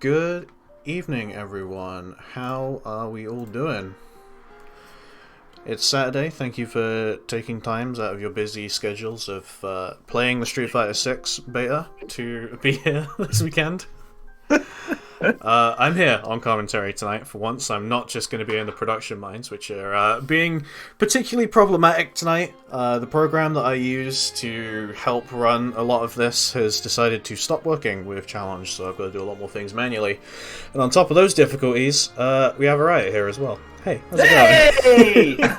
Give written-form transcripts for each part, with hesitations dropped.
Good evening, everyone. How are we all doing? It's Saturday. Thank you for taking times out of your busy schedules of playing the Street Fighter 6 beta to be here this weekend. I'm here on commentary tonight for once. I'm not just going to be in the production mines, which are being particularly problematic tonight. The program that I use to help run a lot of this has decided to stop working with Challenge, so I've got to do a lot more things manually. And on top of those difficulties, we have a Riot here as well. Hey, how's it going?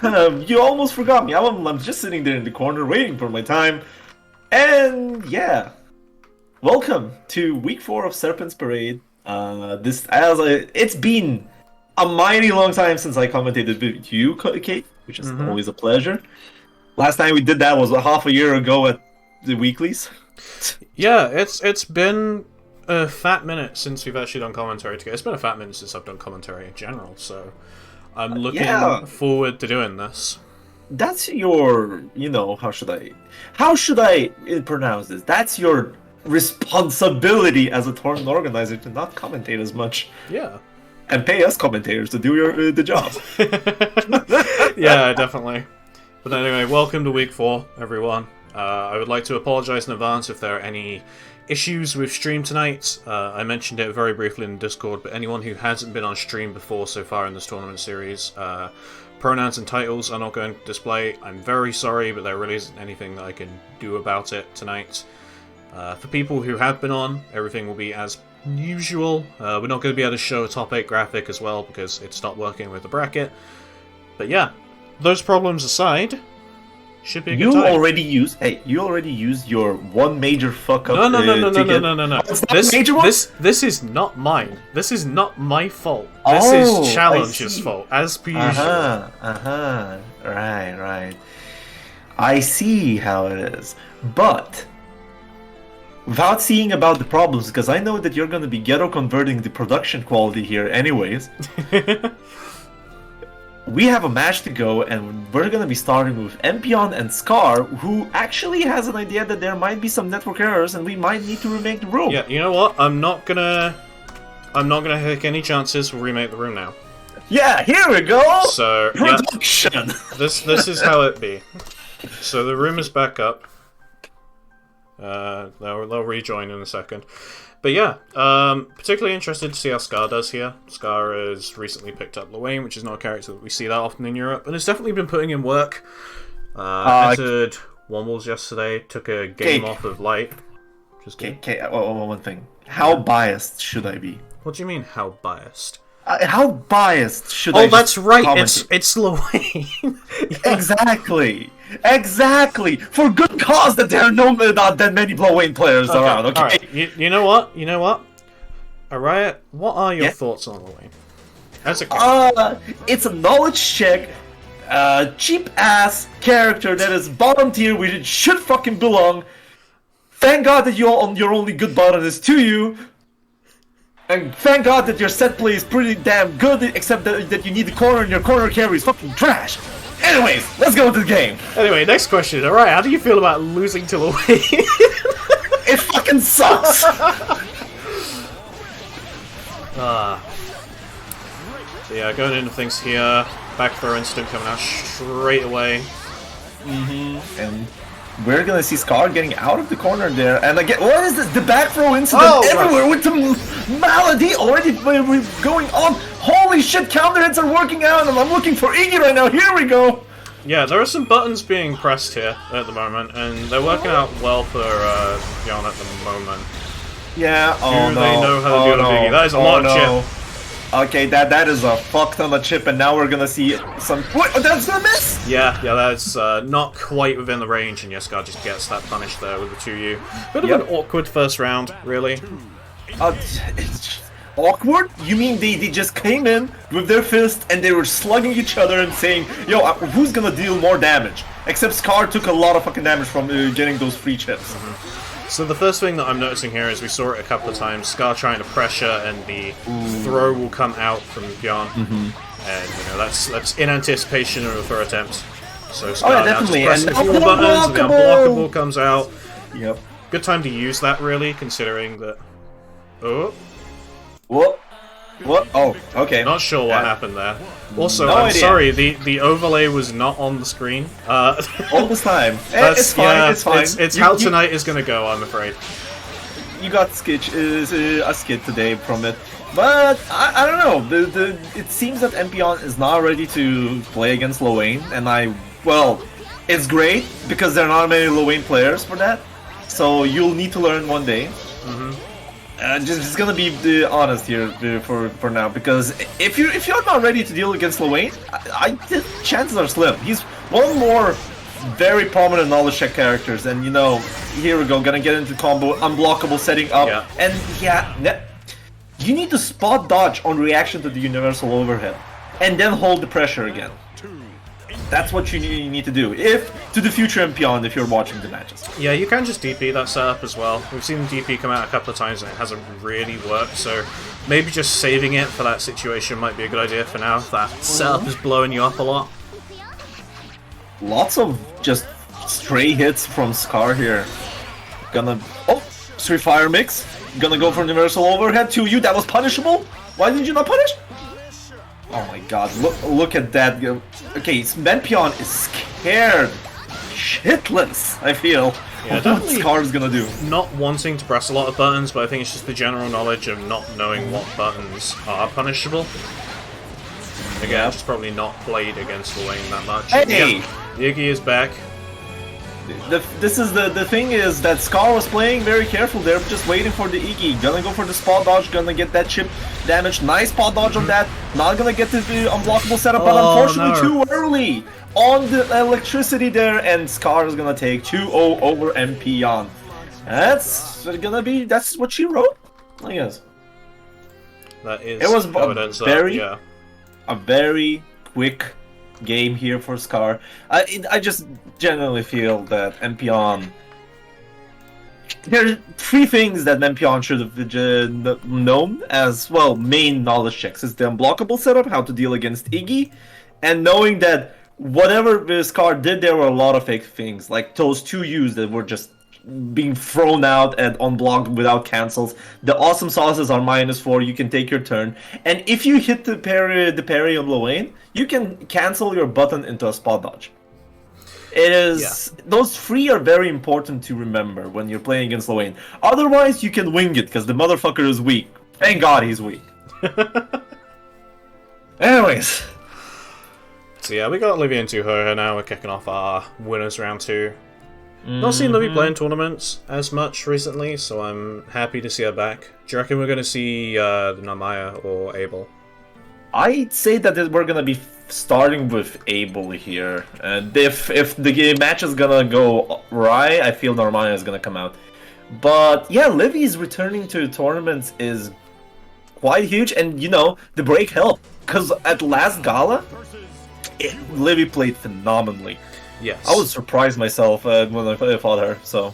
Hey! You almost forgot me. I'm just sitting there in the corner waiting for my time. And yeah, welcome to week 4 of Serpent's Parade. It's been a mighty long time since I commentated with you, Kate, which is always a pleasure. Last time we did that was half a year ago at the weeklies. Yeah, it's been a fat minute since we've actually done commentary together. It's been a fat minute since I've done commentary in general, so I'm looking forward to doing this. That's your, how should I pronounce this? That's your responsibility as a tournament organizer to not commentate as much. Yeah. And pay us commentators to do the job. Yeah, definitely. But anyway, welcome to week 4, everyone. I would like to apologize in advance if there are any issues with stream tonight. I mentioned it very briefly in Discord, but anyone who hasn't been on stream before so far in this tournament series, pronouns and titles are not going to display. I'm very sorry, but there really isn't anything that I can do about it tonight. For people who have been on, everything will be as usual. We're not going to be able to show a top 8 graphic as well because it stopped working with the bracket. But yeah, those problems aside, should be a good time. You already used your one major fuck up. No. This is not mine. This is not my fault. This is Challenge's fault, as per usual. Right. I see how it is, but without seeing about the problems, because I know that you're going to be ghetto converting the production quality here anyways. We have a match to go, and we're going to be starting with Empion and Scar, who actually has an idea that there might be some network errors, and we might need to remake the room. Yeah, you know what? I'm not gonna take any chances. We'll remake the room now. Yeah, here we go. So production. Yeah, this is how it be. So the room is back up. They'll rejoin in a second. But yeah, particularly interested to see how Scar does here. Scar has recently picked up Luane, which is not a character that we see that often in Europe, and has definitely been putting in work. Entered Wombles yesterday, took a game off of Light. One thing. How biased should I be? What do you mean, how biased? How biased should I be? Oh, that's right, it's Luane. Exactly. For good cause that there are not that many Luane players around, okay? Alright, you know what? Alright, what are your thoughts on Luane? As a character. It's a knowledge check, cheap-ass character that is bottom tier where it should fucking belong. Thank God that your only good button is to you. And thank God that your set play is pretty damn good, except that you need the corner and your corner carry is fucking trash. Anyways, let's go into the game. Anyway, next question. Alright, how do you feel about losing to Luane? It fucking sucks! So yeah, going into things here. Back throw instant coming out straight away. And we're gonna see Scar getting out of the corner there, and again, what is this? The back throw incident everywhere with the Malady already going on. Holy shit, counter hits are working out, and I'm looking for Iggy right now. Here we go. Yeah, there are some buttons being pressed here at the moment, and they're working out well for Jan at the moment. Yeah, They know how to deal with Iggy. That is a lot of chip. Okay, that is a fuck ton of chip, and now we're gonna see some. What? That's gonna miss! Yeah, that's not quite within the range, and Yescar just gets that punish there with the 2U. Bit of an awkward first round, really. It's awkward? You mean they just came in with their fist and they were slugging each other and saying, yo, who's gonna deal more damage? Except Scar took a lot of fucking damage from getting those free chips. So the first thing that I'm noticing here is we saw it a couple of times, Scar trying to pressure and the throw will come out from Bjorn. And that's in anticipation of a throw attempt. So Scar now just presses a few buttons and the unblockable comes out. Yep. Good time to use that, really, considering that... Oh. What? What? Oh, okay. Not sure what happened there. Also, No I'm idea. sorry, the overlay was not on the screen. All this time. It's fine. yeah, it's fine. It's how tonight is gonna go, I'm afraid. You got a skit today from it, but I don't know. It seems that Empion is not ready to play against Lowain, and it's great because there are not many Lowain players for that. So you'll need to learn one day. Just gonna be honest here for now, because if you're not ready to deal against Lowain, the chances are slim. He's one more very prominent knowledge check characters, and here we go, gonna get into combo, unblockable setting up, and you need to spot dodge on reaction to the universal overhead, and then hold the pressure again. That's what you need to do, to the future Empion, if you're watching the matches. Yeah, you can just DP that setup as well. We've seen DP come out a couple of times and it hasn't really worked, so maybe just saving it for that situation might be a good idea for now, if that setup is blowing you up a lot. Lots of just stray hits from Scar here. Street Fire mix. Gonna go for universal overhead to you. That was punishable. Why did you not punish? Oh my god, look at that. Okay, Empion is scared shitless, I feel. Yeah, what Scar's gonna do. Not wanting to press a lot of buttons, but I think it's just the general knowledge of not knowing what buttons are punishable. Again, just probably not played against Lowain that much. Hey! Iggy is back. The thing is that Scar was playing very careful there, just waiting for the Iggy. Gonna go for the spot dodge, gonna get that chip damage. Nice spot dodge on that. Not gonna get the unblockable setup, but unfortunately too early on the electricity there, and Scar is gonna take 2-0 over Empion. That's what she wrote, I guess. That is it was evidence a very quick game here for Scar. I just generally feel that Empion... There are three things that Empion should have known as, main knowledge checks. It's the unblockable setup, how to deal against Iggy, and knowing that whatever Scar did, there were a lot of fake things, like those 2 U's that were just being thrown out and unblocked without cancels. The awesome sauces are -4, you can take your turn, and if you hit the parry on Lowain, you can cancel your button into a spot dodge. Those 3 are very important to remember when you're playing against Lowain. Otherwise, you can wing it, because the motherfucker is weak. Thank God he's weak. Anyways. So yeah, we got Livy and Tuho now. We're kicking off our winners round 2. Not seen Livy play in tournaments as much recently, so I'm happy to see her back. Do you reckon we're going to see Namaya or Abel? I'd say that we're going to be starting with Abel here. And if the match is going to go right, I feel Namaya is going to come out. But yeah, Livy's returning to tournaments is quite huge, and the break helped. Because at last Gala, Livy played phenomenally. Yes. I was surprised myself when I fought her, so...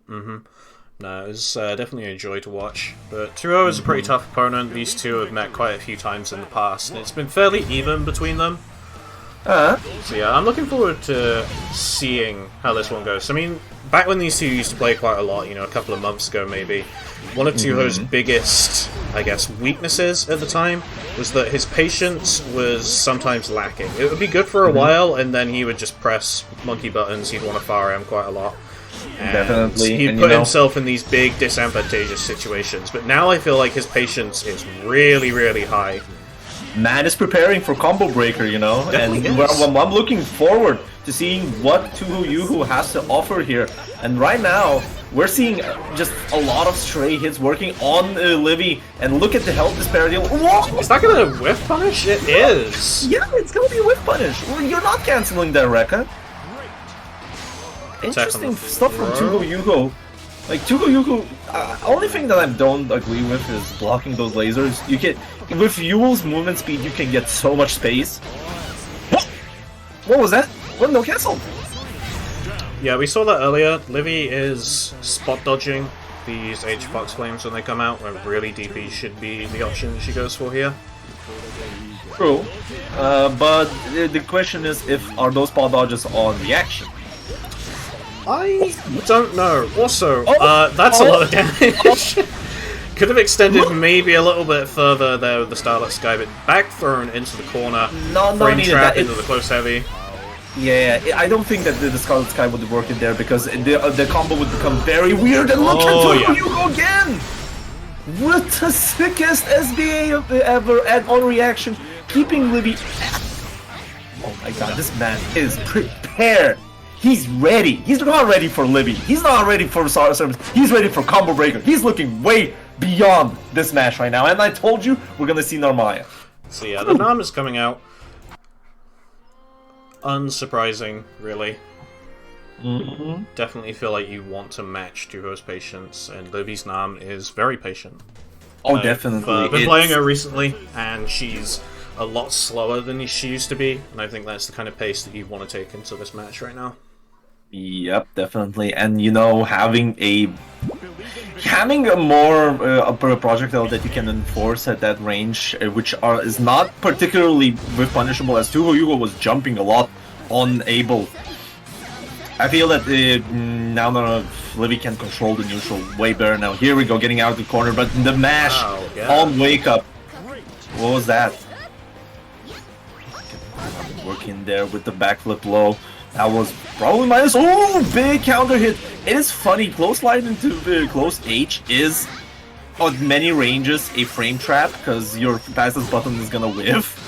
No, it was definitely a joy to watch. But 2-0 is a pretty tough opponent. These two have met quite a few times in the past, and it's been fairly even between them. So yeah, I'm looking forward to seeing how this one goes. I mean, back when these two used to play quite a lot, a couple of months ago maybe, one of Tuho's biggest, I guess, weaknesses at the time was that his patience was sometimes lacking. It would be good for a while, and then he would just press monkey buttons, he'd want to fire him quite a lot. And definitely. He'd put himself in these big, disadvantageous situations. But now I feel like his patience is really, really high. Man is preparing for combo breaker, and I'm looking forward to seeing what Tuho Yuhu has to offer here. And right now, we're seeing just a lot of stray hits working on Livy, and look at the health disparity. Whoa! Is that gonna whiff punish? It is! Yeah, it's gonna be whiff punish. Well, you're not canceling that, Rekka. Interesting stuff from Tuho Yuho. Like, Tuho Yuho, only thing that I don't agree with is blocking those lasers. You can, with Yule's movement speed, you can get so much space. What was that? What? No cancel? Yeah, we saw that earlier. Livy is spot dodging these H-Fox Flames when they come out, where really DP should be the option she goes for here. True. But the question is, are those spot dodges on reaction? I don't know. Also, that's a lot of damage. Could have extended maybe a little bit further there with the Starlight Sky, but back thrown into the corner. No, frame needed trap that. into the close heavy. Yeah, I don't think that the Scarlet Sky would have worked in there because the combo would become very weird. And look at Yugo again! With the sickest SBA ever and on reaction, keeping Libby. Oh my god, this man is prepared. He's ready. He's not ready for Libby. He's not ready for Serpent. He's ready for Combo Breaker. He's looking way beyond this match right now. And I told you, we're gonna see Narmaya. So yeah, the Nam is coming out. Unsurprising, really. Definitely feel like you want to match Tuho's patience, and Livy's Nam is very patient. Oh, definitely. I've been playing her recently, and she's a lot slower than she used to be, and I think that's the kind of pace that you want to take into this match right now. Yep, definitely. And you know, having a more projectile that you can enforce at that range, which is not particularly punishable, as Tuho Yugo was jumping a lot on Abel. I feel that now Livy can control the neutral way better now. Here we go, getting out of the corner, but the mash on wake up. What was that? Working there with the backflip low. That was probably minus. Oh, big counter hit. It is funny. Close line into the close H is on many ranges a frame trap because your fastest button is gonna whiff.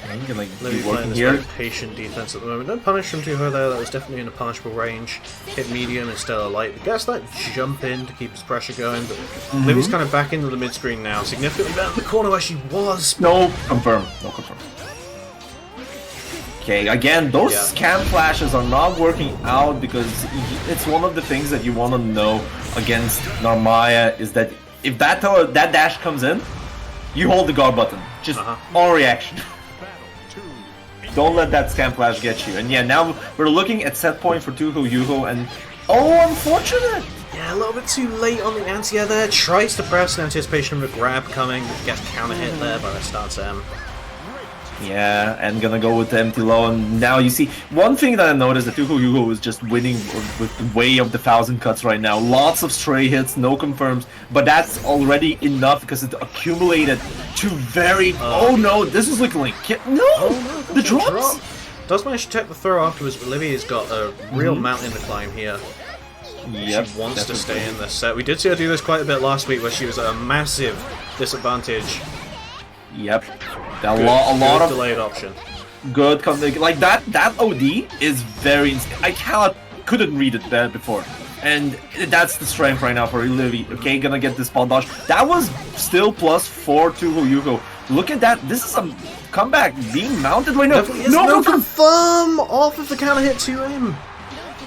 I'm gonna be working here. Very patient defense at the moment. Don't punish from Tuho there. That was definitely in a punishable range. Hit medium instead of light. The guy's like jump in to keep his pressure going, but Livy's kind of back into the mid screen now, significantly down the corner where she was. No confirm. No confirm. Okay, again, those scam flashes are not working out because it's one of the things that you want to know against Narmaya is that if that dash comes in, you hold the guard button. Just on reaction. Don't let that scam flash get you. And yeah, now we're looking at set point for Tuho Yuho and... Oh, unfortunate! Yeah, a little bit too late on the anti-air there. Tries to press in anticipation of a grab coming, but gets counter hit there by the starts M. Yeah, and gonna go with the empty low, and now you see, one thing that I noticed that Tuho Yugo is just winning with the way of the 1,000 cuts right now. Lots of stray hits, no confirms, but that's already enough because it accumulated to very... oh no, this is looking like... No! The drops! Does manage to take the throw afterwards, but Livy's got a real mountain to climb here. Yep, she wants to stay in this set. We did see her do this quite a bit last week where she was at a massive disadvantage. Yep. A lot of delayed option. Good, like that OD is very. I couldn't read it there before, and that's the strength right now for Livy. Okay, gonna get this spot dodge. That was still +4 to Yugo. Look at that. This is a comeback being mounted right now. No confirm off of the counter hit to him.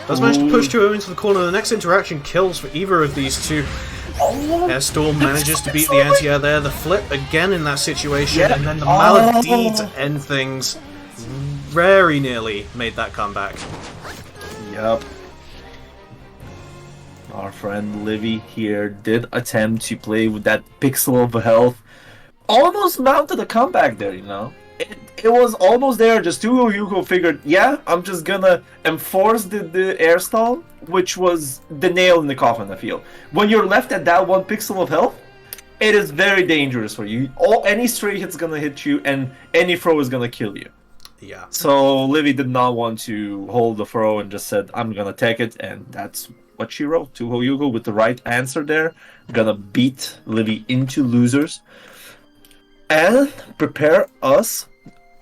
Does manage to push 2-0 into the corner. The next interaction kills for either of these two. Airstorm manages to beat the anti-air there. The flip again in that situation, and then the Mallet D to end things. Very nearly made that comeback. Yep. Our friend Livy here did attempt to play with that pixel of health. Almost mounted a comeback there, you know. It was almost there, just Tuho Yugo figured, yeah, I'm just gonna enforce the air stall, which was the nail in the coffin, I feel. When you're left at that 1 pixel of health, it is very dangerous for you. Any stray hit's gonna hit you, and any throw is gonna kill you. Yeah. So Livy did not want to hold the throw and just said, I'm gonna take it, and that's what she wrote. Tuho Yugo with the right answer there, gonna beat Livy into losers. And prepare us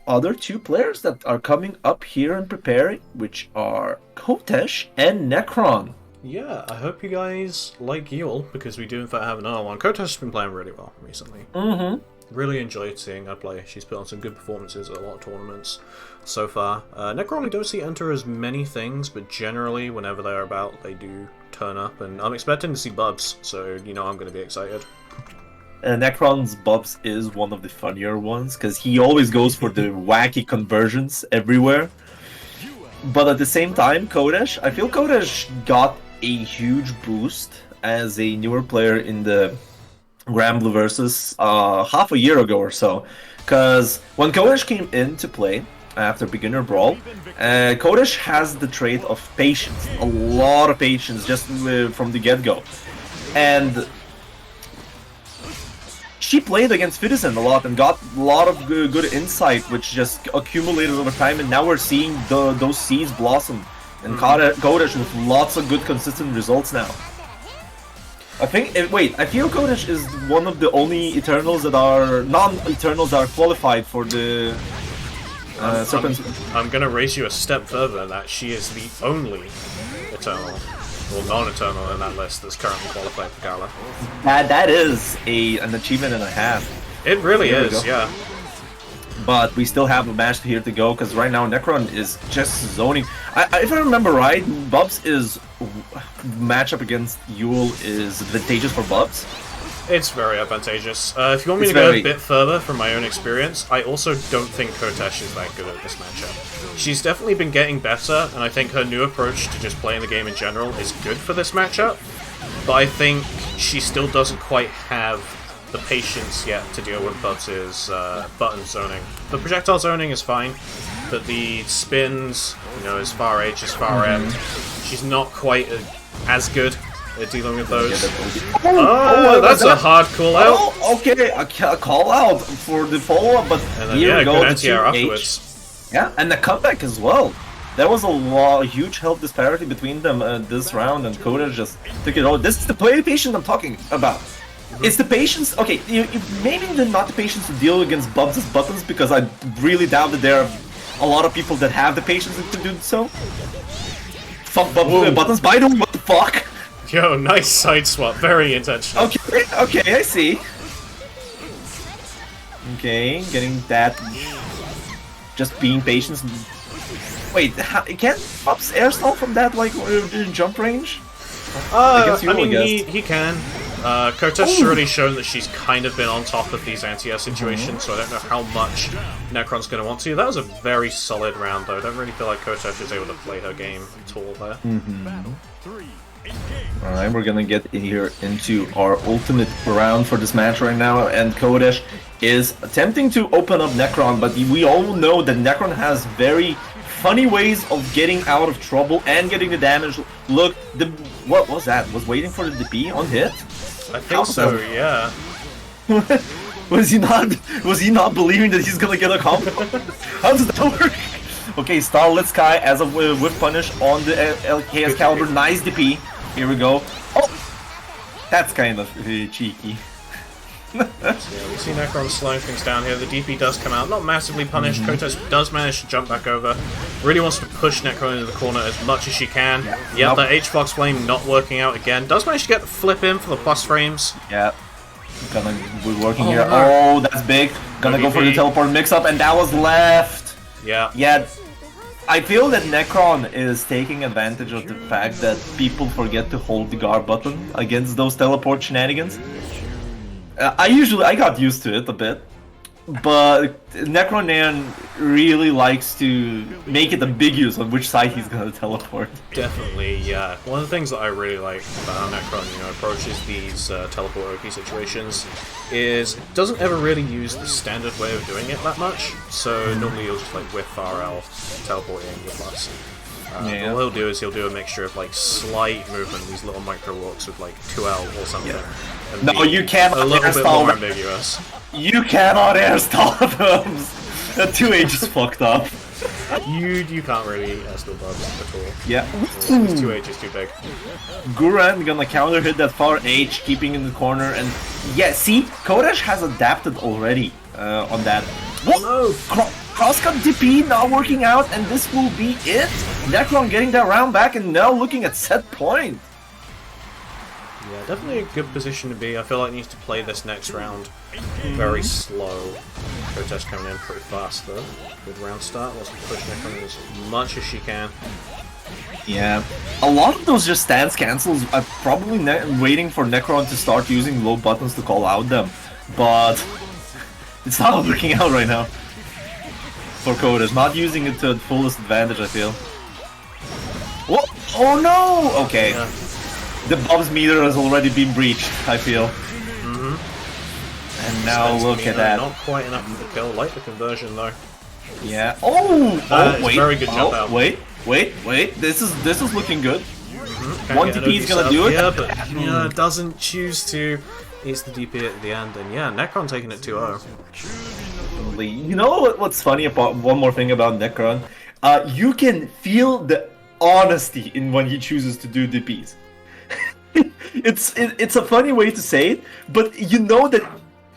other 2 players that are coming up here and preparing, which are Kotesh and Necron. Yeah, I hope you guys like Yule, because we do in fact have another one. Kotesh has been playing really well recently. Really enjoyed seeing her play. She's put on some good performances at a lot of tournaments so far. Necron, we don't see enter as many things, but generally, whenever they're about, they do turn up, and I'm expecting to see Bubs, so you know I'm going to be excited. Necron's Bubs is one of the funnier ones, because he always goes for the wacky conversions everywhere. But at the same time, Kotesh, I feel Kotesh got a huge boost as a newer player in the Grand Blue versus half a year ago or so. Because when Kotesh came into play, after beginner brawl. Kodesh has the trait of patience, a lot of patience just from the get-go, and she played against Citizen a lot and got a lot of good insight, which just accumulated over time, and now we're seeing those seeds blossom, and Kodesh with lots of good consistent results now. I feel Kodesh is one of the only Eternals that are non-Eternals that are qualified for the Serpent. I'm gonna raise you a step further than that. She is the only Eternal, or non-Eternal in that list that's currently qualified for Gala. That is an achievement and a half. It really is, yeah. But we still have a match here to go, because right now Necron is just zoning. If I remember right, Bubs is matchup against Yule is advantageous for Bubs. It's very advantageous. If you want me to go a bit further from my own experience, I also don't think Kotesh is that good at this matchup. She's definitely been getting better, and I think her new approach to just playing the game in general is good for this matchup, but I think she still doesn't quite have the patience yet to deal with Bubs' button zoning. The projectile zoning is fine, but the spins, as far H as far M, she's not quite as good at dealing with those. That's a hard call out. Oh, okay, a call out for the follow-up, but here we go. Afterwards. Yeah, and the comeback as well. There was a huge health disparity between them this round, and Kodesh just took it all. This is the play patience I'm talking about. It's the patience. Okay, maybe not the patience to deal against Bubs' buttons, because I really doubt that there are a lot of people that have the patience to do so. Fuck Bubs' buttons. By the way, what the fuck? Yo, nice side swap. Very intentional. Okay, I see. Okay, getting that. Just being patient. Wait, can't Bubs air stall from that, like, jump range? He can. Kotesh already shown that she's kind of been on top of these anti-air situations, so I don't know how much Necron's going to want to. That was a very solid round, though. I don't really feel like Kotesh is able to play her game at all there. Alright, we're gonna get here into our ultimate round for this match right now, and Kodesh is attempting to open up Necron, but we all know that Necron has very funny ways of getting out of trouble and getting the damage. Look, what was that? Was waiting for the DP on hit? I think so, yeah. Was he not believing that he's gonna get a combo? How does that work? Okay, Starlit Sky as a whip punish on the LKS Caliber. Nice DP. Here we go. Oh! That's kind of cheeky. Yeah, we see Necron slowing things down here. The DP does come out, not massively punished. Kotesh does manage to jump back over. Really wants to push Necron into the corner as much as she can. Yeah, the H-Fox Flame not working out again. Does manage to get the flip in for the plus frames. Yeah. Gonna be working here. No. Oh, that's big. Gonna go for the teleport mix-up, and that was left. Yeah. Yeah. I feel that Necron is taking advantage of the fact that people forget to hold the guard button against those teleport shenanigans. I got used to it a bit, but Necronan really likes to make it ambiguous on which side he's gonna teleport. Definitely, yeah. One of the things that I really like about how Necron, approaches these teleport OP situations is it doesn't ever really use the standard way of doing it that much. So normally he'll just whiff RL, teleport in your plus. What he'll do is he'll do a mixture of slight movement, these little micro walks with 2L or something. Yeah. No, you cannot a little bit more ambiguous. You cannot airstall them. That 2H is fucked up. You can't really airstall Bubs at all. Yeah. 2H is too big. Guran gonna counter hit that far H, keeping in the corner, and yeah, see, Kodesh has adapted already on that. What? No. Crosscut DP not working out, and this will be it. Necron getting that round back, and now looking at set point. Yeah, definitely a good position to be. I feel like he needs to play this next round very slow. Kotesh coming in pretty fast though. Good round start. Wants to push Necron as much as she can. Yeah, a lot of those just stance cancels. I'm probably waiting for Necron to start using low buttons to call out them, but it's not working out right now. For Kodesh, not using it to the fullest advantage, I feel. Whoa! Oh no! Okay. Yeah. The Bubs meter has already been breached, I feel. Mm-hmm. And now look at that. Not quite enough for the kill. Like the conversion though. Yeah. It's Wait. a very good jump out. Wait. This is looking good. Can't One get an DP is gonna OD do it. Yeah, but doesn't choose to. Eats the DP at the end, and yeah, Necron taking it 2-0. You know what's funny about one more thing about Necron? You can feel the honesty in when he chooses to do DPs. It's a funny way to say it, but you know that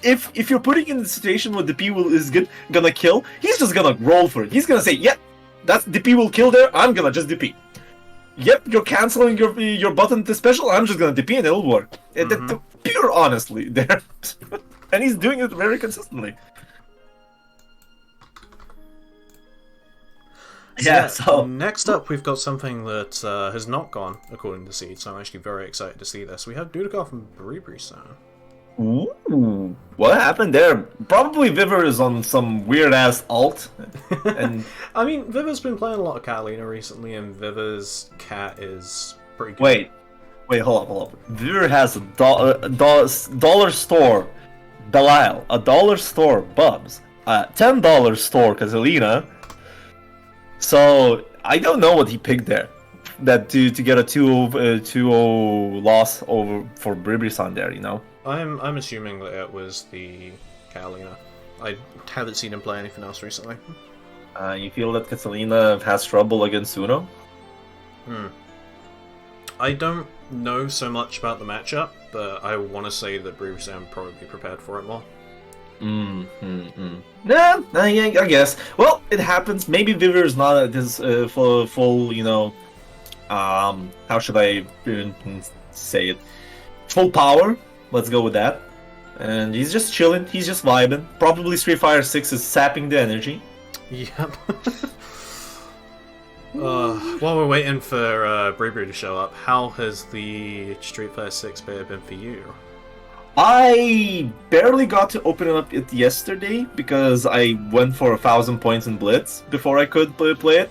if you're putting in the situation where DP is gonna kill, he's just gonna roll for it. He's gonna say, "Yep, that's DP will kill there. I'm gonna just DP." Yep, you're canceling your button to special. I'm just gonna DP and it'll work. It's pure honestly there, and he's doing it very consistently. So next up, we've got something that has not gone according to Seed, so I'm actually very excited to see this. We have Dudikoff and Bree-Bree-san. Ooh, what happened there? Probably Viver is on some weird ass alt. And I mean, Viver's been playing a lot of Catalina recently, and Viver's cat is pretty good. Wait, hold up. Viver has a dollar store, Belial, a dollar store, Bubs, a $10 store, Catalina. So I don't know what he picked there. That to get a 2-0 loss over for Bree-Bree-san there, you know. I'm assuming that it was the Catalina. I haven't seen him play anything else recently. You feel that Catalina has trouble against Uno? I don't know so much about the matchup, but I want to say that Bree-Bree-san probably prepared for it more. Yeah, I guess. Well, it happens. Maybe Viver is not at this full, you know, how should I say it? Full power. Let's go with that. And he's just chilling. He's just vibing. Probably Street Fighter 6 is sapping the energy. Yep. While we're waiting for Bree-Bree to show up, how has the Street Fighter 6 beta been for you? I barely got to open it up yesterday because I went for 1,000 points in Blitz before I could play it.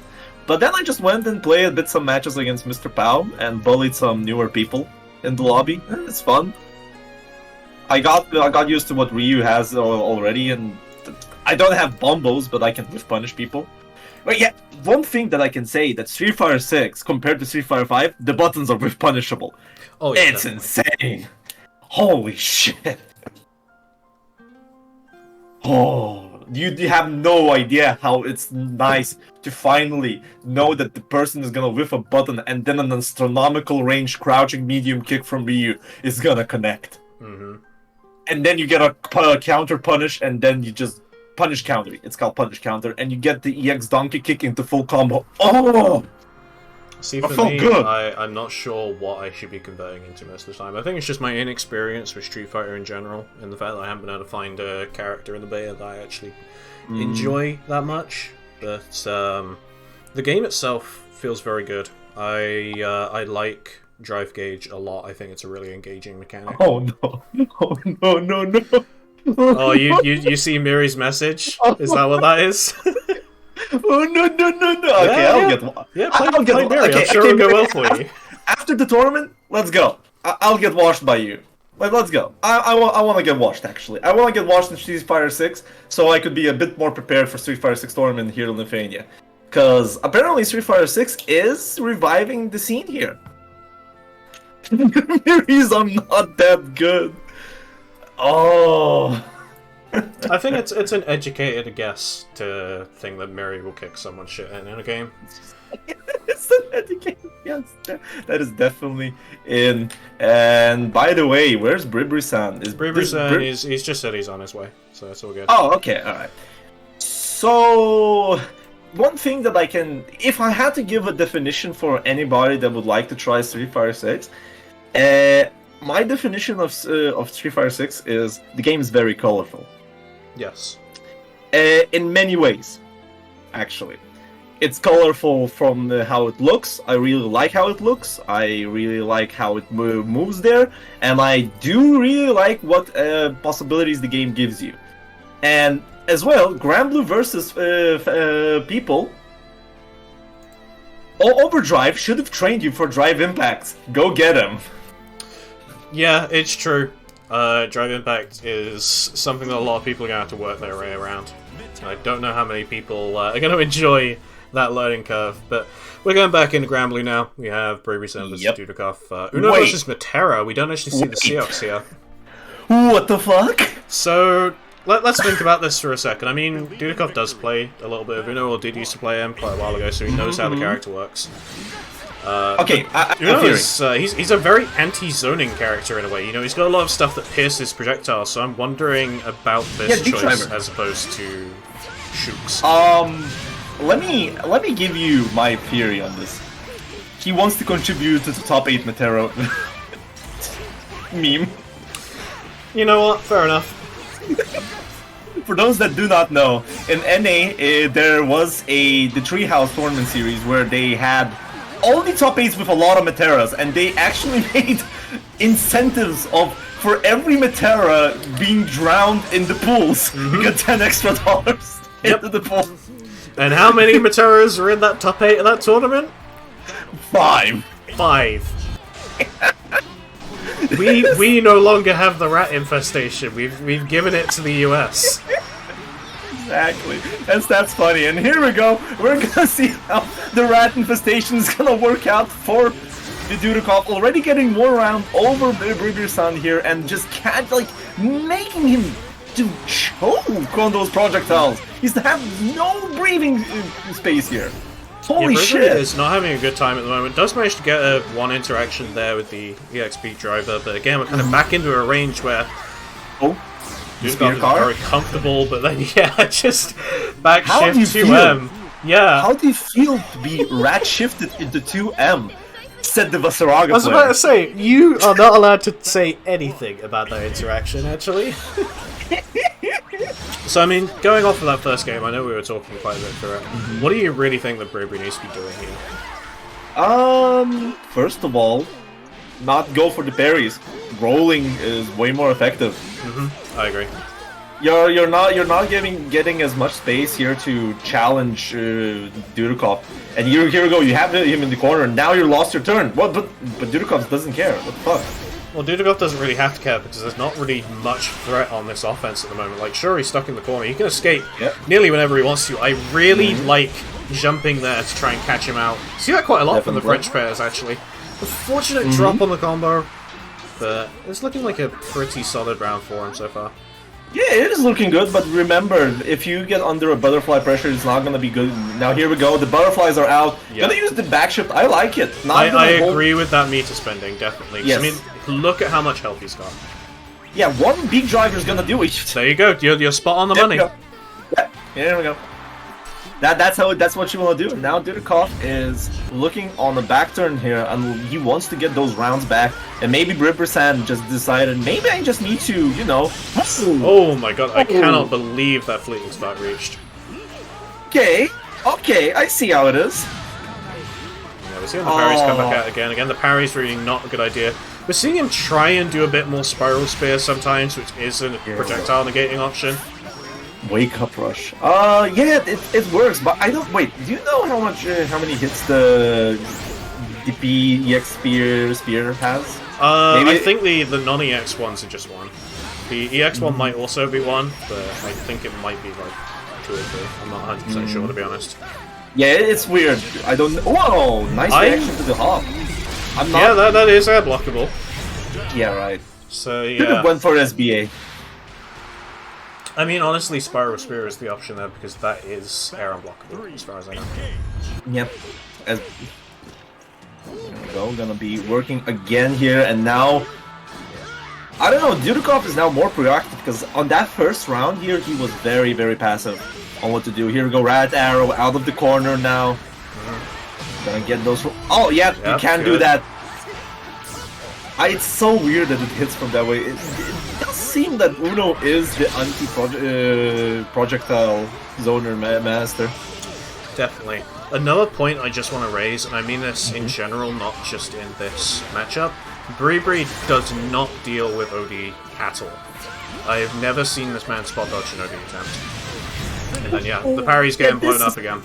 But then I just went and played a bit some matches against Mr. Pow and bullied some newer people in the lobby. It's fun. I got used to what Ryu has already, and I don't have bombos, but I can whiff punish people. But yeah, one thing that I can say that Street Fighter 6 compared to Street Fighter 5, the buttons are whiff punishable. Oh, yeah, it's definitely insane. Holy shit. Oh, you have no idea how it's nice to finally know that the person is gonna whiff a button and then an astronomical range crouching medium kick from Ryu is gonna connect. And then you get a counter punish, and then you just punish counter. It's called punish counter, and you get the EX donkey kick into full combo. Oh! See, for me, I'm not sure what I should be converting into most of the time. I think it's just my inexperience with Street Fighter in general, and the fact that I haven't been able to find a character in the beta that I actually enjoy that much. But the game itself feels very good. I like Drive Gauge a lot. I think it's a really engaging mechanic. Oh no! Oh no! Oh, you see Miri's message? Is that what that is? Oh no! Okay, I'll get Miri. I'm sure it'll go well for you. After the tournament, let's go. I'll get washed by you. Let's go. I want to get washed, actually. I want to get washed in Street Fighter 6, so I could be a bit more prepared for Street Fighter 6 tournament here in Lithuania. Because apparently Street Fighter 6 is reviving the scene here. Miris are not that good. Oh... I think it's an educated guess to think that Miri will kick someone's shit in a game. It's an educated guess. That is definitely in. And by the way, where's Bree-Bree-san? Bree-Bree-san, he's just said he's on his way, so it's all good. Oh, okay, alright. So, one thing that I can... If I had to give a definition for anybody that would like to try Street Fighter 6, my definition of Street Fighter 6 is the game is very colorful. Yes. In many ways, actually. It's colorful from how it looks. I really like how it looks. I really like how it moves there. And I do really like what possibilities the game gives you. And as well, Grand Blue versus people. Overdrive should have trained you for drive impacts. Go get him. Yeah, it's true. Drive Impact is something that a lot of people are going to have to work their way around. I don't know how many people are going to enjoy that learning curve, but we're going back into Grand Blue now. We have Bravery Sen versus Dudikoff. Uno versus Matera. We don't actually see the Seahawks here. What the fuck? So, let's think about this for a second. I mean, Dudikoff does play a little bit of Uno, or did used to play him quite a while ago, so he knows how the character works. Okay, he's a very anti-zoning character in a way. You know, he's got a lot of stuff that pierces projectiles, so I'm wondering about this choice as opposed to Shooks. Let me give you my theory on this. He wants to contribute to the top 8 Matero meme. You know what? Fair enough. For those that do not know, in NA there was the Treehouse tournament series where they had all the top 8s with a lot of Materas, and they actually made incentives for every Matera being drowned in the pools, you get $10 extra into the pool. And how many Materas are in that top 8 of that tournament? 5. 5. We no longer have the rat infestation. We've given it to the US. Exactly. That's funny. And here we go. We're gonna see how the rat infestation is gonna work out for the Dudikoff. Already getting one round over Bravery Sen here, and just can't, like, making him to choke on those projectiles. He's to have no breathing space here. Holy shit! Is not having a good time at the moment. Does manage to get one interaction there with the EXP driver, but again we're kind of back into a range where Dudikoff is very comfortable, but then just back shift 2M. Yeah. How do you feel to be rat shifted into 2M? Said the Vasaraga player. I was about to say, you are not allowed to say anything about that interaction, actually. So, I mean, going off of that first game, I know we were talking quite a bit through it. What do you really think that Bravery needs to be doing here? First of all, not go for the parries. Rolling is way more effective. I agree. You're not getting as much space here to challenge Dudikoff. And here we go, you have him in the corner, and now you lost your turn. What? But Dudikoff doesn't care. What the fuck? Well, Dudikoff doesn't really have to care because there's not really much threat on this offense at the moment. Like, sure, he's stuck in the corner. He can escape nearly whenever he wants to. I really like jumping there to try and catch him out. See that quite a lot from the French players, actually. A fortunate drop on the combo, but it's looking like a pretty solid round for him so far. Yeah, it is looking good, but remember, if you get under a butterfly pressure, it's not gonna be good. Now here we go, the butterflies are out. Gonna use the back shift, I like it. I agree with that meter spending, definitely. Yes. I mean, look at how much health he's got. Yeah, one big driver is gonna do it. There you go, you're spot on the money. Yeah, here we go. That's what you want to do. Now Dudikoff is looking on the back turn here, and he wants to get those rounds back. And maybe Bravery Sen just decided, maybe I just need to, you know. Oh my god, I cannot believe that fleeting spot reached. Okay, I see how it is. Yeah, we're seeing the parries come back out again. Again, the parry's really not a good idea. We're seeing him try and do a bit more spiral spear sometimes, which is a projectile negating option. Wake up rush. Yeah, it works, but I don't. Wait, do you know how many hits the EX spear has? I think the non-EX ones are just one. The EX one might also be one, but I think it might be like 2 or 3. I'm not 100% sure, to be honest. Yeah, it's weird. I don't. Whoa, nice reaction to the hop. I'm not. Yeah, that is air blockable. Yeah, right. So yeah. Could have went for SBA. I mean, honestly, Spiral Spear is the option there because that is air unblockable, as far as I know. Yep. There we go. Gonna be working again here, and now I don't know. Dudikoff is now more proactive because on that first round here, he was very, very passive on what to do. Here we go, Rat Arrow out of the corner now. Gonna get those. Oh yeah, you can do that. It's so weird that it hits from that way. It does seem that Uno is the anti-projectile zoner master. Definitely. Another point I just want to raise, and I mean this in general, not just in this matchup, Bravery does not deal with OD at all. I have never seen this man spot dodge an OD attempt. And then yeah, the parry's getting blown up again.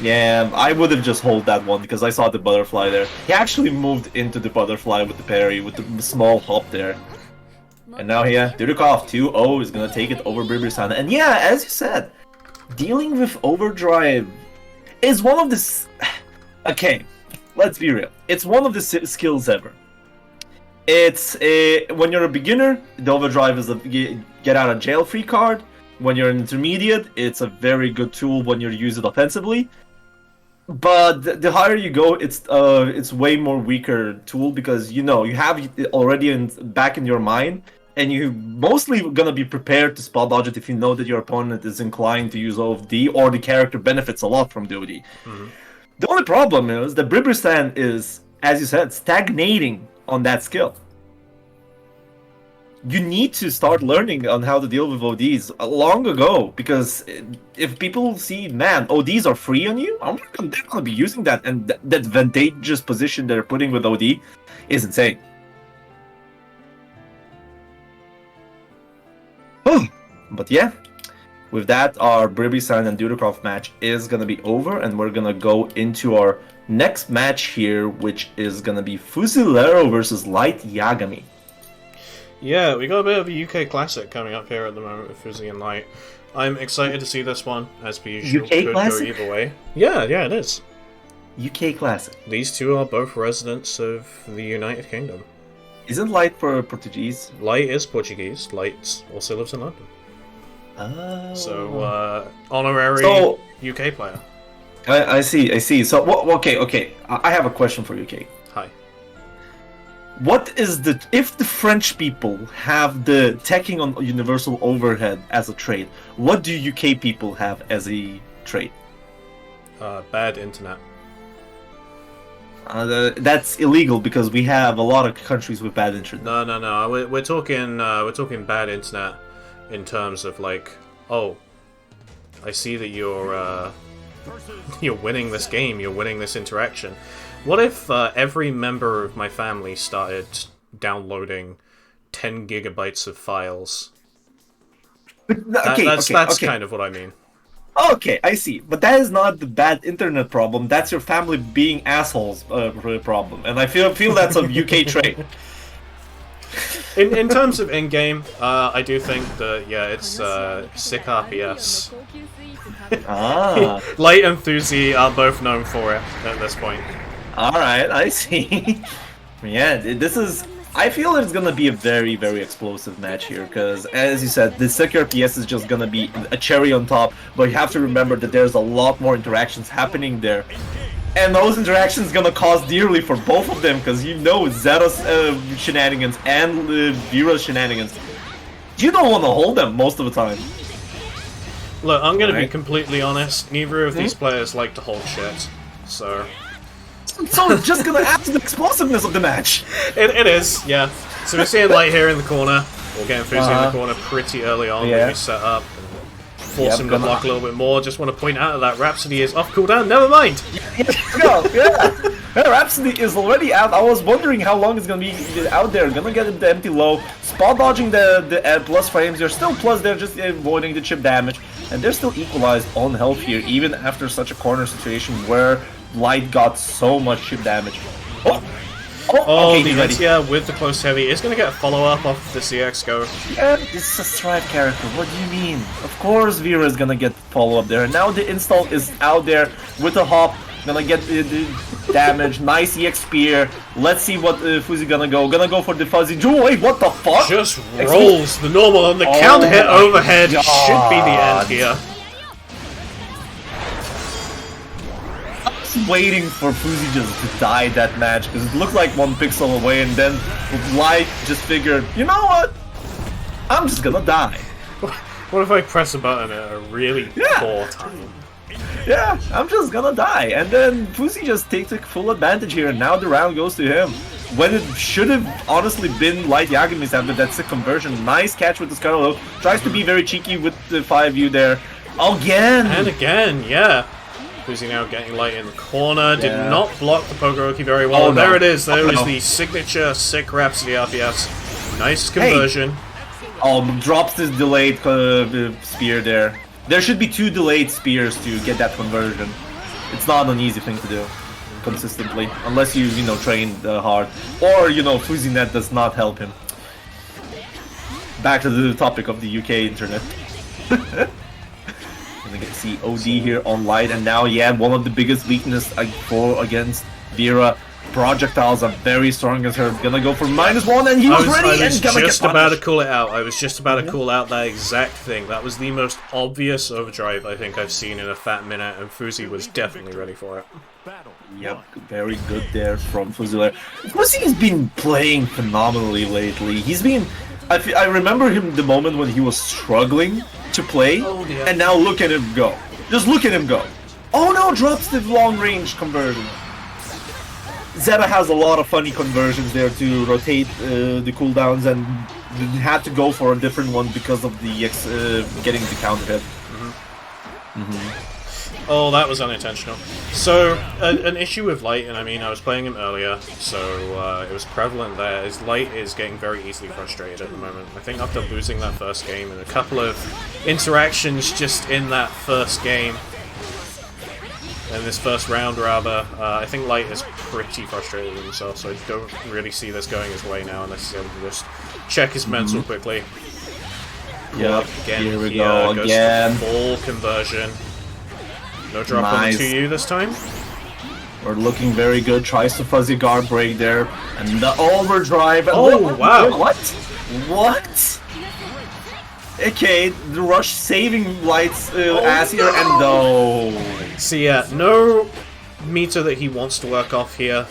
Yeah, I would have just hold that one because I saw the butterfly there. He actually moved into the butterfly with the parry, with the small hop there. And now here, Dudikov 2-0 is gonna take it over Bribrisan. And yeah, as you said, dealing with overdrive is one of the... Okay, let's be real. It's one of the skills ever. It's when you're a beginner, the overdrive is a get out of jail free card. When you're an intermediate, it's a very good tool when you use it offensively. But the higher you go, it's way more weaker tool because you have it already back in your mind, and you mostly gonna be prepared to spot dodge it if you know that your opponent is inclined to use OD or the character benefits a lot from the OD. Mm-hmm. The only problem is that Bribrisan is, as you said, stagnating on that skill. You need to start learning on how to deal with ODs long ago, because if people see, man, ODs are free on you, they're going to be using that, and that advantageous position they're putting with OD is insane. But yeah, with that, our Bribrisan and Dudikov match is going to be over, and we're going to go into our next match here, which is going to be Fusilero versus Light Yagami. Yeah, we got a bit of a UK classic coming up here at the moment with Fuzi and Light. I'm excited to see this one, as per usual. UK Could classic? go either way. Yeah, it is. UK classic. These two are both residents of the United Kingdom. Isn't Light for Portuguese? Light is Portuguese. Light also lives in London. Oh. So, honorary UK player. I see. So, okay. I have a question for you, Kate. Hi. What is if the French people have the teching on universal overhead as a trait, what do UK people have as a trait? Bad internet. That's illegal because we have a lot of countries with bad internet. No. We're talking bad internet in terms of like, oh, I see that you're winning this game, you're winning this interaction. What if every member of my family started downloading 10 gigabytes of files? That's kind of what I mean. Okay, I see. But that is not the bad internet problem. That's your family being assholes problem. And I feel that's a UK trait. In terms of in-game, I do think that, it's sick RPS. Light and Thuzy are both known for it at this point. Alright, I see. Yeah, I feel it's gonna be a very, very explosive match here, because, as you said, the sick RPS is just gonna be a cherry on top, but you have to remember that there's a lot more interactions happening there. And those interactions gonna cost dearly for both of them, because Zeta's shenanigans and Vera's shenanigans, you don't want to hold them most of the time. Look, I'm gonna be completely honest, neither of these players like to hold shit, so it's just gonna add to the explosiveness of the match. It is, yeah. So we're seeing Light here in the corner, we're getting Fuzi in the corner pretty early on when we set up. Force him to block a little bit more. Just want to point out that Rhapsody is off cooldown. Never mind. Rhapsody is already out. I was wondering how long it's gonna be out there. Gonna get the empty low, spot dodging the plus frames. They're still plus. They're just avoiding the chip damage, and they're still equalized on health here, even after such a corner situation where Light got so much chip damage. Okay, with the close heavy is going to get a follow-up off the CX go. Yeah, this is a Strive character, what do you mean? Of course Vera is going to get follow-up there. Now the install is out there with a hop, gonna get the damage, nice EX spear. Let's see what Fuzi gonna go. Gonna go for the fuzzy jewel. Wait, what the fuck? Just rolls the normal and the counter hit overhead should be the end here. Waiting for Fuzi just to die that match because it looked like 1 pixel away, and then Light just figured, you know what? I'm just gonna die. What if I press a button at a really poor time? Yeah, I'm just gonna die. And then Fuzi just takes full advantage here, and now the round goes to him. When it should have honestly been Light Yagami's after that sick conversion. Nice catch with the Scarlet. Tries to be very cheeky with the 5U there. Again! And again, yeah. Fuzi now getting Light in the corner, did not block the Pogoroki very well. Oh, no. There it is, there is the signature sick Rhapsody RPS. Nice conversion. Hey. Drops this delayed spear there. There should be 2 delayed spears to get that conversion. It's not an easy thing to do consistently, unless you train hard. Or, Fuzi net does not help him. back to the topic of the UK internet. Gonna see OD here on light, and now, yeah, one of the biggest weakness against Vera. Projectiles are very strong against her. Gonna go for -1, and he was ready. I was and gonna just get about to punished. call it out. I was just about to call out that exact thing. That was the most obvious overdrive I think I've seen in a fat minute, and Fuzi was definitely ready for it. Yep, very good there from Fuzilair. Fuzi's been playing phenomenally lately. He's been... I remember him the moment when he was struggling to play, and now look at him go. Just look at him go. Oh no, drops the long-range conversion. Zeta has a lot of funny conversions there to rotate the cooldowns, and had to go for a different one because of the getting the counter hit. Oh, that was unintentional. So, an issue with Light, and I mean, I was playing him earlier, so it was prevalent there, is Light is getting very easily frustrated at the moment. I think after losing that first game and a couple of interactions just in that first game, in this first round rather, I think Light is pretty frustrated with himself, so I don't really see this going his way now unless he's able to just check his mental quickly. Yep, Again, here we go goes again. to full conversion. No drop on the 2U this time. We're looking very good. Tries to fuzzy guard break there, and the overdrive. And Oh, wow. What? What? Okay, the rush saving Light's ass here, and no. So yeah, no meter that he wants to work off here.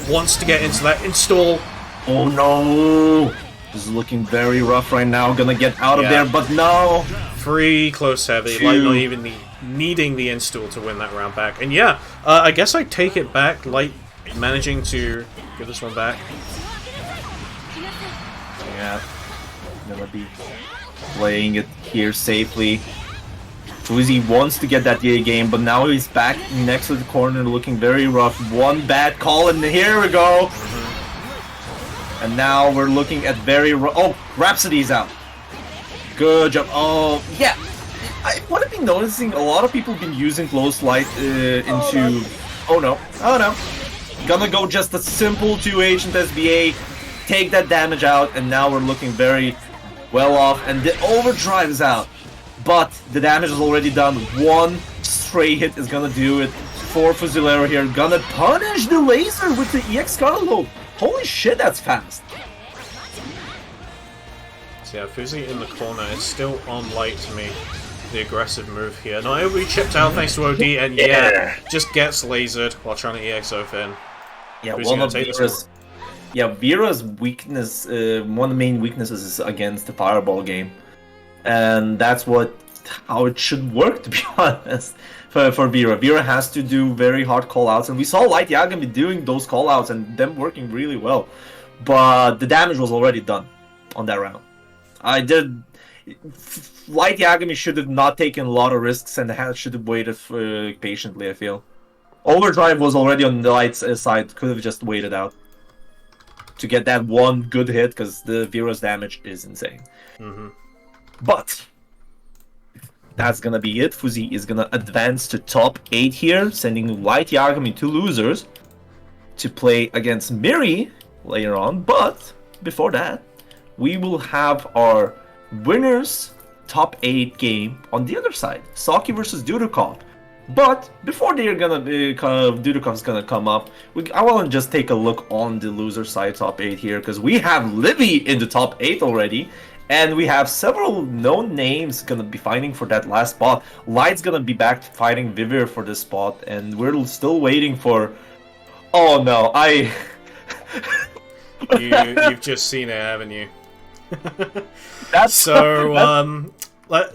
Wants to get into that install. Oh no. This is looking very rough right now. Gonna get out of there, but no. 3 close heavy. Light not even needing the install to win that round back. And yeah, I guess I take it back. Light managing to give this one back. Yeah. Gonna be playing it here safely. Fuzi wants to get that DA game, but now he's back next to the corner looking very rough. One bad call, and here we go. And now we're looking at very rough. Oh, Rhapsody's out. Good job. Oh, yeah. What I've been noticing, a lot of people have been using close light into... Oh no. Oh no. Gonna go just a simple 2 Ancient SBA, take that damage out, and now we're looking very well off, and the overdrive is out. But the damage is already done. One stray hit is gonna do it for Fusilero here. Gonna punish the laser with the EX Carlo. Holy shit, that's fast. So yeah, Fuzi in the corner is still on Light to me. The aggressive move here. Not only chipped out thanks to OD, and yeah, just gets lasered while trying to EX in. Yeah, Fuzi one gonna of take this Vera's... Yeah, Vera's weakness, one of the main weaknesses is against the Fireball game. And that's how it should work, to be honest, for Vera. Vera has to do very hard callouts, and we saw Light Yagami doing those callouts and them working really well. But the damage was already done on that round. Light Yagami should have not taken a lot of risks and should have waited patiently, I feel. Overdrive was already on the Light's side, could have just waited out to get that one good hit, because the Vera's damage is insane. But that's gonna be it. Fuzi is gonna advance to top 8 here, sending Light Yagami to losers to play against Miri later on. But before that, we will have our winners top 8 game on the other side, Saki versus Dudukov. But before they're gonna Dudukov's gonna come up, I want to just take a look on the loser side top 8 here, because we have Livy in the top 8 already, and we have several known names gonna be fighting for that last spot. Light's gonna be back fighting Vivir for this spot, and we're still waiting for... Oh no, You've just seen it, haven't you? That's so,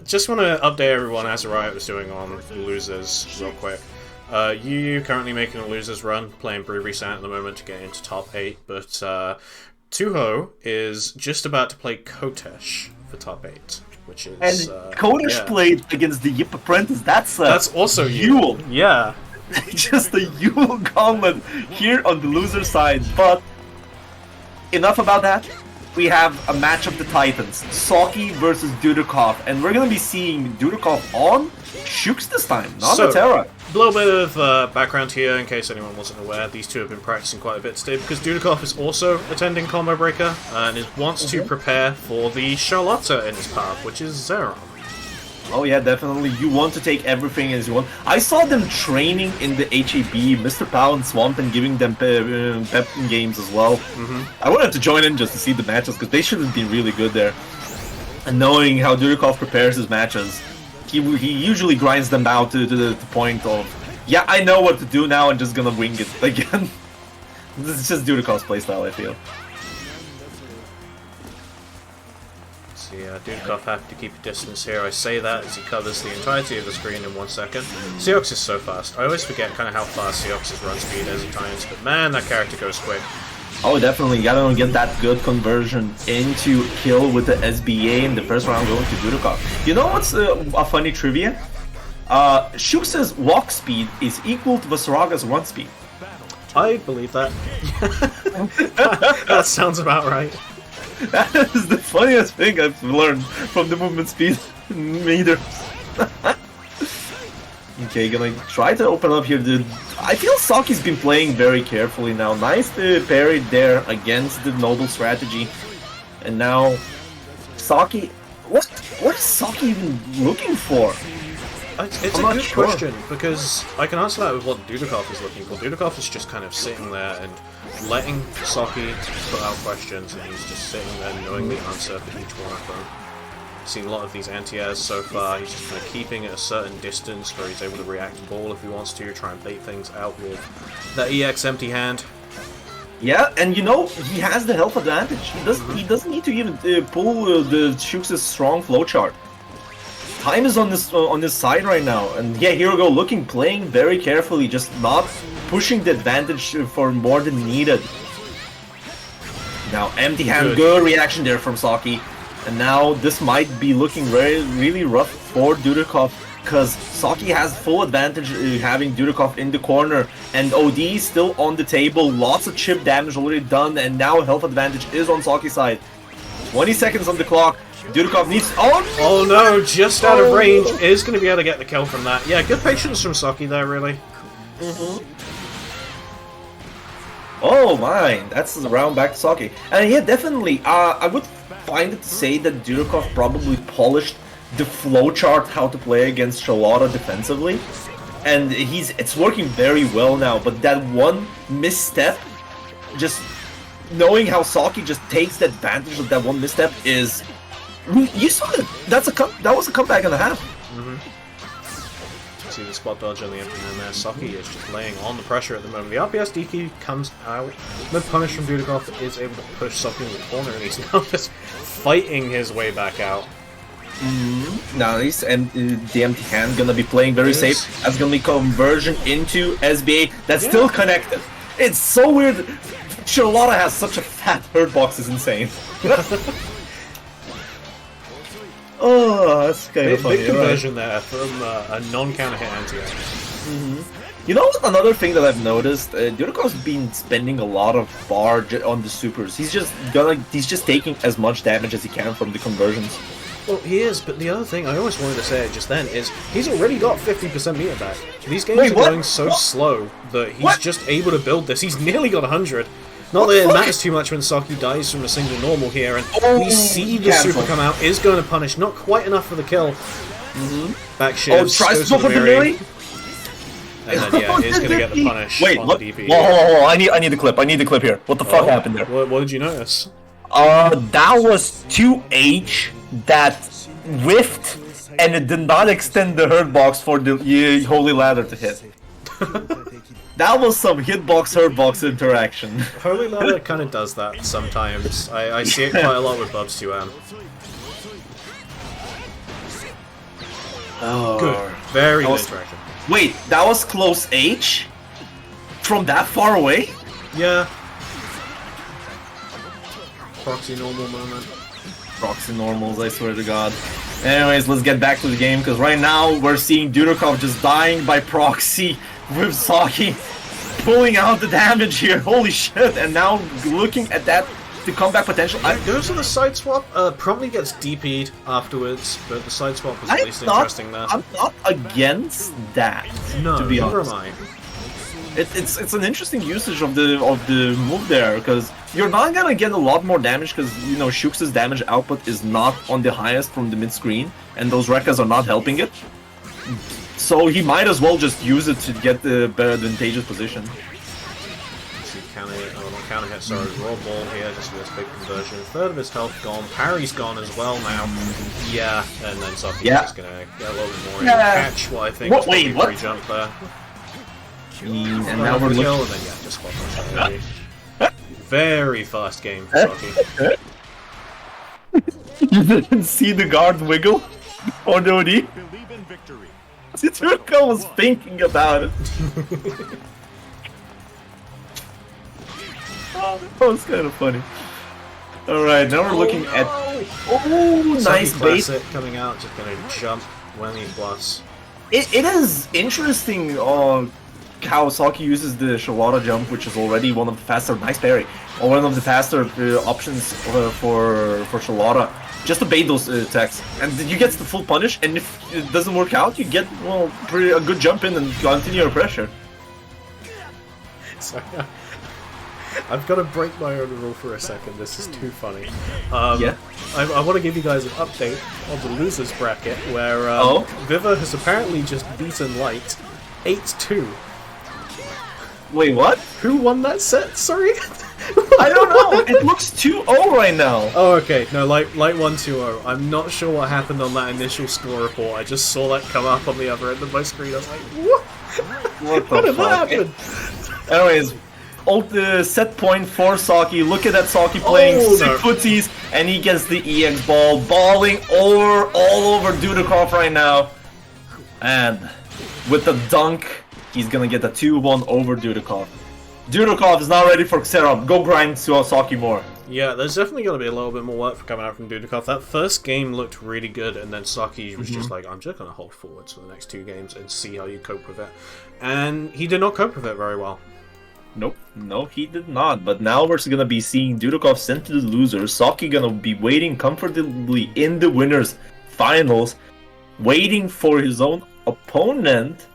just want to update everyone as Riot was doing on losers real quick. You currently making a losers run, playing Brewery Sant at the moment to get into top 8, but Tuho is just about to play Kotesh for top 8, which is... And Kotesh played against the Yip Apprentice. That's also Yule. Yeah. Just a Yule gauntlet here on the loser side, but enough about that. we have a match of the Titans, Saki versus Dudikov, and we're gonna be seeing Dudikov on Shooks this time, not Matera. A little bit of background here, in case anyone wasn't aware. These two have been practicing quite a bit today, because Dudikov is also attending Combo Breaker, and wants to prepare for the Charlotta in his path, which is Zeron. Oh yeah, definitely. You want to take everything as you want. I saw them training in the HAB, Mr. Pow and Swamp, and giving them pep games as well. I wanted to join in just to see the matches, because they should have been really good there. And knowing how Dudikov prepares his matches, he usually grinds them out to the point of, yeah, I know what to do now, and just gonna wing it again. This is just Dudikov's playstyle, I feel. So yeah, Dudikov have to keep a distance here. I say that as he covers the entirety of the screen in 1 second. Seox is so fast. I always forget kind of how fast Seox's run speed is at times, but man, that character goes quick. Oh, definitely. You gotta get that good conversion into kill with the SBA in the first round going to Dudikov. You know what's a funny trivia? Shooks' walk speed is equal to Vasaraga's run speed. I believe that. That sounds about right. That is the funniest thing I've learned from the movement speed meters. Okay, gonna try to open up here. I feel Saki's been playing very carefully now. Nice to parry there against the Noble strategy. And now, Saki... What is Saki even looking for? It's a good question, because I can answer that with what Dudikov is looking for. Dudikov is just kind of sitting there and letting Saki put out questions, and he's just sitting there knowing the answer for each one of them. Seen a lot of these anti-airs so far. He's just kind of keeping at a certain distance where he's able to react to ball if he wants to, try and bait things out with that EX empty hand. Yeah, and you know, he has the health advantage. He doesn't need to even pull the Shooks' strong flowchart. Time is on this side right now, and yeah, here we go, playing very carefully, just not pushing the advantage for more than needed. Now, empty hand, good reaction there from Saki. And now this might be looking really rough for Dudikov, because Saki has full advantage having Dudikov in the corner, and OD still on the table, lots of chip damage already done, and now health advantage is on Saki's side. 20 seconds on the clock, Dudikov needs... Oh no, just out of range, is going to be able to get the kill from that. Yeah, good patience from Saki there, really. Oh my, that's the round back to Saki. And yeah, definitely, I would find it to say that Dudikov probably polished the flowchart how to play against Charlotta defensively, and it's working very well now. But that one misstep, just knowing how Saki just takes the advantage of that one misstep is, you saw it. That was a comeback and a half. See the spot dodge on the empty hand there. Saki is just laying on the pressure at the moment. The RPS DQ comes out. The punish from Dudikov is able to push Saki in the corner, and he's now just fighting his way back out. Nice, and the empty hand gonna be playing very safe. That's gonna be conversion into SBA. That's still connected. It's so weird. Charlotta has such a fat hurt box, is insane. Oh, that's kind of funny. Big conversion there from a non-counter hit anti-air. You know what? Another thing that I've noticed, Dudikov's been spending a lot of bar on the supers. He's just taking as much damage as he can from the conversions. Well, he is, but the other thing I always wanted to say just then is he's already got 50% meter back. These games are going so slow that he's just able to build this. He's nearly got 100. Not that it matters too much when Saki dies from a single normal here, and we see the super come out, is going to punish, not quite enough for the kill. Back shifts, tries to go for the melee? And then, yeah, is going to get the punish on what? the DP. Whoa, I need the clip, here. What the fuck happened there? What did you notice? That was 2H that whiffed, and it did not extend the hurt box for the Holy Ladder to hit. That was some hitbox hurtbox interaction. Holy Ladder kind of does that sometimes. I see it quite a lot with Bubs 2M. Oh, good, very good interaction. Wait, that was close H? From that far away? Yeah. Proxy normal moment. Proxy normals, I swear to God. Anyways, let's get back to the game, because right now we're seeing Dudikov just dying by proxy with Saki pulling out the damage here. Holy shit, and now looking at that the comeback potential. Goes to the side swap. Probably gets DP'd afterwards, but the side swap was at least interesting there. I'm not against that. No, to be neither honest. am I. It's an interesting usage of the move there, because you're not gonna get a lot more damage, because you know Shuk's damage output is not on the highest from the mid screen, and those Rekkas are not helping it. So he might as well just use it to get the better advantageous position. Counter hit, sorry, raw ball here, just this big conversion. Third of his health gone, parry's gone as well now. Yeah, and then Saki's just gonna get a little bit more in. Catch what I think is probably a free jump there. And now we're looking. And then just spot that. Very fast game for Saki. You didn't see the guard wiggle on the OD? Tsuruka was thinking about it. That was kind of funny. Alright, now we're looking at... Oh, nice bait. Coming out, just gonna jump Whammy plus. It is interesting how Saki uses the Shalata jump, which is already one of the faster... Nice parry. Or one of the faster options for Shalata. Just to bait those attacks. And you get the full punish, and if it doesn't work out, you get, well, a good jump in and continue your pressure. Sorry. I've got to break my own rule for a second, this is too funny. Yeah? I want to give you guys an update on the losers bracket, where Viva has apparently just beaten Light 8-2. Wait, what? Who won that set? Sorry? I don't know, it looks 2-0 right now. Oh, okay, no, Light won 2-0. I'm not sure what happened on that initial score report, I just saw that come up on the other end of my screen, I was like, what? How did that happen? Anyways, set point for Saki. Look at that Saki playing sick footsies, and he gets the EX ball, balling all over Dudikov right now. And with the dunk, he's gonna get the 2-1 over Dudikov. Dudikov is not ready for Serum. Go grind Saki more. Yeah, there's definitely going to be a little bit more work coming out from Dudikov. That first game looked really good, and then Saki was just like, I'm just going to hold forwards for the next 2 games and see how you cope with it. And he did not cope with it very well. Nope, no, he did not. But now we're gonna be seeing Dudikov sent to the losers. Saki gonna be waiting comfortably in the winners' finals, waiting for his own opponent,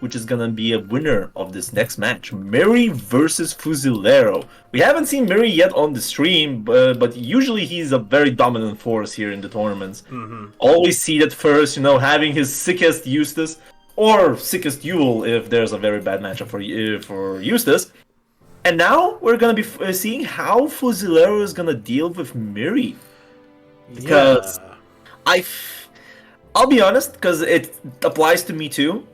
which is gonna be a winner of this next match. Miri versus Fusilero. We haven't seen Miri yet on the stream, but usually he's a very dominant force here in the tournaments. Always see that first, you know, having his sickest Eustace. Or sickest Yule if there's a very bad matchup for Eustace. And now we're gonna be seeing how Fusilero is gonna deal with Miri. Because I'll be honest, because it applies to me too.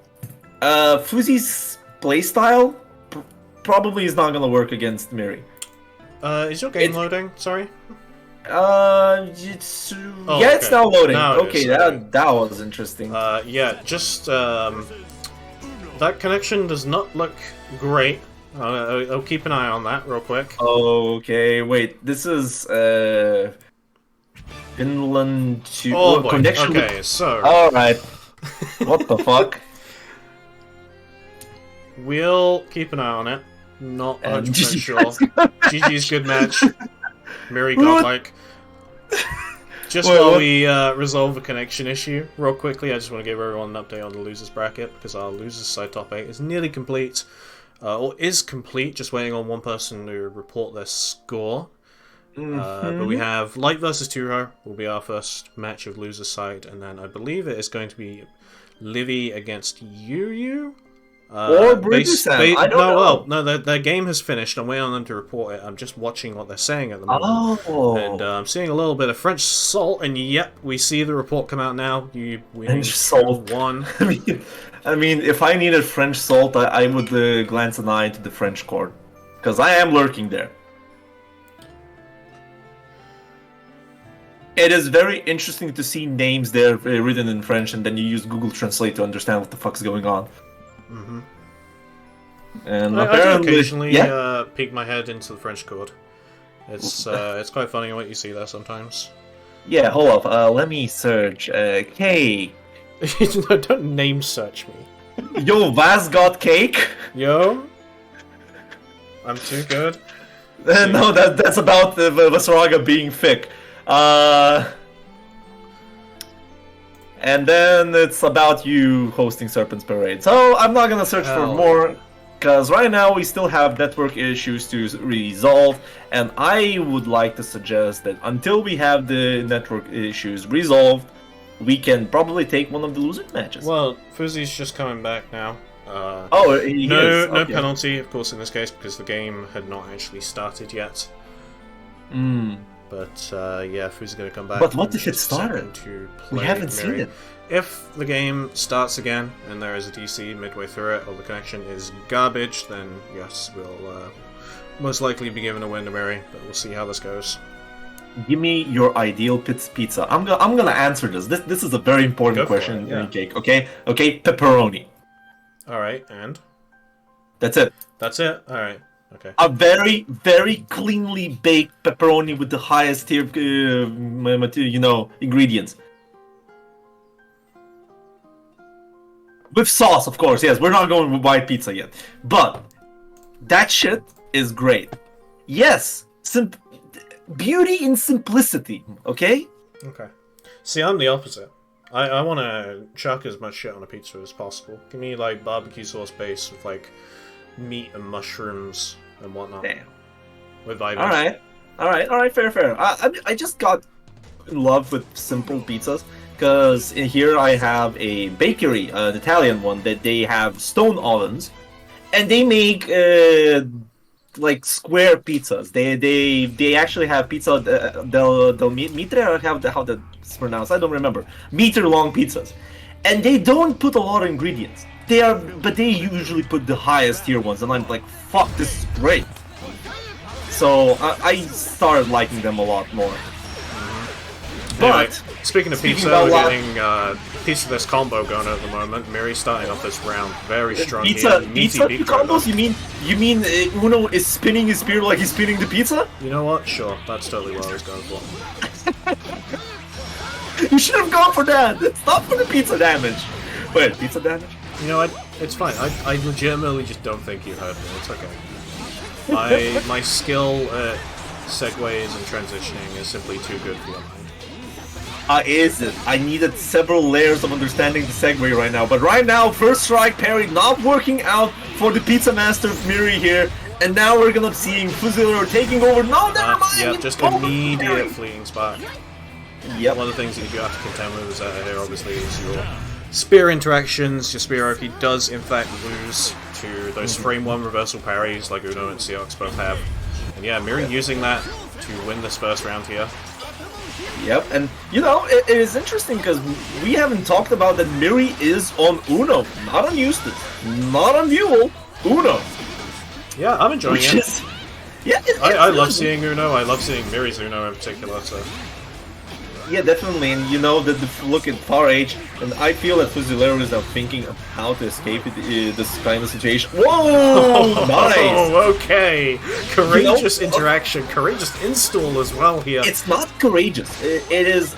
Fuzi's playstyle probably is not gonna work against Miri. Is your game loading? Sorry. It's now loading. Okay, that was interesting. Yeah, just that connection does not look great. I'll keep an eye on that real quick. Okay, wait. This is Finland to connection. Okay, so all right. What the fuck? We'll keep an eye on it. Not 100% sure. GG's good match. Miri godlike. Just while we resolve the connection issue, real quickly, I just want to give everyone an update on the losers bracket, because our losers side top 8 is nearly complete, or is complete, just waiting on one person to report their score. But we have Light versus Turo will be our first match of losers side, and then I believe it is going to be Livy against Yu. Or Brutus-san. I don't know. Well, no, their game has finished. I'm waiting on them to report it. I'm just watching what they're saying at the moment. And I'm seeing a little bit of French salt, and yep, we see the report come out now. French salt. Won. I mean, if I needed French salt, I would glance an eye to the French court. Because I am lurking there. It is very interesting to see names there written in French, and then you use Google Translate to understand what the fuck's going on. And I apparently, do occasionally peek my head into the French chord. It's quite funny what you see there sometimes. Yeah, hold up. Let me search. Cake. Don't name search me. Yo, Vaz got cake. Yo, I'm too good. No, that's about Vasaraga being thick. And then it's about you hosting Serpent's Parade. So I'm not gonna search for more, because right now we still have network issues to resolve, and I would like to suggest that until we have the network issues resolved, we can probably take one of the losing matches. Well, Fuzzy's just coming back now. No No penalty, of course, in this case, because the game had not actually started yet. But yeah, Fuzzy's gonna come back. But what if it started? We haven't seen it. If the game starts again and there is a DC midway through it, or the connection is garbage, then yes, we'll most likely be given a win to Mary. But we'll see how this goes. Give me your ideal pizza. I'm gonna answer this. This is a very important question in cake. Okay, pepperoni. All right, and that's it. That's it. All right. Okay. A very, very cleanly baked pepperoni with the highest tier, ingredients. With sauce, of course. Yes, we're not going with white pizza yet, but that shit is great. Yes, beauty in simplicity. Okay. Okay. See, I'm the opposite. I want to chuck as much shit on a pizza as possible. Give me like barbecue sauce base with like meat and mushrooms and whatnot. Damn. With vibes. All right, fair. I just got in love with simple pizzas, because here I have a bakery, an Italian one, that they have stone ovens, and they make like square pizzas. They actually have pizza del mitre, or how that's pronounced. I don't remember. Meter long pizzas, and they don't put a lot of ingredients. But they usually put the highest tier ones, and I'm like, fuck, this is great. So I started liking them a lot more. Anyway, But speaking of pizza, we're getting a piece of this combo going at the moment. Miri's starting off this round very strong. Pizza combos? You mean Uno is spinning his spear like he's spinning the pizza? You know what? Sure, that's totally what I was going for. You should have gone for that. It's not for the pizza damage. Wait, pizza damage? You know what? It's fine. I legitimately just don't think you heard me. It's okay. My skill at segues and transitioning is simply too good for your mind. Is it? I needed several layers of understanding the segue right now. But right now, first strike parry not working out for the Pizza Master Miri here. And now we're gonna be seeing Fuziler taking over. No, never mind! Yeah, just immediate fleeting spot. Yep. One of the things that you do have to contend with is here, obviously, is your spear interactions. Your spear RP does, in fact, lose to those frame 1 reversal parries like Uno and Seox both have. And yeah, Miri using that to win this first round here. Yep, and it is interesting because we haven't talked about that Miri is on Uno, not on Eustace, not on Buell, Uno. Yeah, I'm enjoying it. Yeah, I love seeing Uno. I love seeing Miri's Uno in particular. So. Yeah, definitely, and the look at Far H, and I feel that Fusilero is now thinking of how to escape this kind of situation. Whoa! Nice! Oh, okay. Courageous interaction, courageous install as well here. It's not courageous. It is...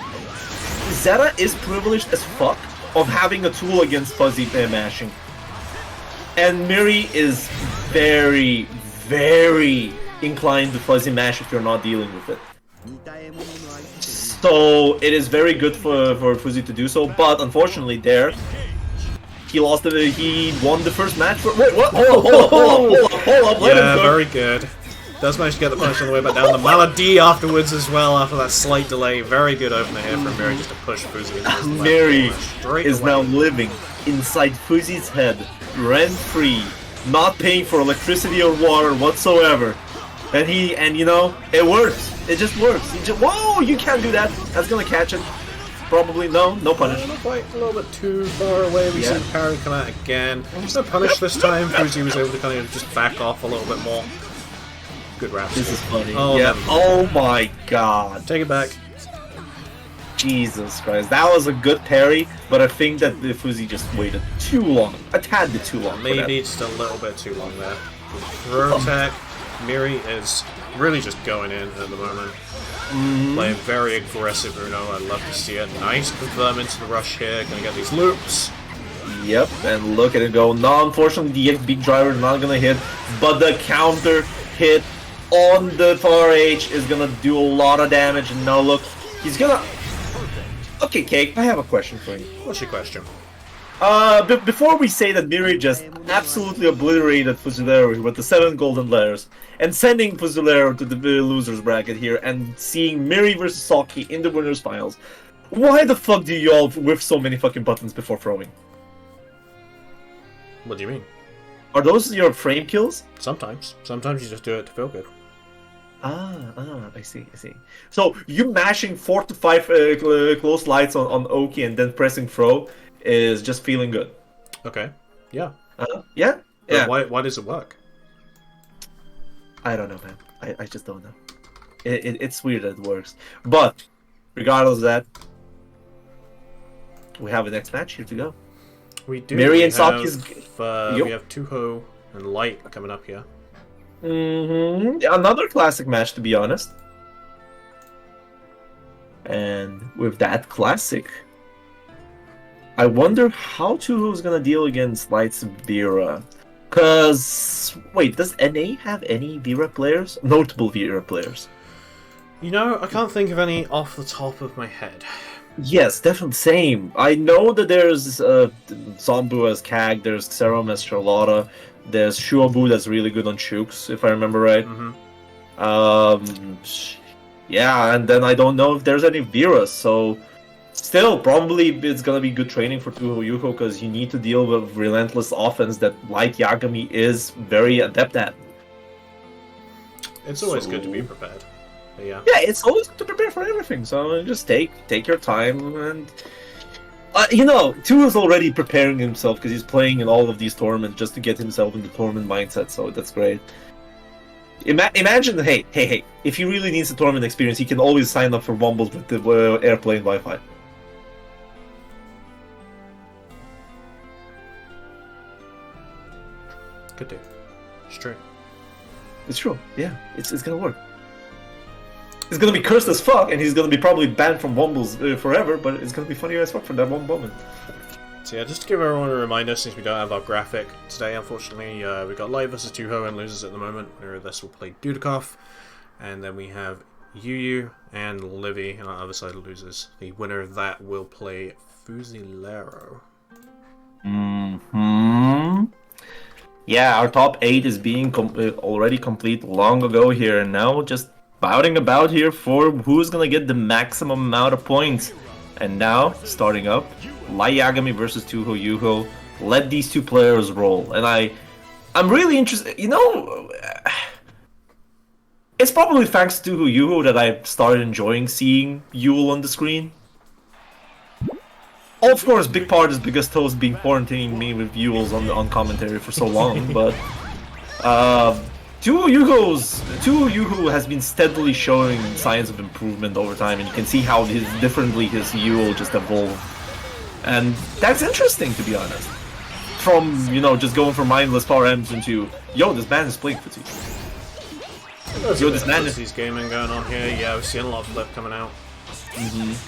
Zeta is privileged as fuck of having a tool against fuzzy mashing. And Miri is very, very inclined to fuzzy mash if you're not dealing with it. So it is very good for Fuzzy to do so, but unfortunately there, he won the first match for— wait, what? Hold up, let him go. Very good. Does manage to get the punish on the way back down. The Malady afterwards as well, after that slight delay. Very good opener here from Miri just to push Fuzzy into his Miri is now living inside Fuzzy's head, rent-free, not paying for electricity or water whatsoever. And it works. It just works. Whoa, you can't do that. That's gonna catch it. Probably no punish. Quite a little bit too far away. We see parry come out again. There's no punish this time. Fuzzy was able to kind of just back off a little bit more. Good wrap. This is funny. Oh, yeah. Oh my god. Take it back. Jesus Christ. That was a good parry, but I think that the Fuzzy just waited too long. A tad bit too long. Maybe just a little bit too long there. Throw attack. Miri is really just going in at the moment. Playing very aggressive Uno. I love to see it. Nice confirm into the rush here. Gonna get these loops. Yep, and look at it go. No, unfortunately, the big driver is not gonna hit, but the counter hit on the far H is gonna do a lot of damage, and now look, he's gonna... Okay, Cake, I have a question for you. What's your question? Before we say that Miri just absolutely obliterated Fusilero with the 7 golden letters, and sending Fusilero to the losers bracket here, and seeing Miri versus Saki in the winners finals, why the fuck do you all whiff so many fucking buttons before throwing? What do you mean? Are those your frame kills? Sometimes. Sometimes you just do it to feel good. I see. So you mashing 4 to 5 close lights on Oki and then pressing throw is just feeling good. Okay. Yeah. Yeah. But why does it work? I don't know, man. I just don't know. It's weird that it works. But regardless of that, we have a next match here to go. We do. Miri and we have Tuho and Light coming up here. Another classic match, to be honest. And with that classic, I wonder how Tuho's gonna deal against Light's Vera. Cause wait, does NA have any Vera players? Notable Vera players? You know, I can't think of any off the top of my head. Yes, definitely same. I know that there's Zombu as Kag, there's Serum as Charlotta, there's Shuabu that's really good on Shooks, if I remember right. Yeah, and then I don't know if there's any Veras, so still, probably it's gonna be good training for Tuho Yuho, because you need to deal with relentless offense that Light Yagami is very adept at. It's always good to be prepared. Yeah, it's always good to prepare for everything. So just take your time, and you know, Tuho's already preparing himself because he's playing in all of these tournaments just to get himself in the tournament mindset. So that's great. Imagine, hey, if he really needs a tournament experience, he can always sign up for Wumbles with the airplane Wi-Fi. Could do. It's true. It's true. Yeah, it's gonna work. It's gonna be cursed as fuck, and he's gonna be probably banned from Wumbles forever, but it's gonna be funny as fuck for that one moment. So yeah, just to give everyone a reminder, since we don't have our graphic today, unfortunately, we've got Light versus Tuho and losers at the moment, where this will play Dudikoff, and then we have Yu and Livy on our other side of losers. The winner of that will play Fusilero. Yeah, our top 8 is being already complete long ago here, and now just bouting about here for who's gonna get the maximum amount of points. And now, starting up, Light Yagami versus Tuho Yuho. Let these two players roll. And I'm really interested, you know, it's probably thanks to Tuho Yuho that I started enjoying seeing Yule on the screen. Of course, big part is because Toast been quarantining me with Yules on commentary for so long, but Tuho Yuho has been steadily showing signs of improvement over time, and you can see how his Yule just evolved. And that's interesting, to be honest. From, you know, just going from mindless power M's into, yo, this man is playing fatigue. Yo, this man is gaming going on here. Yeah, we've seen a lot of flip coming out.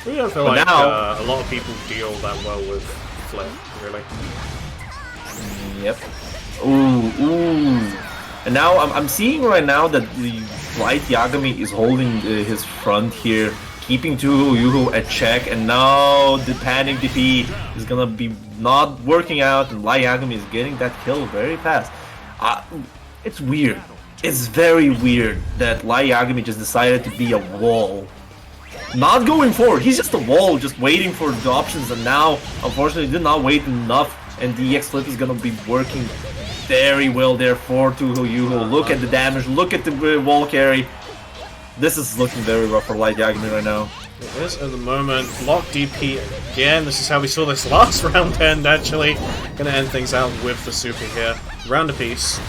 We don't feel like now, a lot of people deal that well with flip, really. Yep. Ooh. And now I'm seeing right now that the Light Yagami is holding his front here, keeping Tuho Yuho at check, and now the panic defeat is gonna be not working out, and Light Yagami is getting that kill very fast. It's weird. It's very weird that Light Yagami just decided to be a wall. Not going forward, he's just a wall, just waiting for the options, and now, unfortunately, did not wait enough, and the EX flip is gonna be working very well there for Tuho Yuho. Look at the damage, look at the wall carry. This is looking very rough for Light Yagami right now. It is at the moment. Block DP again. This is how we saw this last round end, actually. Gonna end things out with the super here. Round apiece.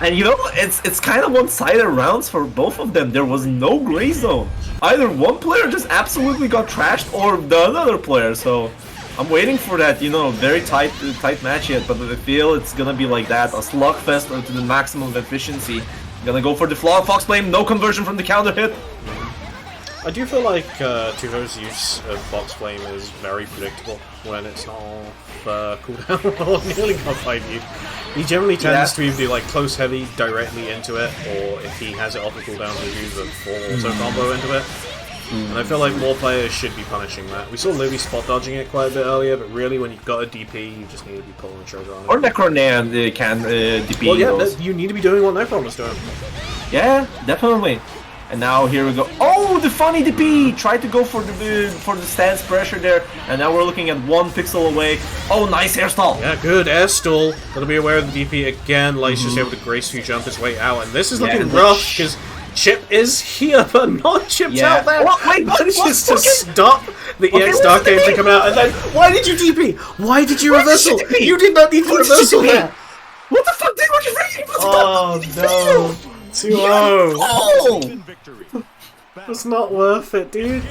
And you know, it's kind of one-sided rounds for both of them. There was no gray zone. Either one player just absolutely got trashed, or the other player. So I'm waiting for that, you know, very tight match yet. But I feel it's gonna be like that, a slugfest to the maximum efficiency. Gonna go for the Fox Flame, no conversion from the counter hit. I do feel like Tuho's use of Box Flame is very predictable when it's not off cooldown or nearly can't fight you. He generally tends to either do like close heavy directly into it, or if he has it off a cooldown, he'll use a full auto combo into it. And I feel like more players should be punishing that. We saw Livy spot dodging it quite a bit earlier, but really when you've got a DP, you just need to be pulling the trigger on it. Or Necronan can DP. Well, yeah, you need to be doing what Necron was doing. Yeah, definitely. And now here we go. Oh, the funny DP! Tried to go for the stance pressure there, and now we're looking at 1 pixel away. Oh, nice air stall! Yeah, good air stall. Gotta be aware of the DP again. Light's just able to gracefully jump his way out, and this is looking rough because Chip is here, but not Chip's out there. Oh, wait, manages to stop the EX Dark Game to come out, and then why did you DP? Why did you reversal? You did not need the reversal there. What the fuck did what you thinking? Oh no. 2-0. Oh! It's not worth it, dude.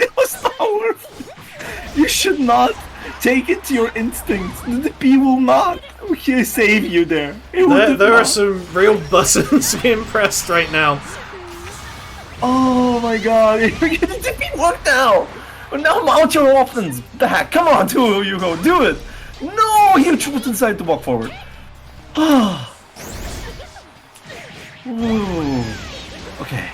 It was not worth it. You should not take it to your instincts. The DP will not save you there. There are some real buttons being pressed right now. Oh my god, the DP worked now! Now mount your options back. Come on, Yugo, do it! No, he tripped inside to walk forward. Ah. Ooh. Okay.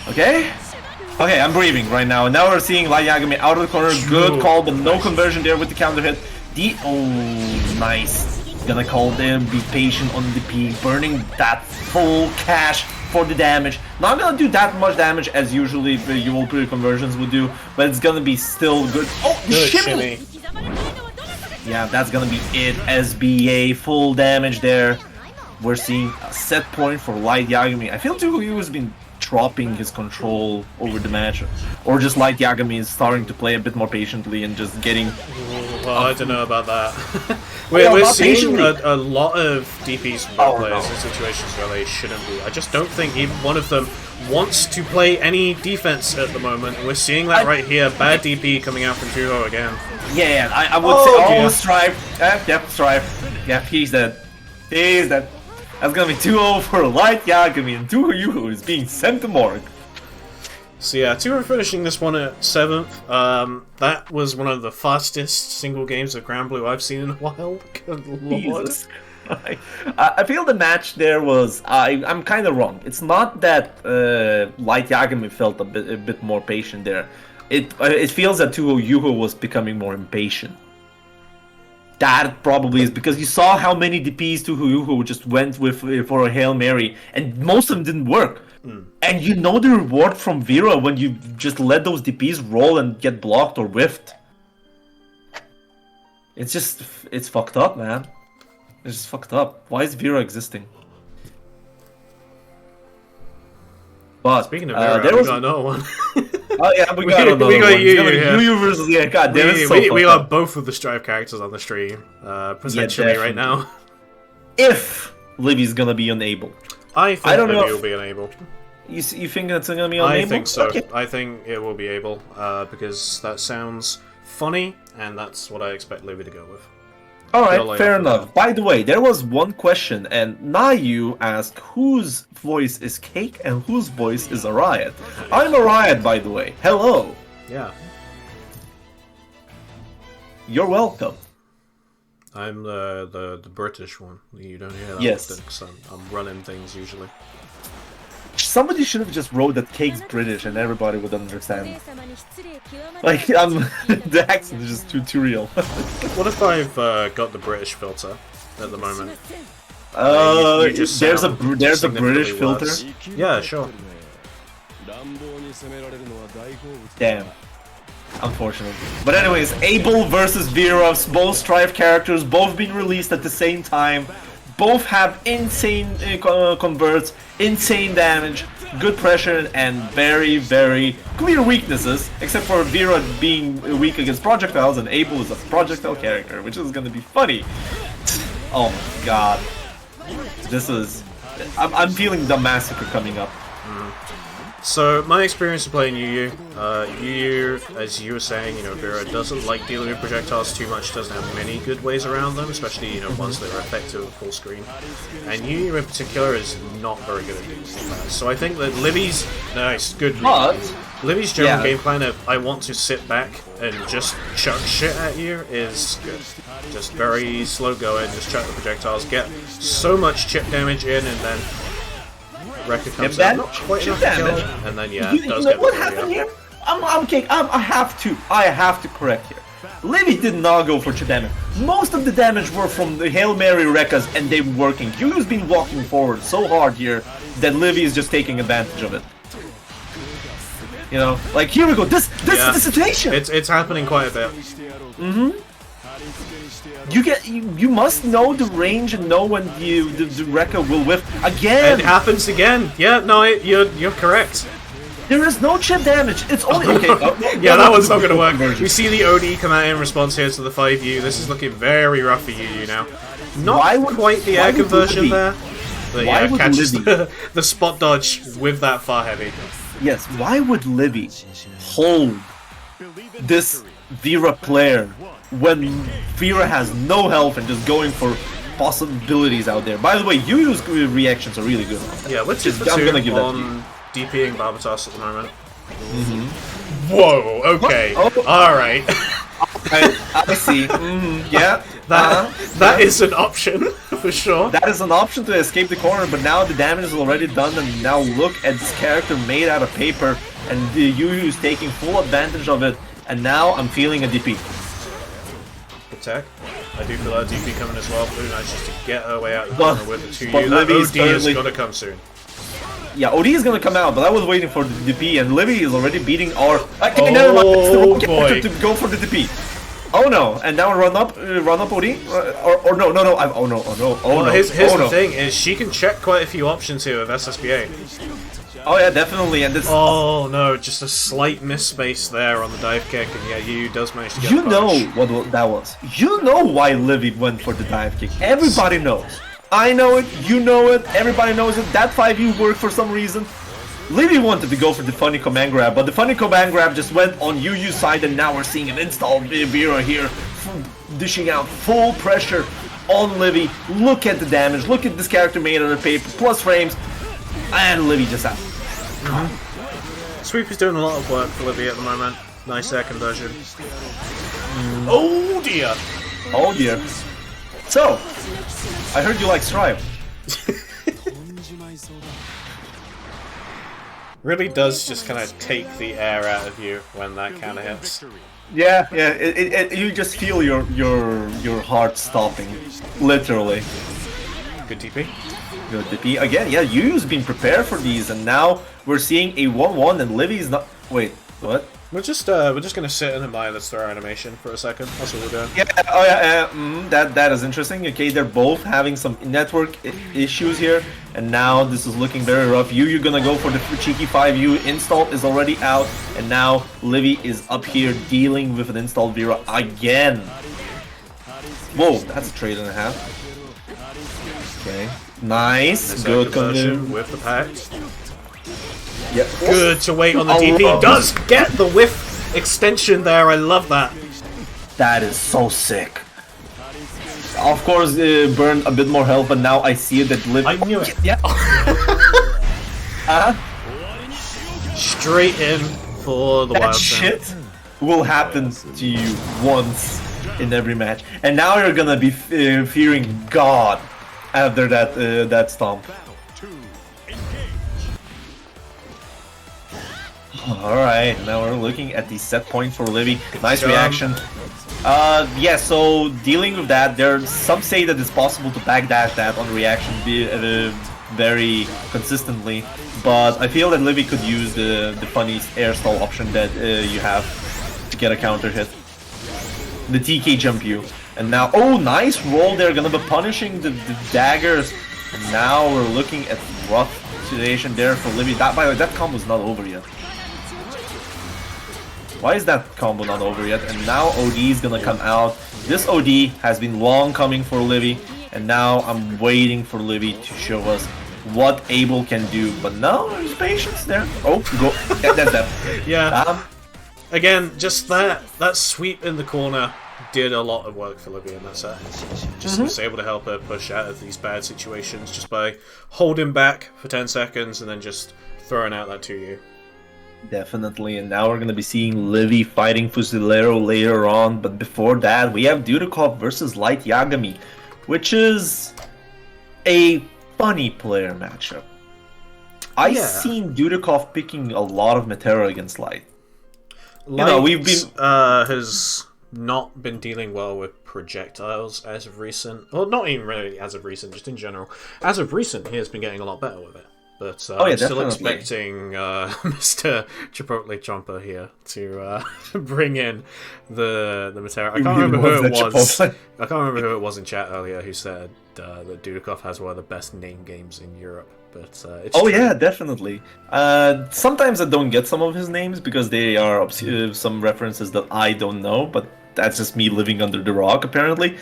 Okay, I'm breathing right now. And now we're seeing Light Yagami out of the corner. Good call, but no conversion there with the counter hit. Oh, nice. Gonna call them, be patient on the P, burning that full cash for the damage. Not gonna do that much damage as usually the Yule conversions would do, but it's gonna be still good. Oh, the shimmy! Yeah, that's gonna be it. SBA, full damage there. We're seeing a set point for Light Yagami. I feel Tuhoyu has been dropping his control over the match, or just Light Yagami is starting to play a bit more patiently and just getting... Well, I don't know about that. we're seeing a lot of DPs from both players in situations where they shouldn't be. I just don't think even one of them wants to play any defense at the moment. We're seeing that right here. Bad DP coming out from Tuho again. Yeah, I would say... Oh, Strife. Yep, Strife. Yep, he's dead. He's dead. That's gonna be 2-0 for Light Yagami, and Tuhoyu is being sent to morgue. So yeah, Tuho finishing this one at 7th. That was one of the fastest single games of Grand Blue I've seen in a while. Good lord. I feel the match there was... I'm kind of wrong. It's not that Light Yagami felt a bit more patient there. It feels that Tuhoyu was becoming more impatient. That probably is because you saw how many DPs Tuhoyu just went with for a Hail Mary, and most of them didn't work. And you know the reward from Vera when you just let those DPs roll and get blocked or whiffed. It's fucked up, man. It's just fucked up. Why is Vera existing? But speaking of Vera, there was another one. Oh yeah, we got another one. You versus God damn it. We got both of the Strive characters on the stream, potentially right now. If Livy's gonna be unable. I think Livy will be unable. You think that's gonna be unable? I think so. Okay. I think it will be able, because that sounds funny, and that's what I expect Livy to go with. Alright, fair enough. By the way, there was one question, and Nayu asked whose voice is Cake and whose voice is a Riot. I'm a Riot, by the way. Hello. Yeah. You're welcome. I'm the British one. You don't hear that yes. often, because I'm running things usually. Somebody should have just wrote that Cake's British and everybody would understand. Like, the accent is just too real. What if I've got the British filter at the moment? There's a British filter? Yeah, sure. Damn. Unfortunate. But anyways, Abel versus Vera, both Strife characters, both being released at the same time. Both have insane converts, insane damage, good pressure, and very, very clear weaknesses. Except for Vera being weak against projectiles, and Abel is a projectile character, which is gonna be funny. Oh my god. This is... I'm feeling the massacre coming up. So my experience of playing Yu, as you were saying, Vera doesn't like dealing with projectiles too much. Doesn't have many good ways around them, especially ones that are effective at full screen. And Yu in particular is not very good at dealing with that. So I think that Livy's Livy's general game plan of I want to sit back and just chuck shit at you is good. Just very slow going, just chuck the projectiles, get so much chip damage in, and then Rekka comes out, not quite enough to kill him, and then you know what happened here? I have to correct here. Livy did not go for chip damage. Most of the damage were from the Hail Mary Rekkas, and they were working. Yu's been walking forward so hard here that Livy is just taking advantage of it. Like here we go. This is the situation. It's happening quite a bit. You must know the range and know when the Rekka will whiff again. It happens again. Yeah, no, you're correct. There is no chip damage. It's only yeah, that one's not going to work. We see the OD come out in response here to the 5U. This is looking very rough for you now. Not quite the air conversion there. But yeah, catches the spot dodge with that far heavy. Yes, why would Livy hold this Vera player when Vera has no health and just going for possibilities out there? By the way, Yu's reactions are really good. Yeah, let's just I'm gonna give on DPing Barbatos at the moment. Whoa, okay. Alright. I see. Yeah. That is an option, for sure. That is an option to escape the corner, but now the damage is already done, and now look at this character made out of paper, and Yu is taking full advantage of it, and now I'm feeling a DP. Good tech. I do feel that DP coming as well. Blue manages to get her way out of the corner with the 2U. That OD is going to come soon. Yeah, OD is gonna come out, but I was waiting for the DP, and Livy is already beating our. Never mind. It's the wrong character to go for the DP. Oh no! And now run up OD, or no. Here's the thing: is she can check quite a few options here with SSBA. Oh yeah, definitely, and this. Oh no! Just a slight miss space there on the dive kick, and yeah, Yu does manage to get. You know what that was. You know why Livy went for the dive kick. Everybody knows. I know it, you know it, everybody knows it, that 5U worked for some reason. Livy wanted to go for the funny command grab, but the funny command grab just went on Yu's side, and now we're seeing an install Vera here, dishing out full pressure on Livy. Look at the damage, look at this character made out of paper, plus frames, and Livy just out. Sweep is doing a lot of work for Livy at the moment. Nice air conversion. Oh dear! Oh dear. So, I heard you like Strive. Really does just kind of take the air out of you when that kind of hits. Yeah, you just feel your heart stopping, literally. Good TP. Good TP again. Yeah, Yu's been prepared for these, and now we're seeing a 1-1, and Livy's not. Wait, what? We're just gonna sit and admire this throw animation for a second. That's what we're doing. Yeah. Oh yeah. That is interesting. Okay, they're both having some network issues here, and now this is looking very rough. You're gonna go for the cheeky 5U. Install is already out, and now Livy is up here dealing with an installed Vera again. Whoa, that's a trade and a half. Okay, nice. Good conversion with the pact. Yep. Good to wait on the DP. Does get the whiff extension there. I love that. That is so sick. Of course, burned a bit more health, but now I see that Liv. I knew it. Yeah. Straight in for the wild. That shit will happen to you once in every match, and now you're gonna be fearing God after that stomp. Alright, now we're looking at the set point for Livy. Nice reaction. Yeah, so dealing with that, some say that it's possible to backdash that on reaction very consistently, but I feel that Livy could use the funny air stall option that you have to get a counter hit. The TK jump you. And now, oh, nice roll there, gonna be punishing the daggers. And now we're looking at rough situation there for Livy. By the way, that combo's not over yet. Why is that combo not over yet? And now OD is gonna come out. This OD has been long coming for Livy, and now I'm waiting for Livy to show us what Abel can do, but no, there's patience there. Oh, go. Yeah, that's that. Yeah. Again, just that sweep in the corner did a lot of work for Libya in that set. Just was able to help her push out of these bad situations just by holding back for 10 seconds and then just throwing out that 2U. Definitely, and now we're going to be seeing Livy fighting Fusilero later on, but before that, we have Dudikov versus Light Yagami, which is a funny player matchup. I've seen Dudikov picking a lot of Metera against Light. We've been has not been dealing well with projectiles as of recent. Well, not even really as of recent, just in general. As of recent, he has been getting a lot better with it. But I'm still expecting Mr. Chipotle Chomper here to bring in the Metera. I can't remember who it was. I can't remember who it was in chat earlier who said that Dudikov has one of the best name games in Europe. But it's true. Yeah, definitely. Sometimes I don't get some of his names because they are some references that I don't know, but that's just me living under the rock, apparently,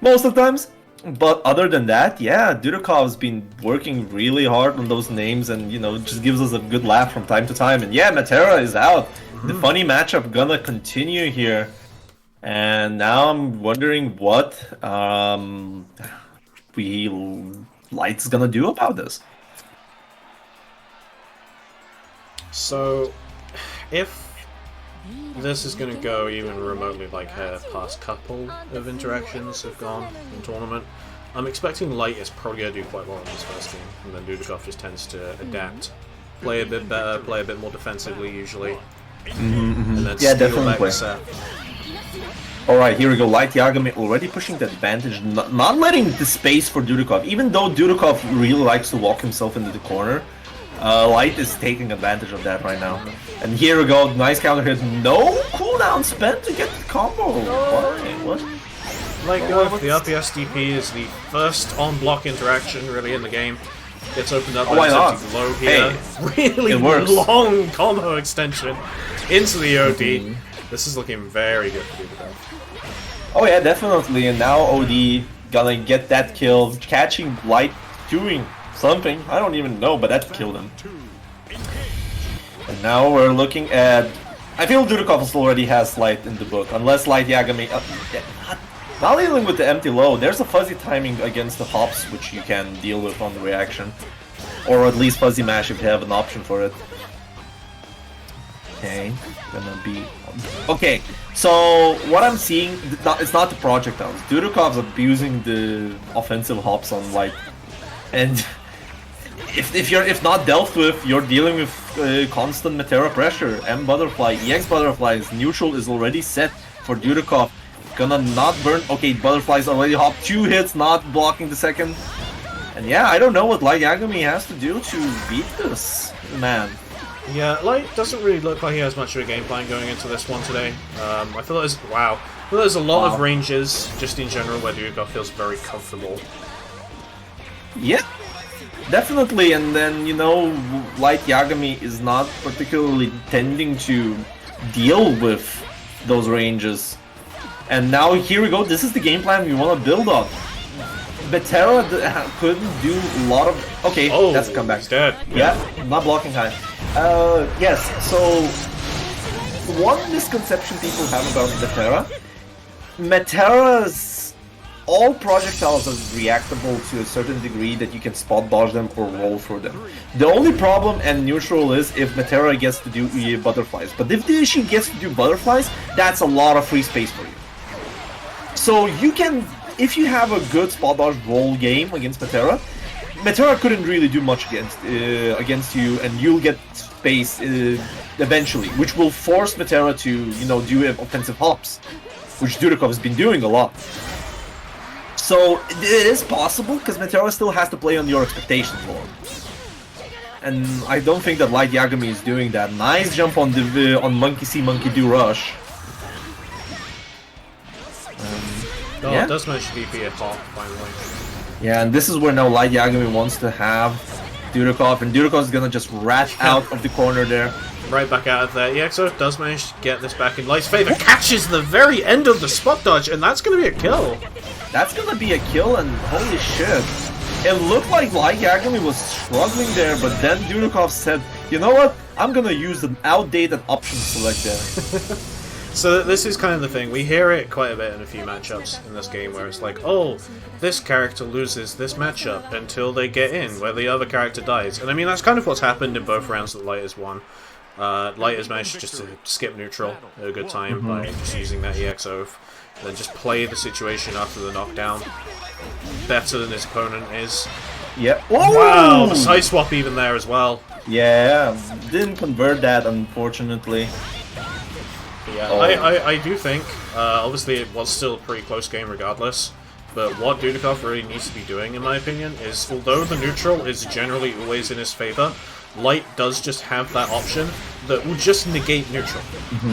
most of the times. But other than that, yeah, Dudikov's been working really hard on those names and, just gives us a good laugh from time to time. And yeah, Metera is out. The funny matchup gonna continue here. And now I'm wondering what Light's gonna do about this. So, if this is going to go even remotely like her past couple of interactions have gone in tournament, I'm expecting Light is probably going to do quite well in this first game, and then Dudikov just tends to adapt, play a bit better, play a bit more defensively usually, and then steal back the set. Alright, here we go. Light Yagami already pushing the advantage, not letting the space for Dudikov, even though Dudikov really likes to walk himself into the corner. Light is taking advantage of that right now. And here we go, nice counter hit. No cooldown spent to get the combo. What? Like, the RPS DP is the first on-block interaction really in the game. Gets opened up by something low here. Hey, really long combo extension into the OD. This is looking very good for Dudikov. Oh yeah, definitely. And now OD gonna get that kill, catching Light doing something, I don't even know, but that killed him. And now we're looking at... I feel Dudikov already has Light in the book, unless Light Yagami... not dealing with the empty low, there's a fuzzy timing against the hops, which you can deal with on the reaction. Or at least fuzzy mash if you have an option for it. Okay, gonna be... Okay, so what I'm seeing, it's not the projectiles. Dudikov's abusing the offensive hops on Light. And... If not dealt with, you're dealing with constant Metera pressure. M Butterfly, EX Butterflies, neutral is already set for Dudikov. Gonna not burn. Okay, Butterflies already hopped 2 hits, not blocking the second. And yeah, I don't know what Light Yagami has to do to beat this man. Yeah, Light doesn't really look like he has much of a game plan going into this one today. I feel there's a lot of ranges just in general where Dudikov feels very comfortable. Yeah. Definitely, and then, Light Yagami is not particularly tending to deal with those ranges. And now, here we go, this is the game plan we want to build on. Metera couldn't do a lot of... Okay, that's a comeback. He's dead. Yeah, not blocking high. Yes, so... One misconception people have about Metera's... All projectiles are reactable to a certain degree that you can spot dodge them or roll through them. The only problem and neutral is if Metera gets to do butterflies. But if she gets to do butterflies, that's a lot of free space for you. So you can, if you have a good spot dodge roll game against Metera, Metera couldn't really do much against you, and you'll get space eventually, which will force Metera to, do offensive hops, which Dudikov has been doing a lot. So it is possible, because Metera still has to play on your expectations more. And I don't think that Light Yagami is doing that. Nice jump on the Monkey See, Monkey Do rush. It does manage to DP a top, finally. Yeah, and this is where now Light Yagami wants to have Dudikov, and Dudikov is gonna just rat out of the corner there. Right back out of there. EXO does manage to get this back in Light's favor. Catches the very end of the spot dodge, and that's gonna be a kill. That's gonna be a kill, and holy shit. It looked like Light Yagami was struggling there, but then Dudikov said, you know what? I'm gonna use an outdated option select there. So this is kind of the thing. We hear it quite a bit in a few matchups in this game where it's like, oh, this character loses this matchup until they get in, where the other character dies. And I mean, that's kind of what's happened in both rounds that Light has won. Light has managed just to skip neutral at a good time by just using that EX Oath, and then just play the situation after the knockdown better than his opponent is. Yep. Wow, the side swap even there as well. Yeah, didn't convert that, unfortunately. Yeah, I do think, obviously it was still a pretty close game regardless, but what Dudikov really needs to be doing, in my opinion, is although the neutral is generally always in his favor, Light does just have that option that will just negate neutral.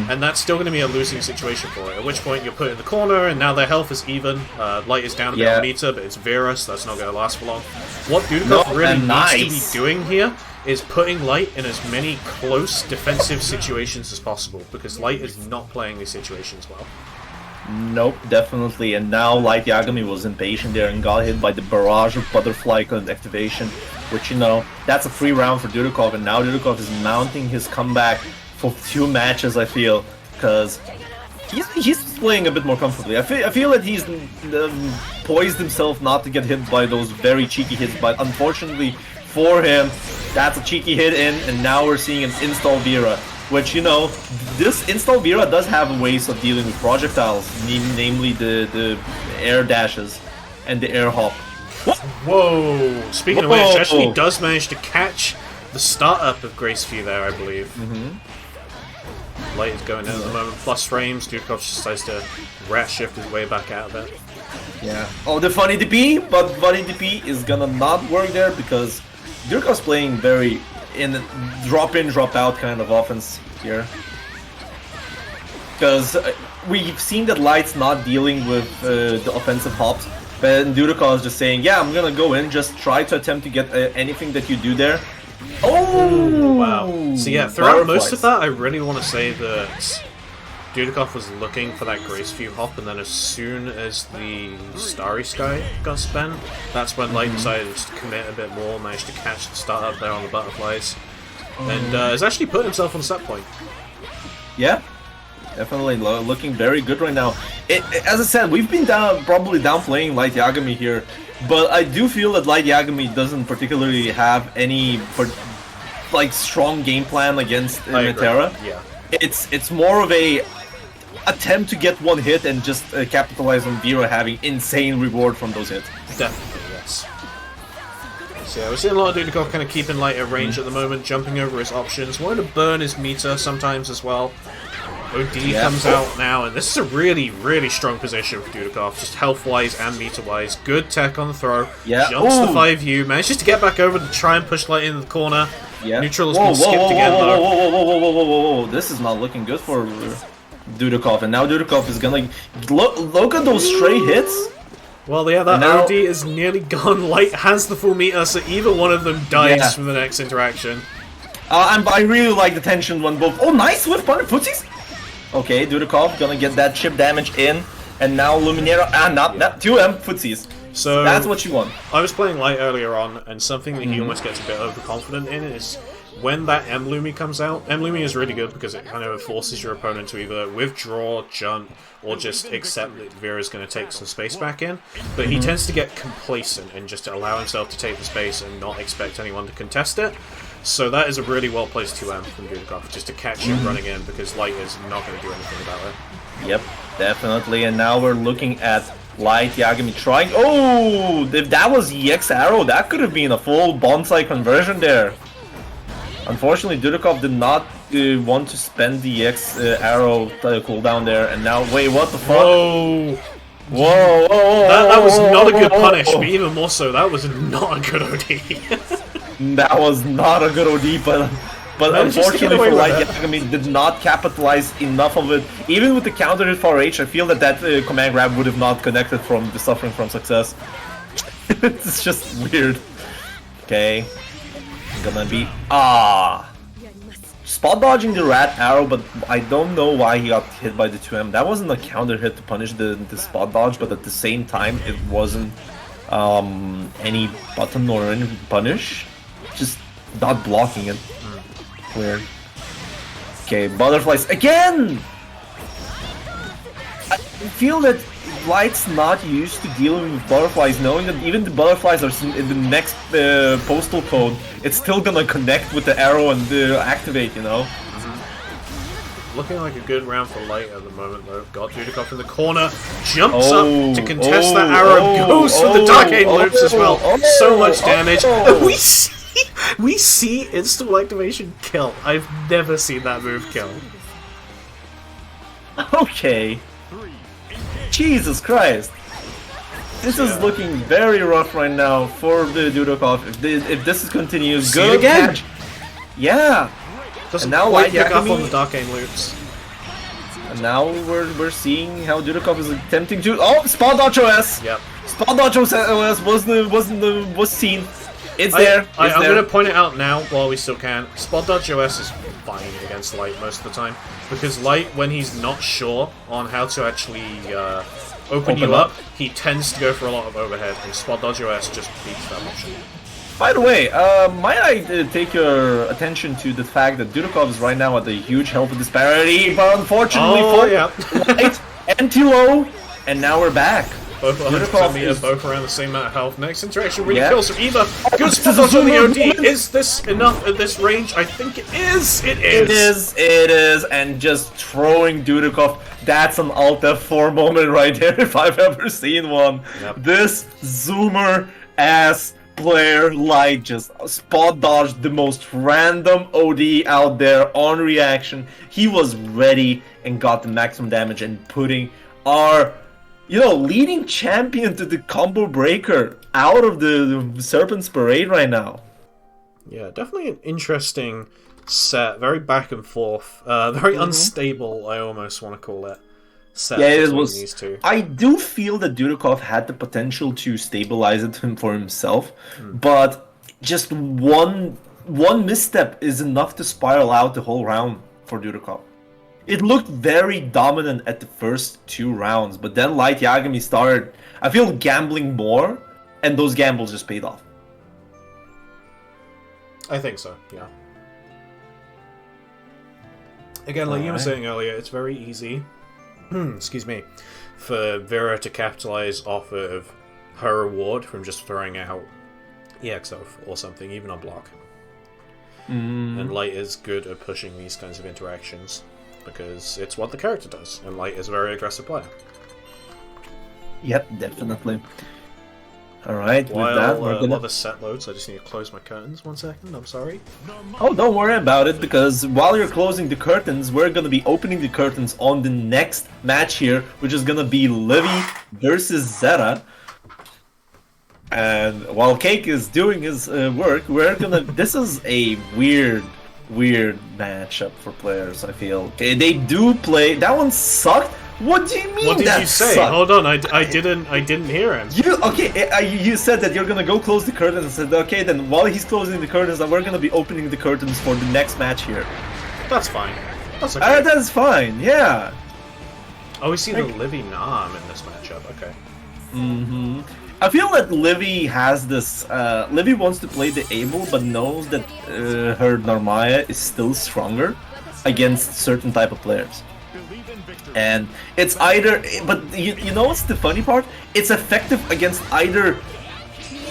And that's still going to be a losing situation for it, at which point you're put in the corner and now their health is even. Light is down a bit on meter, but it's Vera, so that's not going to last for long. What Dudikov really needs to be doing here is putting Light in as many close defensive situations as possible, because Light is not playing these situations well. Nope, definitely. And now Light Yagami was impatient there and got hit by the barrage of butterfly activation, which, you know, that's a free round for Dudikov, and now Dudikov is mounting his comeback for 2 matches, I feel, because he's playing a bit more comfortably. I feel that he's poised himself not to get hit by those very cheeky hits, but unfortunately for him, that's a cheeky hit in, and now we're seeing an install Vera. Which, you know, this install Vera does have ways of dealing with projectiles, namely the air dashes and the air hop. Whoa! Speaking of which, actually does manage to catch the startup of Graceful there, I believe. Light is going in at the moment, plus frames. Dudikov just decides to rat shift his way back out of it. Yeah. Oh, the funny DP, but funny DP is gonna not work there because Dudikov's playing very in drop in, drop out kind of offense here. Because we've seen that Light's not dealing with the offensive hops, but Dudikov is just saying, yeah, I'm gonna go in, just try to attempt to get anything that you do there. Oh! Wow. So yeah, throughout most of that, I really want to say that Dudikov was looking for that Graceful hop, and then as soon as the Starry Sky got spent, that's when Light decided to commit a bit more, managed to catch the start up there on the butterflies, and has actually put himself on set point. Yeah, definitely looking very good right now. As I said, we've been probably downplaying Light Yagami here, but I do feel that Light Yagami doesn't particularly have any like strong game plan against Metera. Yeah, it's more of a attempt to get one hit and just capitalize on Vera having insane reward from those hits. Definitely, yes. So yeah, we're seeing a lot of Dudikov kind of keeping Light at range at the moment, jumping over his options, wanting to burn his meter sometimes as well. OD comes out now, and this is a really, really strong position for Dudikov, just health-wise and meter-wise. Good tech on the throw, jumps the 5U, manages to get back over to try and push Light into the corner. Neutral has been skipped again though. Whoa, this is not looking good for Dudikov, and now Dudikov is gonna look at those stray hits. Well, yeah, that OD is nearly gone. Light has the full meter, so either one of them dies from the next interaction. And I really like the tension when both. Oh, nice whiff punch footsies. Okay, Dudikov gonna get that chip damage in, and now Luminera not 2M footsies. So that's what you want. I was playing Light earlier on, and something that he almost gets a bit overconfident in is when that M-Lumi comes out. M-Lumi is really good because it kind of forces your opponent to either withdraw, jump, or just accept that Vera's going to take some space back in. But he tends to get complacent and just allow himself to take the space and not expect anyone to contest it. So that is a really well-placed 2M from Dudikov, just to catch him running in, because Light is not going to do anything about it. Yep, definitely. And now we're looking at Light Yagami trying. Oh, if that was EX arrow, that could have been a full bonsai conversion there. Unfortunately, Dudikov did not want to spend the EX arrow cooldown there, and now, wait, what the fuck? Whoa. That was not a good punish, but even more so, that was not a good OD. That was not a good OD, but unfortunately for Light Yagami did not capitalize enough of it. Even with the counter hit for H, I feel that command grab would have not connected from the suffering from success. It's just weird. Okay. Gonna be spot dodging the rat arrow, but I don't know why he got hit by the 2M. That wasn't a counter hit to punish the spot dodge, but at the same time it wasn't any button or any punish. Just not blocking it. Weird. Okay, butterflies again! I feel that Light's not used to dealing with butterflies, knowing that even the butterflies are in the next postal code, it's still gonna connect with the arrow and activate, you know? Looking like a good round for Light at the moment, though. Got Dudikoff in the corner, jumps up to contest that arrow, goes for the Dark Loops as well. So much damage. And we see instant activation kill. I've never seen that move kill. Okay. Jesus Christ. This is looking very rough right now for the Dudikoff. If this continues, good catch. Yeah. Doesn't now quite pick up on the Dark Loops. And now we're seeing how Dudikoff is attempting to spot dodge OS. Yep. Spot dodge OS was seen. It's there. I'm going to point it out now while we still can. Spot dodge OS is fine against Light most of the time because Light, when he's not sure on how to actually open you up, he tends to go for a lot of overhead, and spot dodge OS just beats that option. By the way, might I take your attention to the fact that Dudikoff is right now at a huge health disparity, but unfortunately for Light and too low, and now we're back. Both 100% meter, both around the same amount of health. Next interaction really kills from either. Good spot dodge on the OD. Is this enough at this range? I think it is. It is, and just throwing Dudikoff. That's an Alt F4 moment right there, if I've ever seen one. Yep. This zoomer-ass player Light just spot dodged the most random OD out there on reaction. He was ready and got the maximum damage and putting our leading champion to the combo breaker out of the Serpent's Parade right now. Yeah, definitely an interesting set. Very back and forth. Very unstable, I almost want to call it. Set it was. These two. I do feel that Dudikoff had the potential to stabilize it for himself, but just one misstep is enough to spiral out the whole round for Dudikoff. It looked very dominant at the first 2 rounds, but then Light Yagami started, I feel, gambling more, and those gambles just paid off. I think so, yeah. Again, like you were saying earlier, it's very easy, excuse me, for Vera to capitalize off of her reward from just throwing out EXO or something, even on block. And Light is good at pushing these kinds of interactions, because it's what the character does, and Light is a very aggressive player. Yep, definitely. Alright, with While that, we're gonna... the set loads, I just need to close my curtains 1 second, I'm sorry. Oh, don't worry about it, because while you're closing the curtains, we're gonna be opening the curtains on the next match here, which is gonna be Livy versus Zeta. And while Cake is doing his work, we're gonna... This is a weird matchup for players, I feel. Okay, they do play... That one sucked? What do you mean? What did you say? Sucked? Hold on, I didn't hear him. You said that you're gonna go close the curtains and said, okay, then while he's closing the curtains, we're gonna be opening the curtains for the next match here. That's fine. That's okay. That's fine, yeah. Oh, we see the Livy Nam in this matchup, okay. I feel that Livy has this... Livy wants to play the Abel, but knows that her Narmaya is still stronger against certain type of players. And it's either... But you know what's the funny part? It's effective against either...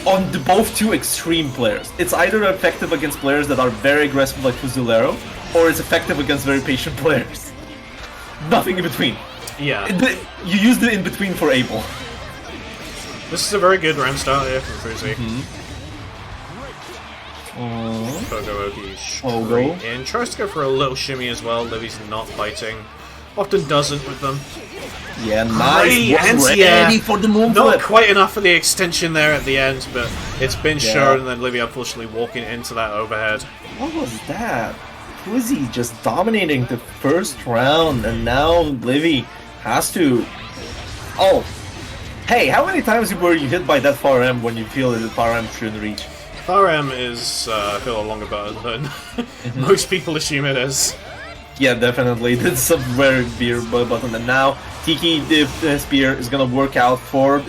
On both two extreme players. It's either effective against players that are very aggressive like Fuzilero, or it's effective against very patient players. Nothing in between. Yeah. You use the in-between for Abel. This is a very good round start here from Fuzi. Pogo Ogi straight in. Tries to go for a little shimmy as well. Livy's not biting. Often doesn't with them. Yeah, nice. Ready for the moon Not flip. quite enough for the extension there at the end, but it's been shown, and then Livy unfortunately walking into that overhead. What was that? Fuzi just dominating the first round, and now Livy has to... Oh. Hey, how many times were you hit by that far M when you feel that the far M shouldn't reach? Far M is, I feel, a longer button than most people assume it is. Yeah, definitely. It's a very weird button. And now Tiki the Spear is gonna work out for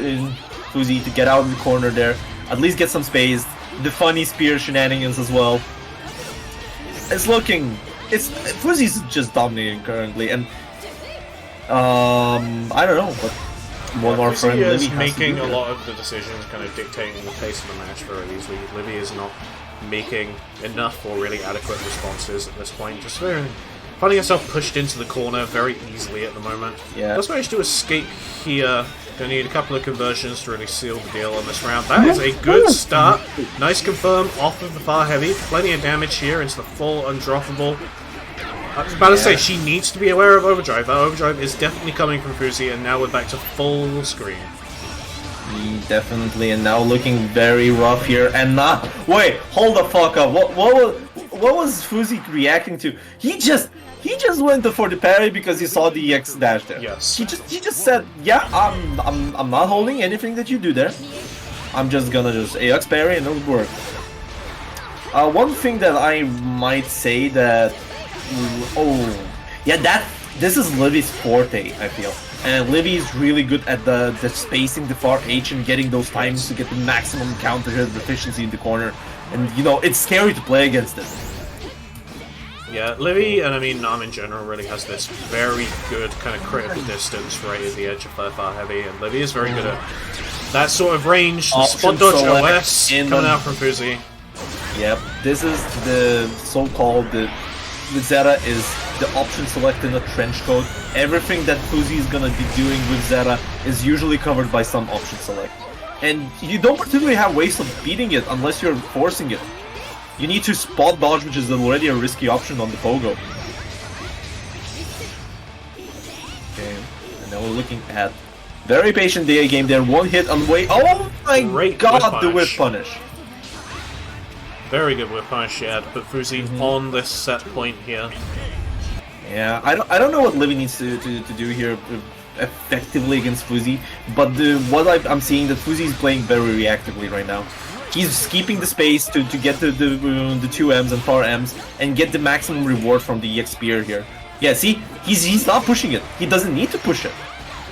Fuzi to get out in the corner there, at least get some space. The funny spear shenanigans as well. It's looking... Fuzi's just dominating currently, and... I don't know, but... One more friend, Livy is making a lot of the decisions, kind of dictating the pace of the match very easily. Livy is not making enough or really adequate responses at this point. Just finding herself pushed into the corner very easily at the moment. Yeah. Just managed to escape here. Gonna need a couple of conversions to really seal the deal on this round. That is a good start. Nice confirm off of the far heavy. Plenty of damage here into the full undroppable. I was about to say, she needs to be aware of overdrive. That overdrive is definitely coming from Fuzi, and now we're back to full screen. Definitely, and now looking very rough here. And now, wait, hold the fuck up. What was Fuzi reacting to? He just went for the parry because he saw the EX dash there. Yes. He just said, yeah, I'm not holding anything that you do there. I'm just gonna EX parry and it'll work. One thing that I might say that, this is Livy's forte, I feel. And Livy is really good at the spacing the far H and getting those times to get the maximum counter hit efficiency in the corner. And, you know, it's scary to play against it. Yeah, Livy, and I mean Nam in general, really has this very good kind of critical distance right at the edge of their far heavy, and Livy is very good at that sort of range. The spot dodge OS coming out from Fuzi. Yep, this is the so-called, with Zeta is the option select in the trench coat. Everything that Fuzi is gonna be doing with Zeta is usually covered by some option select. And you don't particularly have ways of beating it unless you're forcing it. You need to spot dodge, which is already a risky option on the Pogo. Okay, and now we're looking at very patient DA game there. One hit on the way. Oh my god, the whip punish. Very good whip punish, yeah, to put Fuzi on this set point here. Yeah, I don't know what Livy needs to do here effectively against Fuzi, but what I'm seeing that Fuzi is playing very reactively right now. He's keeping the space to get the 2 Ms and 4 Ms and get the maximum reward from the EX spear here. Yeah, see, he's not pushing it. He doesn't need to push it.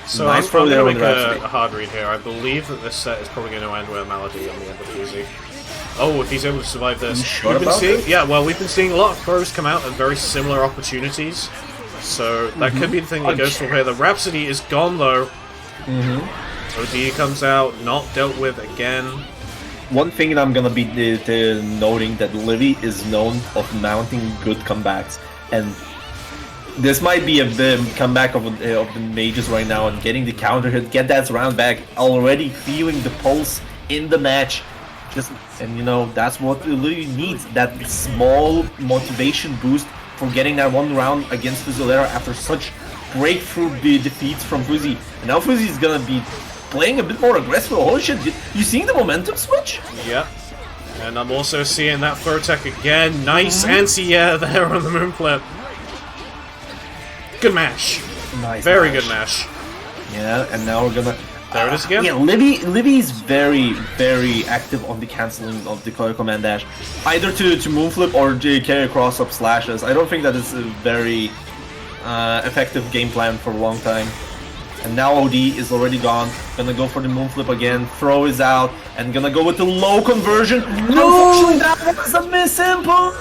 So nice I'm going to make a hard read here. I believe that this set is probably going to end with a Melody on the end of Fuzi. Oh, if he's able to survive this. Sure we've been seeing a lot of pros come out at very similar opportunities. So that could be the thing that goes for here. The Rhapsody is gone though. OD comes out, not dealt with again. One thing that I'm gonna be noting that Livy is known of mounting good comebacks, and this might be a comeback of the mages right now and getting the counter hit, get that round back, already feeling the pulse in the match. And you know, that's what Livy needs, that small motivation boost for getting that one round against Fusilera after such breakthrough defeats from Fuzi. And now Fuzi is gonna be playing a bit more aggressive. Holy shit, you seeing the momentum switch? Yep. And I'm also seeing that throw tech again. Nice anti-air there on the moonflip. Good mash. Nice. Very good mash. Yeah, and now we're gonna... There it is again. Yeah, Livy's very, very active on the cancelling of the command dash. Either to moonflip or to carry cross up slashes. I don't think that is a very effective game plan for a long time. And now OD is already gone. Gonna go for the moonflip again. Throw is out. And gonna go with the low conversion. No! Unfortunately, that was a miss input!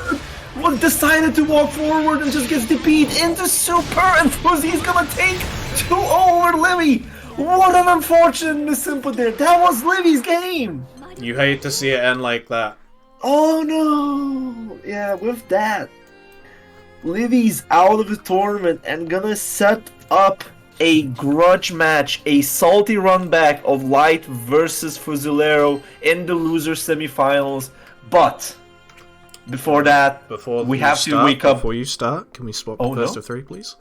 Well, decided to walk forward and just gets defeated into super. And Fuzi's gonna take 2 over Livy. What an unfortunate miss input there. That was Livy's game. You hate to see it end like that. Oh no! Yeah, with that, Livy's out of the tournament and gonna set up a grudge match, a salty run back of Light versus Fusilero in the loser semifinals. But before that, we have to wake up. Before you start, can we swap the first of 3, please?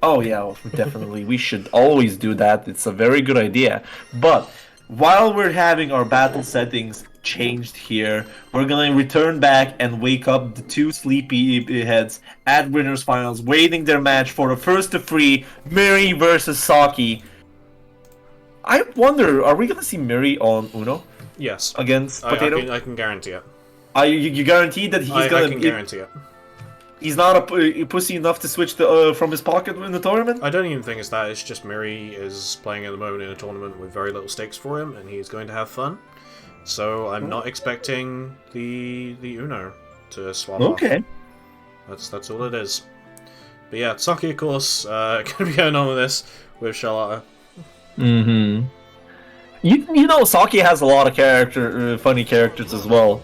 Oh yeah, definitely. We should always do that. It's a very good idea. But while we're having our battle settings changed here, we're gonna return back and wake up the 2 sleepy heads at winners finals, waiting their match for the first of 3, Miri versus Saki. I wonder, are we gonna see Miri on Uno? Yes. Against Potato? I can guarantee it. You guarantee that he's gonna... I can guarantee it. He's not a pussy enough to switch from his pocket in the tournament? I don't even think it's that. It's just Miri is playing at the moment in a tournament with very little stakes for him, and he's going to have fun. So I'm not expecting the Uno to swap off. Okay. That's all it is. But yeah, Saki, of course, going to be going on with this with Charlotta. Mm-hmm. You know, Saki has a lot of funny characters as well.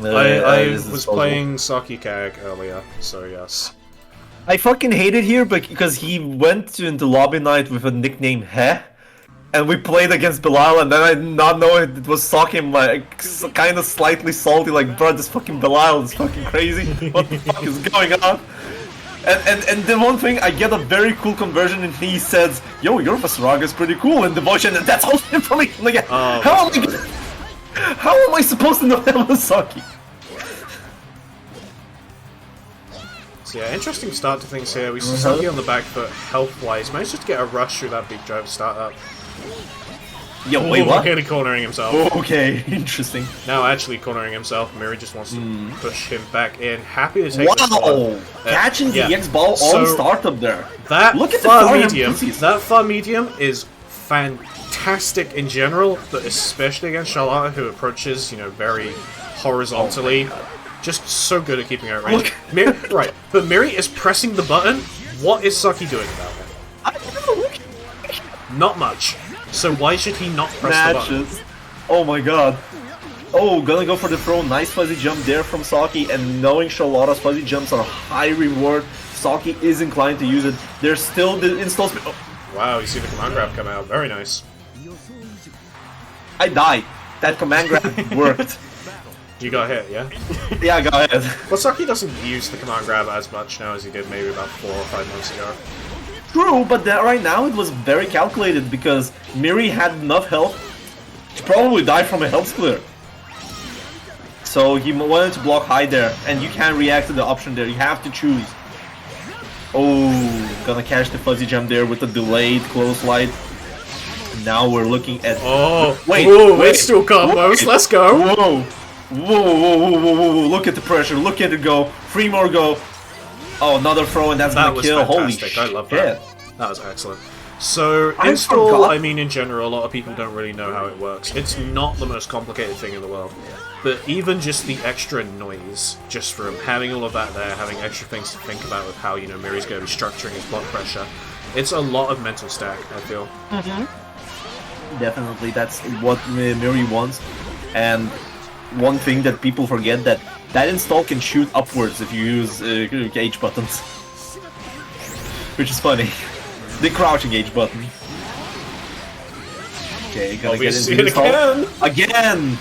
I was playing Saki Kag earlier, so yes. I fucking hate it here because he went into lobby night with a nickname Heh, and we played against Bilal, and then I did not know it was Saki, like kind of slightly salty, like, bro, this fucking Bilal is fucking crazy. What the fuck is going on? And the one thing, I get a very cool conversion, and he says, "Yo, your Vasaraga is pretty cool in devotion," and that's all the information I get. How am I supposed to know that was Saki? So yeah, interesting start to things here. We see Saki on the back foot health-wise. Managed to get a rush through that big drive start-up. Yo, wait, what? Really cornering himself. Okay, interesting. Now actually cornering himself, Miri just wants to push him back in. Happy to take this one. Catching the EX ball on startup there. That far medium is fantastic in general, but especially against Charlotta, who approaches, you know, very horizontally. Just so good at keeping her at range. Right, but Miri is pressing the button. What is Saki doing about it? I don't know. Not much. So why should he not press the button? Oh my god. Oh, gonna go for the throw. Nice fuzzy jump there from Saki, and knowing Charlotta's fuzzy jumps are a high reward, Saki is inclined to use it. There's still the install speed. Oh. Wow, you see the command grab come out. Very nice. I died. That command grab worked. You got hit, yeah? Yeah, go ahead. Well, Saki doesn't use the command grab as much now as he did maybe about 4 or 5 months ago. True, but right now it was very calculated because Miri had enough health to probably die from a health clear. So he wanted to block high there, and you can't react to the option there. You have to choose. Oh, gonna catch the fuzzy jump there with the delayed close light. Now we're looking at... Oh, wait, it's still combos. Wait. Let's go. Whoa. Whoa. Look at the pressure. Look at it go. 3 more go. Oh, another throw, and that's gonna kill. Fantastic. Holy shit. I love that. That was excellent. So, install, I mean, in general, a lot of people don't really know how it works. It's not the most complicated thing in the world. But even just the extra noise, just from having all of that there, having extra things to think about with how, you know, Miri's going to be structuring his block pressure, it's a lot of mental stack, I feel. Definitely, that's what Miri wants. And one thing that people forget, that install can shoot upwards if you use H buttons. Which is funny. The crouching H button. Okay, gonna get into it again! Again!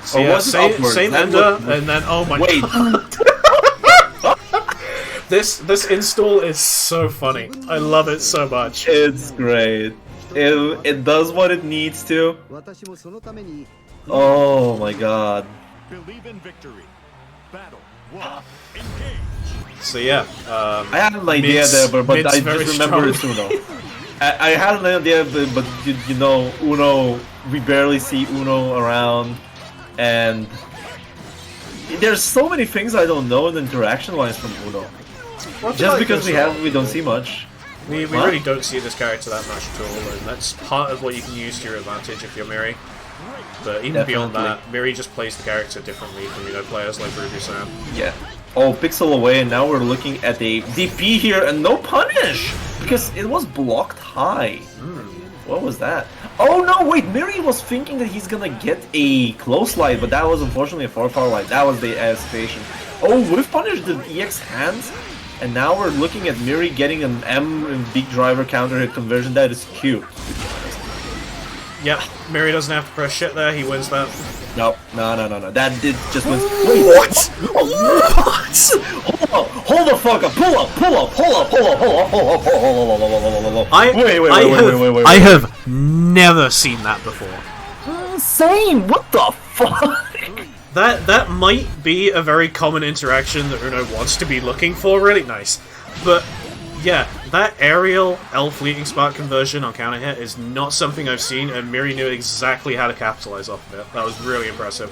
So yeah, same ender, and then, oh my god. This install is so funny. I love it so much. It's great. It does what it needs to. Oh my god. Believe in victory. Battle. One. Engage. So yeah, I had an idea there, but I just remember it's Uno. I had an idea, but you know, Uno, we barely see Uno around, and there's so many things I don't know in interaction-wise from Uno. Just because we don't see much. We really don't see this character that much at all, and that's part of what you can use to your advantage if you're Miri. But even beyond that, Miri just plays the character differently from, you know, players like Ruby-san. Yeah. Oh, pixel away, and now we're looking at the DP here, and no punish! Because it was blocked high. What was that? Oh no, wait, Miri was thinking that he's gonna get a close light, but that was unfortunately a far light. That was the anticipation. Oh, with punish the EX hands, and now we're looking at Miri getting an M big driver counter hit conversion. That is cute. Yep, Miri doesn't have to press shit there, he wins that. No. That did just wins. Wait, what? Hold the fuck up. Pull up. Wait. I have never seen that before. Same. What the fuck? That might be a very common interaction that Uno wants to be looking for. Really nice. But yeah, that aerial L fleeting spark conversion on counter hit is not something I've seen, and Miri knew exactly how to capitalize off of it. That was really impressive.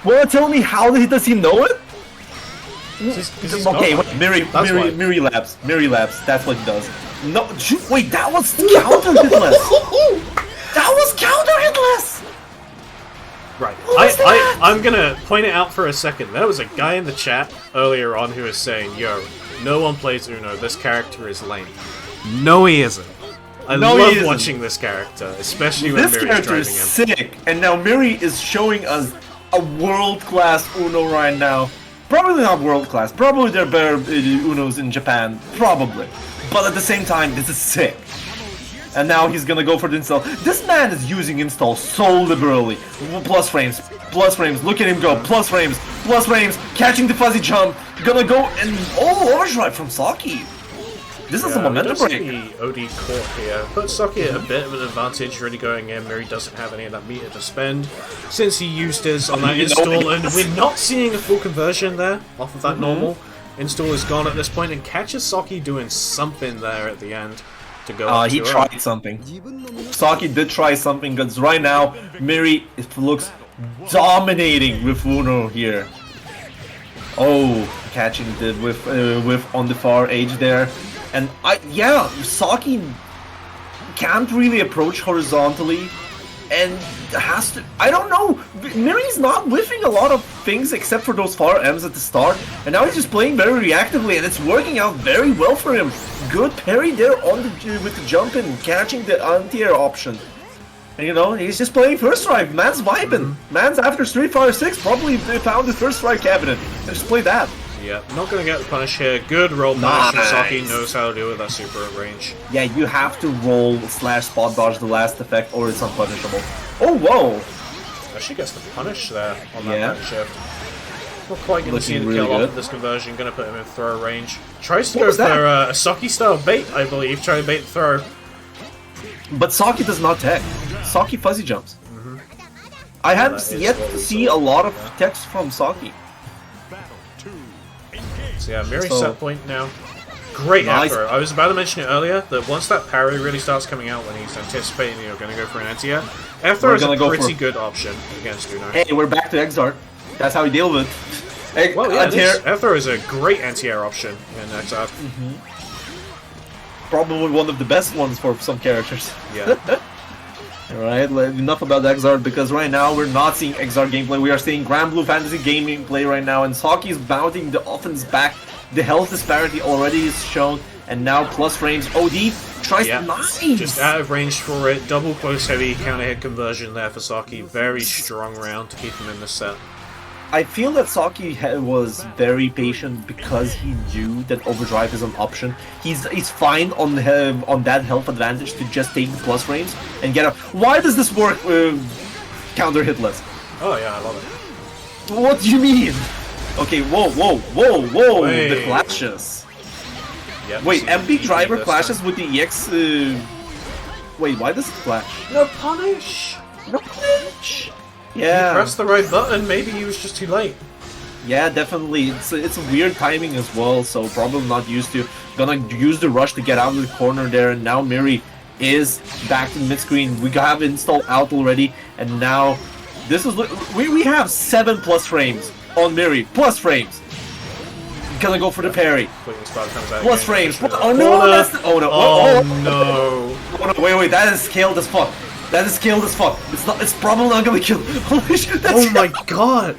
Well, tell me, how does he know it? Okay, wait, Miri Labs. That's what he does. No, wait, that was counter hitless. That was counter hitless. Right. I'm gonna point it out for a second. There was a guy in the chat earlier on who was saying, "Yo, no one plays Uno. This character is lame." No, he isn't. I love watching this character, especially when Miri's driving him. This character is sick, and now Miri is showing us a world-class Uno right now. Probably not world-class. Probably there are better Unos in Japan. Probably. But at the same time, this is sick. And now he's gonna go for the install. This man is using install so liberally. Plus frames. Look at him go. Plus frames. Catching the fuzzy jump. Gonna go and overdrive from Saki. This is a momentum break. OD caught here. Puts Saki at a bit of an advantage, really going in. Miri doesn't have any of that meter to spend since he used his on that install, and we're not seeing a full conversion there off of that normal. Install is gone at this point, and catches Saki doing something there at the end to go. He tried something. Saki did try something, because right now Miri looks dominating with Uno here. Oh, catching the whiff on the far edge there. And Saki can't really approach horizontally, and has to. I don't know. Miri's not whiffing a lot of things except for those far M's at the start, and now he's just playing very reactively, and it's working out very well for him. Good parry there on with the jump and catching the anti-air option. And he's just playing first strike. Man's vibing. Man's after Street Fighter 6 probably found his first strike cabinet. Just play that. Yeah, not going to get the punish here. Good roll punish from Saki. Knows how to deal with that super at range. Yeah, you have to roll / spot dodge the last effect or it's unpunishable. Oh, whoa! Actually gets the punish there on that back shift. Not quite going to see the kill off of this conversion. Going to put him in throw range. Tries to go for a Saki style bait, I believe. Try to bait the throw. But Saki does not tech. Saki fuzzy jumps. I haven't yet to see a lot of techs from Saki. So yeah, Miri set point now. Great afro. I was about to mention it earlier, that once that parry really starts coming out when he's anticipating you're going to go for an anti-air, afro is a pretty good option against Uno. Hey, we're back to Exart. That's how we deal with it. Well, yeah, afro is a great anti-air option in Exart. Probably one of the best ones for some characters. Yeah. Alright, enough about Exart, because right now we're not seeing Exart gameplay. We are seeing Grand Blue Fantasy gaming play right now, and Saki is mounting the offense back. The health disparity already is shown, and now plus frames. OD tries nice! Just out of range for it. Double close heavy counter hit conversion there for Saki. Very strong round to keep him in the set. I feel that Saki was very patient because he knew that overdrive is an option. He's fine on that health advantage to just take the plus frames and get up. Why does this work counter hitless? Oh yeah, I love it. What do you mean? Okay, whoa, Wait. the clashes. Yep, wait, MP driver clashes with the EX. Wait, why does it clash? No punish. No punish. Yeah. He pressed the right button, maybe he was just too late. Yeah, definitely. It's a weird timing as well, so probably not used to. Gonna use the rush to get out of the corner there, and now Miri is back to mid-screen. We have install out already, and now this is we have 7 plus frames on Miri. Plus frames. Gonna go for the parry. Plus frames. Oh no! That's oh no! Oh no! Wait! That is scaled as fuck. That is scaled as fuck. It's not. It's probably not gonna kill. Holy shit! Oh my god!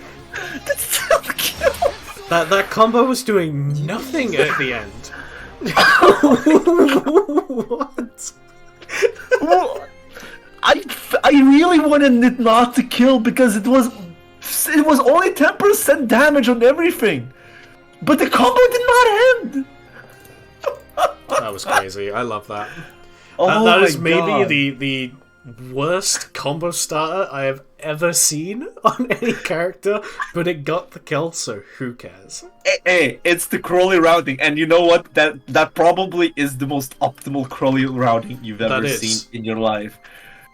That's still a kill. That combo was doing nothing at the end. What? I really wanted it not to kill because it was only 10% damage on everything, but the combo did not end. That was crazy. I love that. Oh that is maybe the worst combo starter I have ever seen on any character, but it got the kill, so who cares? Hey, it's the Crowley routing, and you know what? That probably is the most optimal Crowley routing you've ever seen in your life.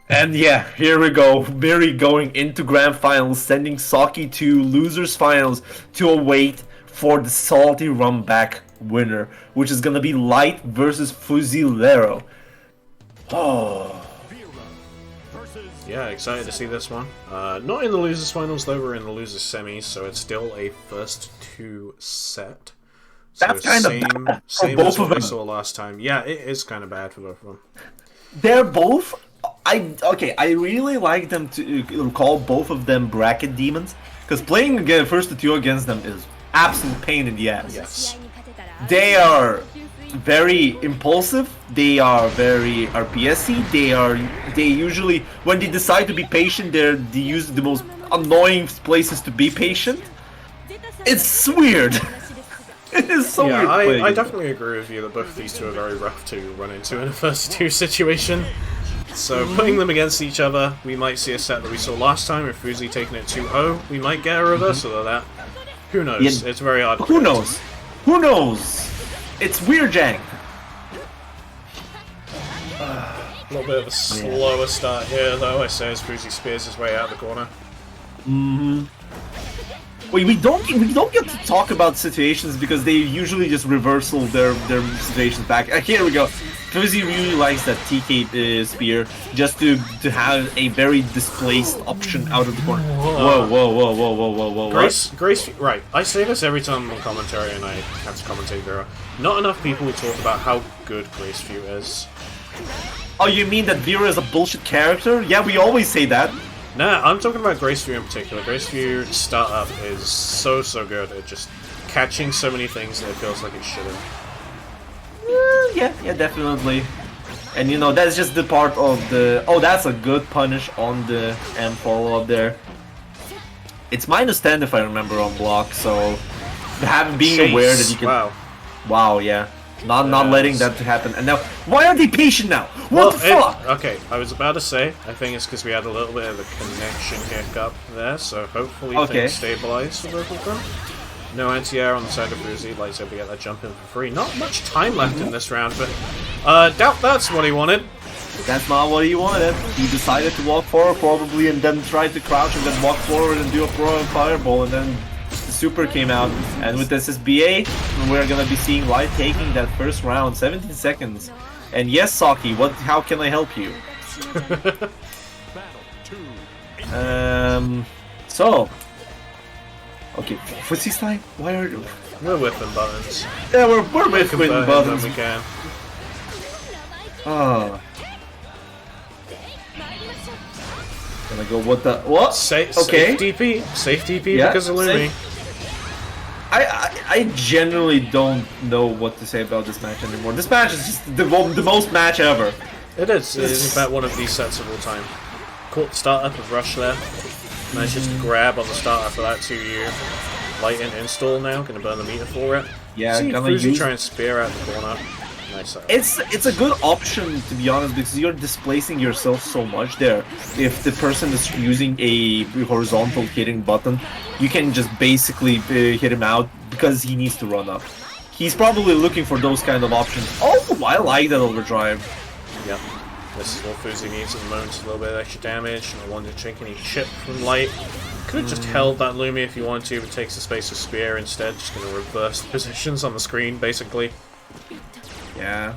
And yeah, here we go. Miri going into Grand Finals, sending Saki to Losers Finals to await for the salty run back winner, which is gonna be Light versus Fuzilero. Oh. Yeah, excited to see this one. Not in the losers finals though, we're in the losers semis, so it's still a first two set. So That's kind of bad for same both as what of we them. saw last time. Yeah, it is kind of bad for both of them. They're both. I really like them to call both of them bracket demons because playing again first to two against them is absolute pain in the ass. Yes. They are very impulsive. They are very RPSy. They usually when they decide to be patient, they use the most annoying places to be patient. It's weird. It is so weird. I definitely agree with you that both of these two are very rough to run into in a first two situation. So putting them against each other, we might see a set that we saw last time with Fuzi taking it 2-0. We might get a reversal of that. Who knows? Yeah. It's very hard to Who predict. knows? Who knows? It's weird, Jank. A little bit of a slower start here, though. I say as Fuzi spears his way out of the corner. Wait, we don't get to talk about situations because they usually just reversal their situations back. Here we go. Fuzi really likes that TK spear just to have a very displaced option out of the corner. Whoa. Grace, right. I say this every time on commentary and I have to commentate Vera. Not enough people talk about how good Graceview is. Oh, you mean that Vera is a bullshit character? Yeah, we always say that. Nah, I'm talking about Graceview in particular. Graceview startup is so good at just catching so many things that it feels like it shouldn't. Yeah, definitely. And you know, that's just the part of the... Oh, that's a good punish on the M follow-up there. It's -10 if I remember on block, so... being aware that you can... Wow. Wow, yeah. Not letting that happen. And now, why are they patient now? What the fuck? Okay, I was about to say, I think it's because we had a little bit of a connection hiccup there, so hopefully things stabilize for both of them. No anti-air on the side of Fuzi, like so we get that jump in for free. Not much time left in this round, but doubt that's what he wanted. That's not what he wanted. He decided to walk forward probably and then tried to crouch and then walk forward and do a pro and fireball and then the super came out. And with this SBA, we're gonna be seeing Light taking that first round, 17 seconds. And yes, Saki, how can I help you? So... Okay, what's this time? Why are you... We're whipping buttons. Yeah, we're whipping buttons. When we can. Oh. Gonna go what the... What? Safe DP. Safe DP Yeah, because of Lumi. I generally don't know what to say about this match anymore. This match is just the most match ever. It is. It is in fact one of these sets of all time. Caught the startup of Rush there. Managed to grab on the startup for that 2U. Light and install now, gonna burn the meter for it. Yeah, see gonna Fuzi use... try and spear out the corner. Nice. It's a good option to be honest because you're displacing yourself so much there. If the person is using a horizontal hitting button, you can just basically hit him out because he needs to run up. He's probably looking for those kind of options. Oh, I like that overdrive. Yep. This is what Fuzi needs at the moment, a little bit of extra damage, and I wanted to check any chip from Light. Could have just held that Lumi if you wanted to, but takes the space of Spear instead, just going to reverse the positions on the screen, basically. Yeah.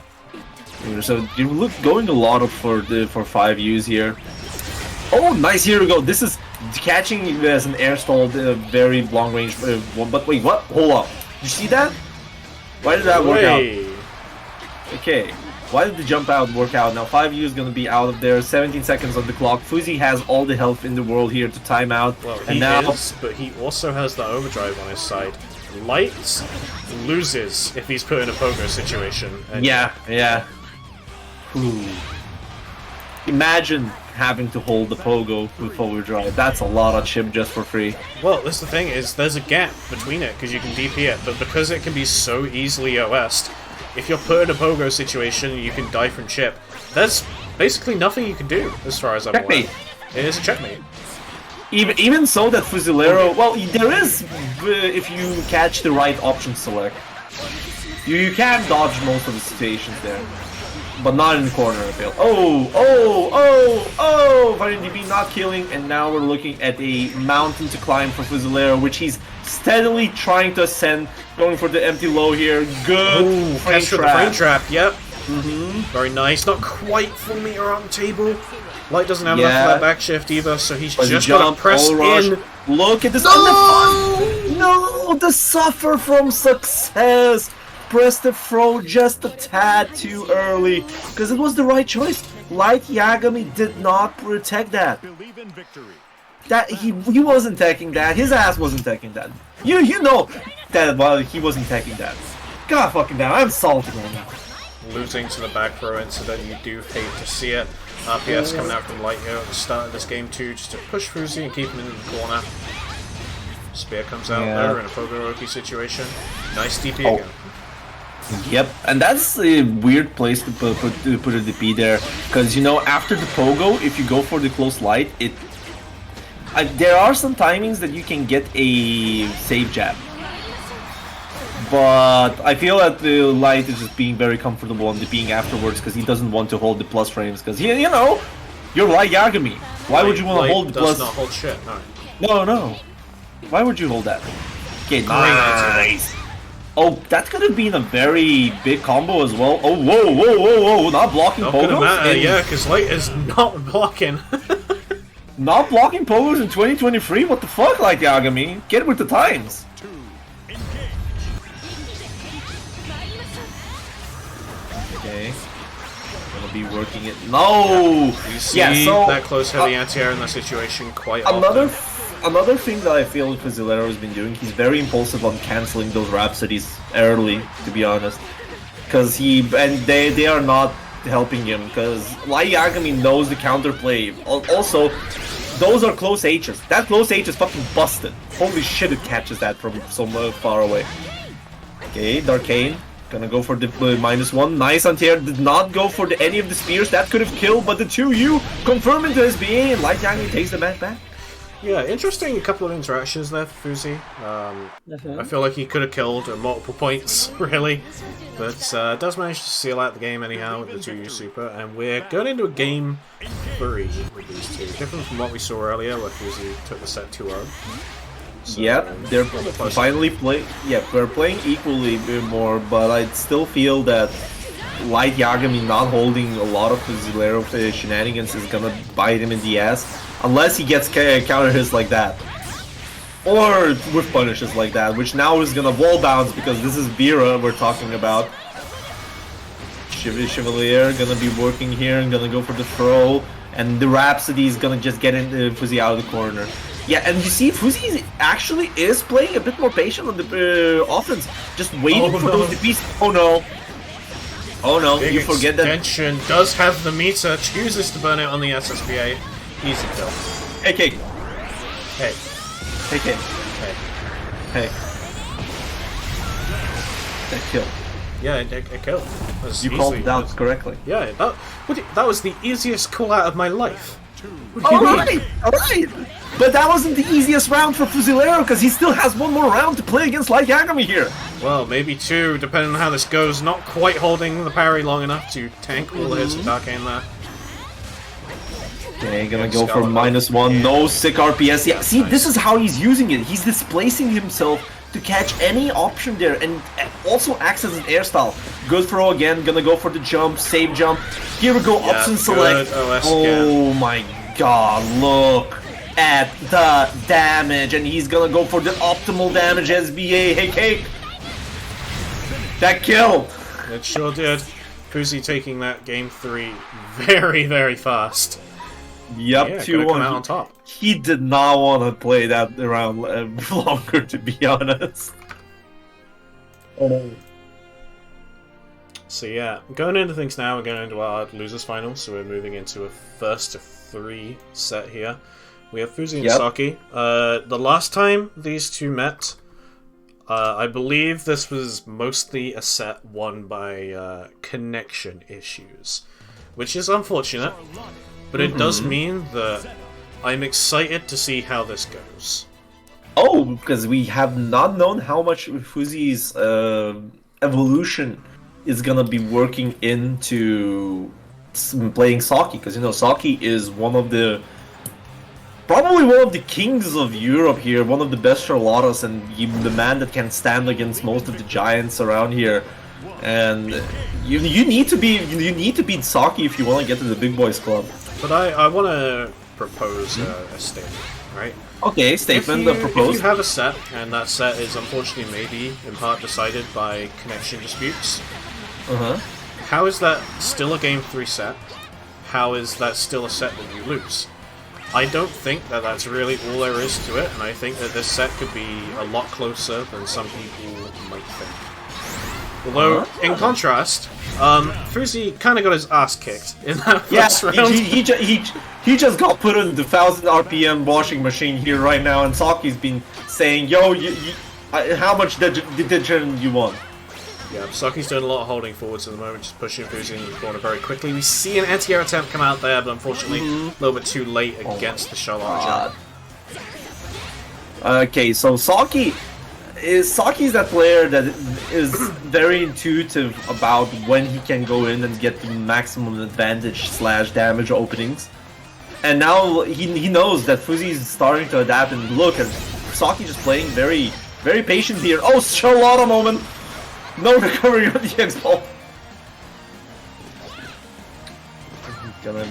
So you look going a lot of for 5Us here. Oh, nice! Here we go. This is catching as an air stall, very long range one. But wait, what? Hold up! Did you see that? Why did that work out? Okay. Why did the jump out work out? Now 5U is going to be out of there. 17 seconds on the clock. Fuzi has all the health in the world here to time out. Well, and now... but he also has the overdrive on his side. Light loses if he's put in a pogo situation. And yeah. Ooh. Imagine having to hold the pogo with overdrive. That's a lot of chip just for free. Well, that's the thing is there's a gap between it because you can DP it, but because it can be so easily OS'd, if you're put in a pogo situation, you can die from chip. There's basically nothing you can do, as far as I'm aware. Checkmate. It is a checkmate. Even so, that Fusilero... Well, there is, if you catch the right option select. You can dodge most of the situations there. But not in the corner, I feel. VarianDB not killing, and now we're looking at a mountain to climb for Fusilero, which he's steadily trying to ascend, going for the empty low here. Good frame trap. Yep. Very nice. Not quite full meter on the table. Light doesn't have enough for that back shift either, so he's just got to press in. Look at this. No! No, the suffer from success. Press the throw just a tad too early, because it was the right choice. Light Yagami did not protect that. Believe in victory. That he wasn't taking that. His ass wasn't taking that. You know that while he wasn't taking that. God fucking damn, I'm salty right now. Losing to the back throw incident, you do hate to see it. RPS coming out from Light here at the start of this game too, just to push Fuzi and keep him in the corner. Spear comes out there in a Pogoroki situation. Nice DP again. Yep, and that's a weird place to put a DP there, because you know after the Pogo, if you go for the close light, there are some timings that you can get a safe jab, but I feel that the Light is just being very comfortable on DPing afterwards because he doesn't want to hold the plus frames because you know you're Light Yagami. Why would you want to hold the plus? Does not hold shit. No. No. Why would you hold that? Okay, nice. Oh, that could have been a very big combo as well. Oh, whoa, not blocking Not Pogos? gonna matter, yeah, because Light is not blocking. Not blocking Pogos in 2023? What the fuck, like Yagami? Get with the times. Okay. Gonna be working it. No! You see that close heavy anti-air in that situation quite often. Another thing that I feel Fusilero has been doing, he's very impulsive on cancelling those Rhapsodies early, to be honest. Because they are not helping him, because Light Yagami knows the counterplay. Also, those are close H's. That close H is fucking busted. Holy shit, it catches that from so far away. Okay, Darkane. Gonna go for the -1. Nice anti-air. Did not go for any of the spears. That could have killed, but the 2U confirming to his BA, and Light Yagami takes the match back. Yeah, interesting couple of interactions there for Fuzi. I feel like he could have killed at multiple points, really. But does manage to seal out the game anyhow with the 2U Super. And we're going into a game 3 with these two. Different from what we saw earlier, where Fuzi took the set 2-0. So, yep, they're finally playing. Yeah, we're playing equally more, but I still feel that Light Yagami not holding a lot of Fusilero shenanigans is gonna bite him in the ass, unless he gets counter hits like that, or with punishes like that, which now is gonna wall bounce because this is Bira we're talking about. Chevalier gonna be working here and gonna go for the throw, and the Rhapsody is gonna just get Fuzi out of the corner. Yeah, and you see, Fuzi actually is playing a bit more patient on the offense, just waiting for those DPs. Oh no. Oh no, Big you forget that. Extension does have the meter, chooses to burn it on the SSBA. Easy kill. Hey, K. Hey. Hey, K. Hey. Hey. That kill. Yeah, it killed. You called it out correctly. Yeah, that was the easiest call out of my life. Alright! But that wasn't the easiest round for Fusilero, because he still has one more round to play against Light Yagami here. Well, maybe two, depending on how this goes. Not quite holding the parry long enough to tank all the hits of Darkane there. Okay, gonna go for -1. No sick RPS. Yeah, see, this is how he's using it. He's displacing himself to catch any option there, and also acts as an air style. Good throw again, gonna go for the jump, save jump. Here we go, option select. Oh my god, look at the damage, and he's gonna go for the optimal damage SBA. Hey, Cake! That killed! It sure did. Fuzi taking that game 3 very, very fast. Yep, yeah, 2-1. On top. He did not want to play that around longer, to be honest. So yeah, going into things now, we're going into our losers final, so we're moving into a first to 3 set here. We have Fuzi and Saki. The last time these two met, I believe this was mostly a set won by connection issues, which is unfortunate. But it does mean that I'm excited to see how this goes. Oh, because we have not known how much Fuzi's evolution is gonna be working into playing Saki. Because, you know, Saki is probably one of the kings of Europe here, one of the best Charlottas, and the man that can stand against most of the giants around here. and you need to beat Saki if you want to get to the big boys club. But I want to propose a statement, right? Okay, statement. If Proposed. you have a set, and that set is unfortunately maybe in part decided by connection disputes, how is that still a Game 3 set? How is that still a set that you lose? I don't think that that's really all there is to it, and I think that this set could be a lot closer than some people might think. Although, in contrast, Fuzi kind of got his ass kicked in that first round. He just got put in the 1000 RPM washing machine here right now, and Saki's been saying, "Yo, how much detergent you want?" Yeah, Saki's doing a lot of holding forwards at the moment, just pushing Fuzi into the corner very quickly. We see an anti-air attempt come out there, but unfortunately a little bit too late against the Charlotte jump. Okay, so Saki's that player that is very intuitive about when he can go in and get the maximum advantage / damage openings. And now he knows that Fuzi is starting to adapt, and look at Saki just playing very, very patient here. Oh, Charlotte moment! No recovery on the X-Ball. Gonna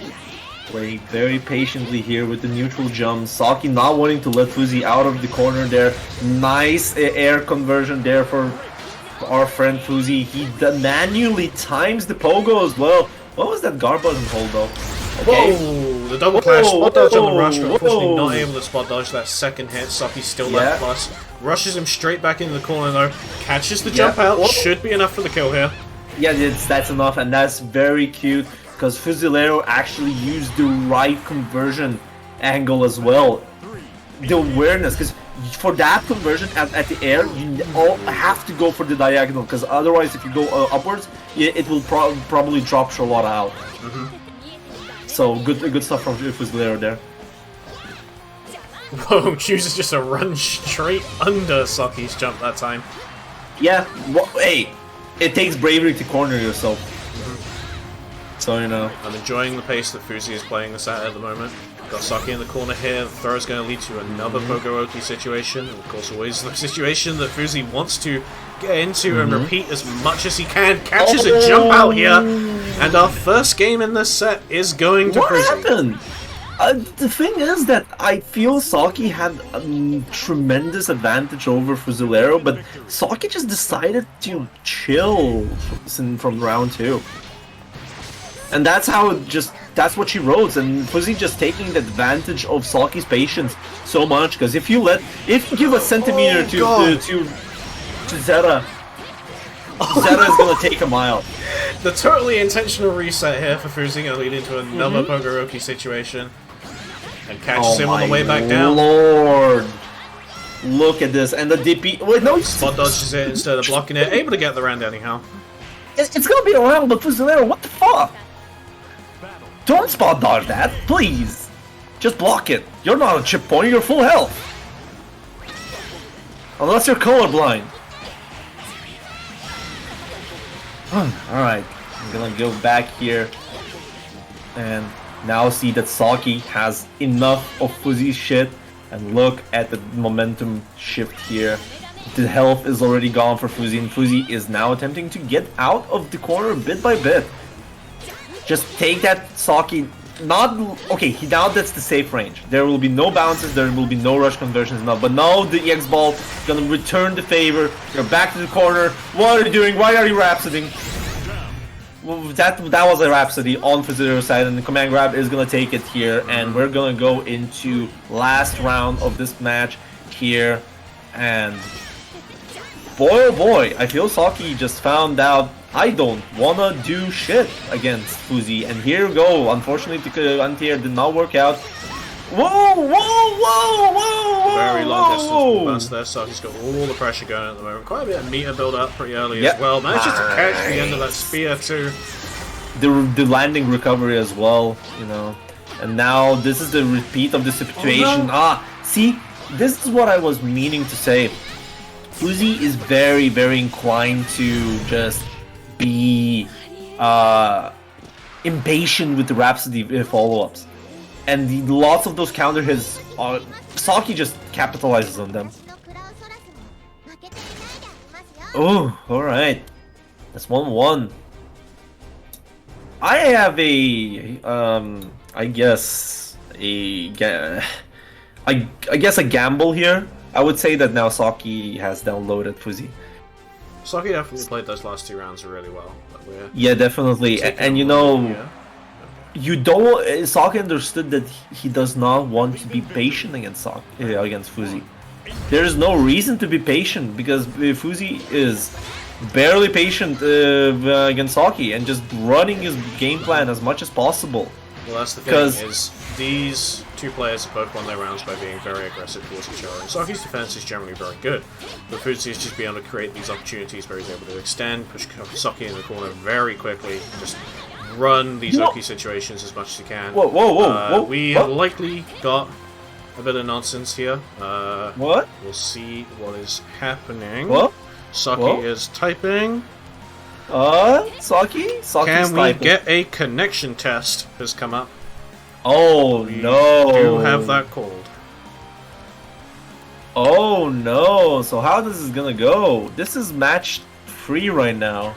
play very patiently here with the neutral jump. Saki not wanting to let Fuzi out of the corner there. Nice air conversion there for our friend Fuzi. He manually times the pogo as well. What was that guard button hold though? Okay. Whoa, the double clash, spot dodge on the rush, but unfortunately not able to spot dodge that second hit. Saki still left plus. Rushes him straight back into the corner though. Catches the jump out, should be enough for the kill here. Yeah, that's enough, and that's very cute. Because Fusilero actually used the right conversion angle as well. The awareness, because for that conversion at the air, you all have to go for the diagonal, because otherwise if you go upwards, it will probably drop Charlotte out. So good stuff from Fusilero there. Whoa, chooses just a run straight under Saki's jump that time. Yeah, well, hey, it takes bravery to corner yourself. So, you know. I'm enjoying the pace that Fuzi is playing this at the moment. Got Saki in the corner here. The throw is going to lead to another Pogoroki situation. And of course, always the situation that Fuzi wants to get into and repeat as much as he can. Catches a jump out here. And our first game in this set is going to Fuzi. What happened? The thing is that I feel Saki had a tremendous advantage over Fusilero, but Saki just decided to chill from round 2. And that's how that's what she wrote, and Fuzi just taking the advantage of Saki's patience so much, because if you give a centimeter to Zera, Zera is gonna take a mile. The totally intentional reset here for Fuzi gonna lead into another Pogoroki situation. And catches him on the way back down. Lord! Look at this, and the DP. Wait, no, spot dodges it instead of blocking it. Able to get the round anyhow. It's gonna be a round, but Fusilero, what the fuck? Don't spot dodge that, please! Just block it. You're not a chip point, you're full health. Unless you're colorblind. Alright, I'm gonna go back here and now see that Saki has enough of Fuzi's shit, and look at the momentum shift here. The health is already gone for Fuzi, and Fuzi is now attempting to get out of the corner bit by bit. Just take that Saki, okay, now that's the safe range. There will be no bounces, there will be no rush conversions now, but now the EX Ball is gonna return the favor. You're back to the corner. What are you doing? Why are you Rhapsodying? Well, that was a Rhapsody on Fuzilero's side, and the command grab is gonna take it here, and we're gonna go into last round of this match here, and boy oh boy, I feel Saki just found out I don't wanna do shit against Fuzi, and here we go. Unfortunately, the anti-air did not work out. Whoa! Very long distance burst there. Saki's got all the pressure going at the moment. Quite a bit of meter build up pretty early as well. Manages to catch the end of that spear too. The landing recovery as well, you know. And now this is the repeat of the situation. See, this is what I was meaning to say. Fuzi is very, very inclined to just be impatient with the Rhapsody follow-ups, and lots of those counter hits, Saki just capitalizes on them. Oh, alright. That's 1-1. I have I guess a gamble here. I would say that now Saki has downloaded Fuzzy. Saki definitely played those last 2 rounds really well. But Yeah, definitely. And you know, you don't. Saki understood that he does not want to be patient against Fuzzy. There's no reason to be patient because Fuzzy is barely patient against Saki and just running his game plan as much as possible. Well, that's the thing, is these 2 players have both won their rounds by being very aggressive towards each other. And Saki's defense is generally very good, but Fuzzy is just being able to create these opportunities where he's able to extend, push Saki in the corner very quickly, just run these Oki situations as much as he can. Whoa. We have likely got a bit of nonsense here. What? We'll see what is happening. What? Saki is typing. Saki's Can we typing. get a connection test? Has come up. Oh We no! do have that called. Oh no! So how this is gonna go? This is match 3 right now.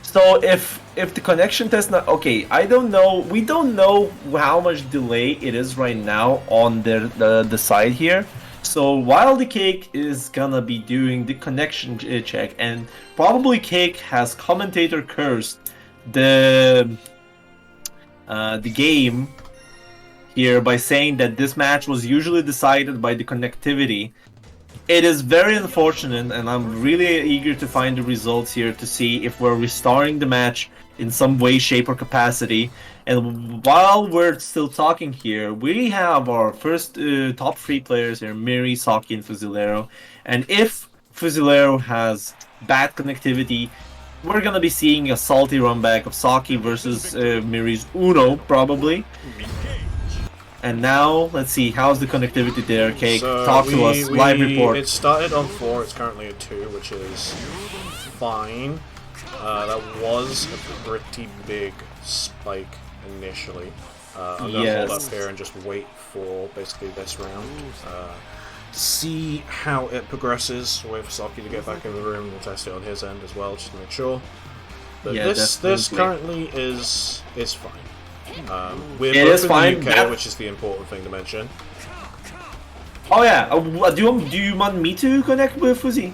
So if the connection test not okay, I don't know. We don't know how much delay it is right now on the side here. So while the Cake is gonna be doing the connection check, and probably Cake has commentator cursed the game here by saying that this match was usually decided by the connectivity. It is very unfortunate, and I'm really eager to find the results here to see if we're restarting the match in some way, shape, or capacity. And while we're still talking here, we have our first top 3 players here, Miri, Saki, and Fusilero. And if Fusilero has bad connectivity, we're gonna be seeing a salty run back of Saki versus Miri's Uno, probably. And now, let's see, how's the connectivity there, Cake? So Talk to us, live report. It started on 4, it's currently at 2, which is fine. That was a pretty big spike initially. I'm going to hold up here and just wait for basically this round. See how it progresses. Wait for Saki to get back in the room. We'll test it on his end as well, just to make sure. But Yeah, this currently is fine. We're It both is in fine. the UK, which is the important thing to mention. Oh yeah, do you want me to connect with Fuzzy?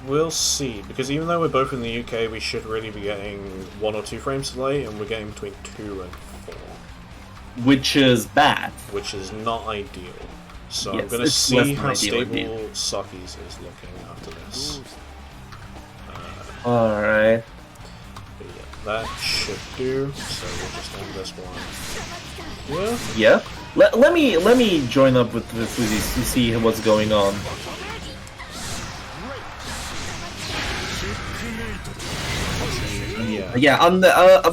We'll see, because even though we're both in the UK, we should really be getting 1 or 2 frames delay, and we're getting between 2 and 4. Which is bad. Which is not ideal. So Yes, I'm going to it's less see than how ideal, stable Saki's is looking after this. Alright. But yeah, that should do, so we'll just end this one. Yeah. Let me join up with Fuzzy to see what's going on. Yeah,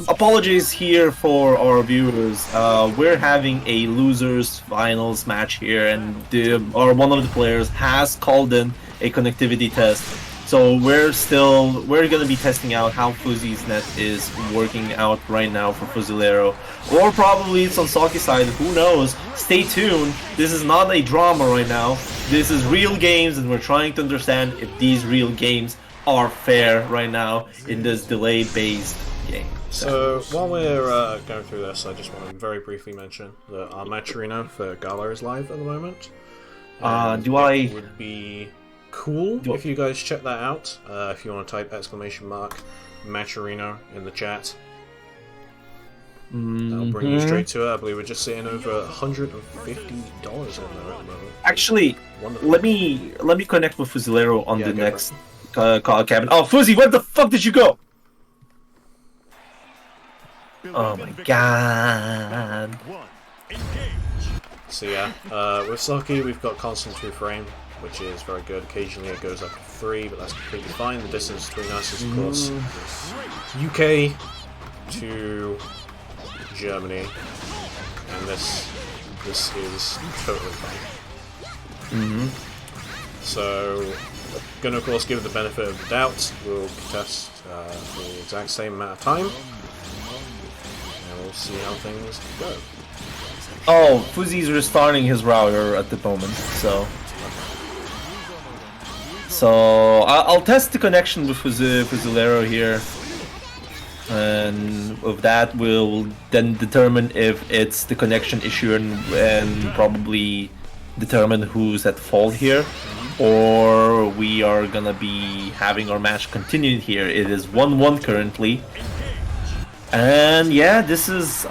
apologies here for our viewers. We're having a losers finals match here, and one of the players has called in a connectivity test. So we're gonna be testing out how Fuzzy's net is working out right now for Fusilero, or probably it's on Saki's side. Who knows? Stay tuned. This is not a drama right now. This is real games, and we're trying to understand if these real games are fair right now in this delay-based game. So while we're going through this, I just want to very briefly mention that our match arena for Gala is live at the moment. It would be cool if you guys check that out. If you want to type !match arena in the chat, that'll bring you straight to it. I believe we're just sitting over $150 in there at the moment. Actually, wonderful. let me connect with Fusilero on the next call cabin. Oh, Fuzzy, where the fuck did you go? Oh my god. So yeah, with Saki we've got constant 2 frame, which is very good. Occasionally it goes up to 3, but that's completely fine. The distance between us is of course UK to Germany, and this is totally fine. So, gonna of course give the benefit of the doubt. We'll test the exact same amount of time, and we'll see how things go. Oh, Fuzzy's restarting his router at the moment, so... So I'll test the connection with Fusilero here, and with that we'll then determine if it's the connection issue and probably determine who's at fault here, or we are gonna be having our match continued here. It is 1-1 currently. And yeah, this is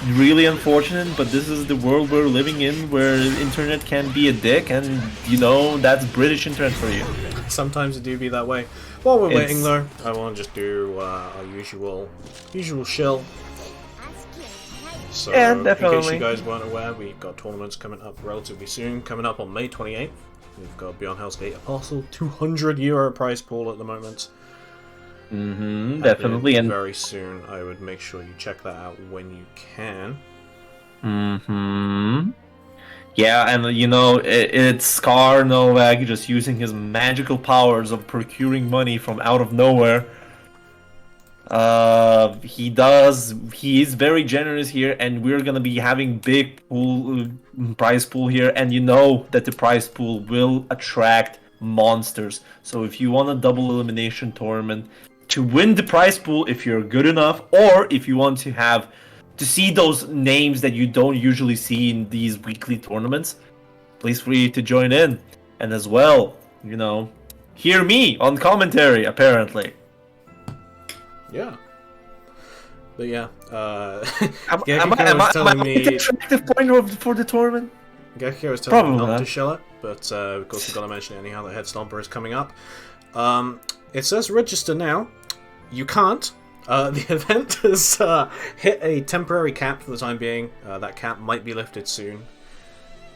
really unfortunate, but this is the world we're living in, where internet can be a dick, and you know that's British internet for you. Sometimes it do be that way. While we're waiting though, I want to just do our usual shill. So, Yeah, in definitely. case you guys weren't aware, we've got tournaments coming up relatively soon. Coming up on May 28th, we've got Beyond Hell's Gate Apostle, €200 prize pool at the moment. Definitely, and very soon. I would make sure you check that out when you can. Yeah, and you know, it's Scar Novak just using his magical powers of procuring money from out of nowhere. He is very generous here, and we're gonna be having big prize pool here, and you know that the prize pool will attract monsters. So if you want a double elimination tournament to win the prize pool, if you're good enough, or if you want to see those names that you don't usually see in these weekly tournaments, please free to join in. And as well, you know, hear me on commentary, apparently. Yeah. But yeah, Am Gekiko was telling me... the attractive point for the tournament? Gekiko was telling me Probably not not. to shell it, but of course we've got to mention it anyhow that Head Stomper is coming up. It says register now. You can't. The event has hit a temporary cap for the time being. That cap might be lifted soon,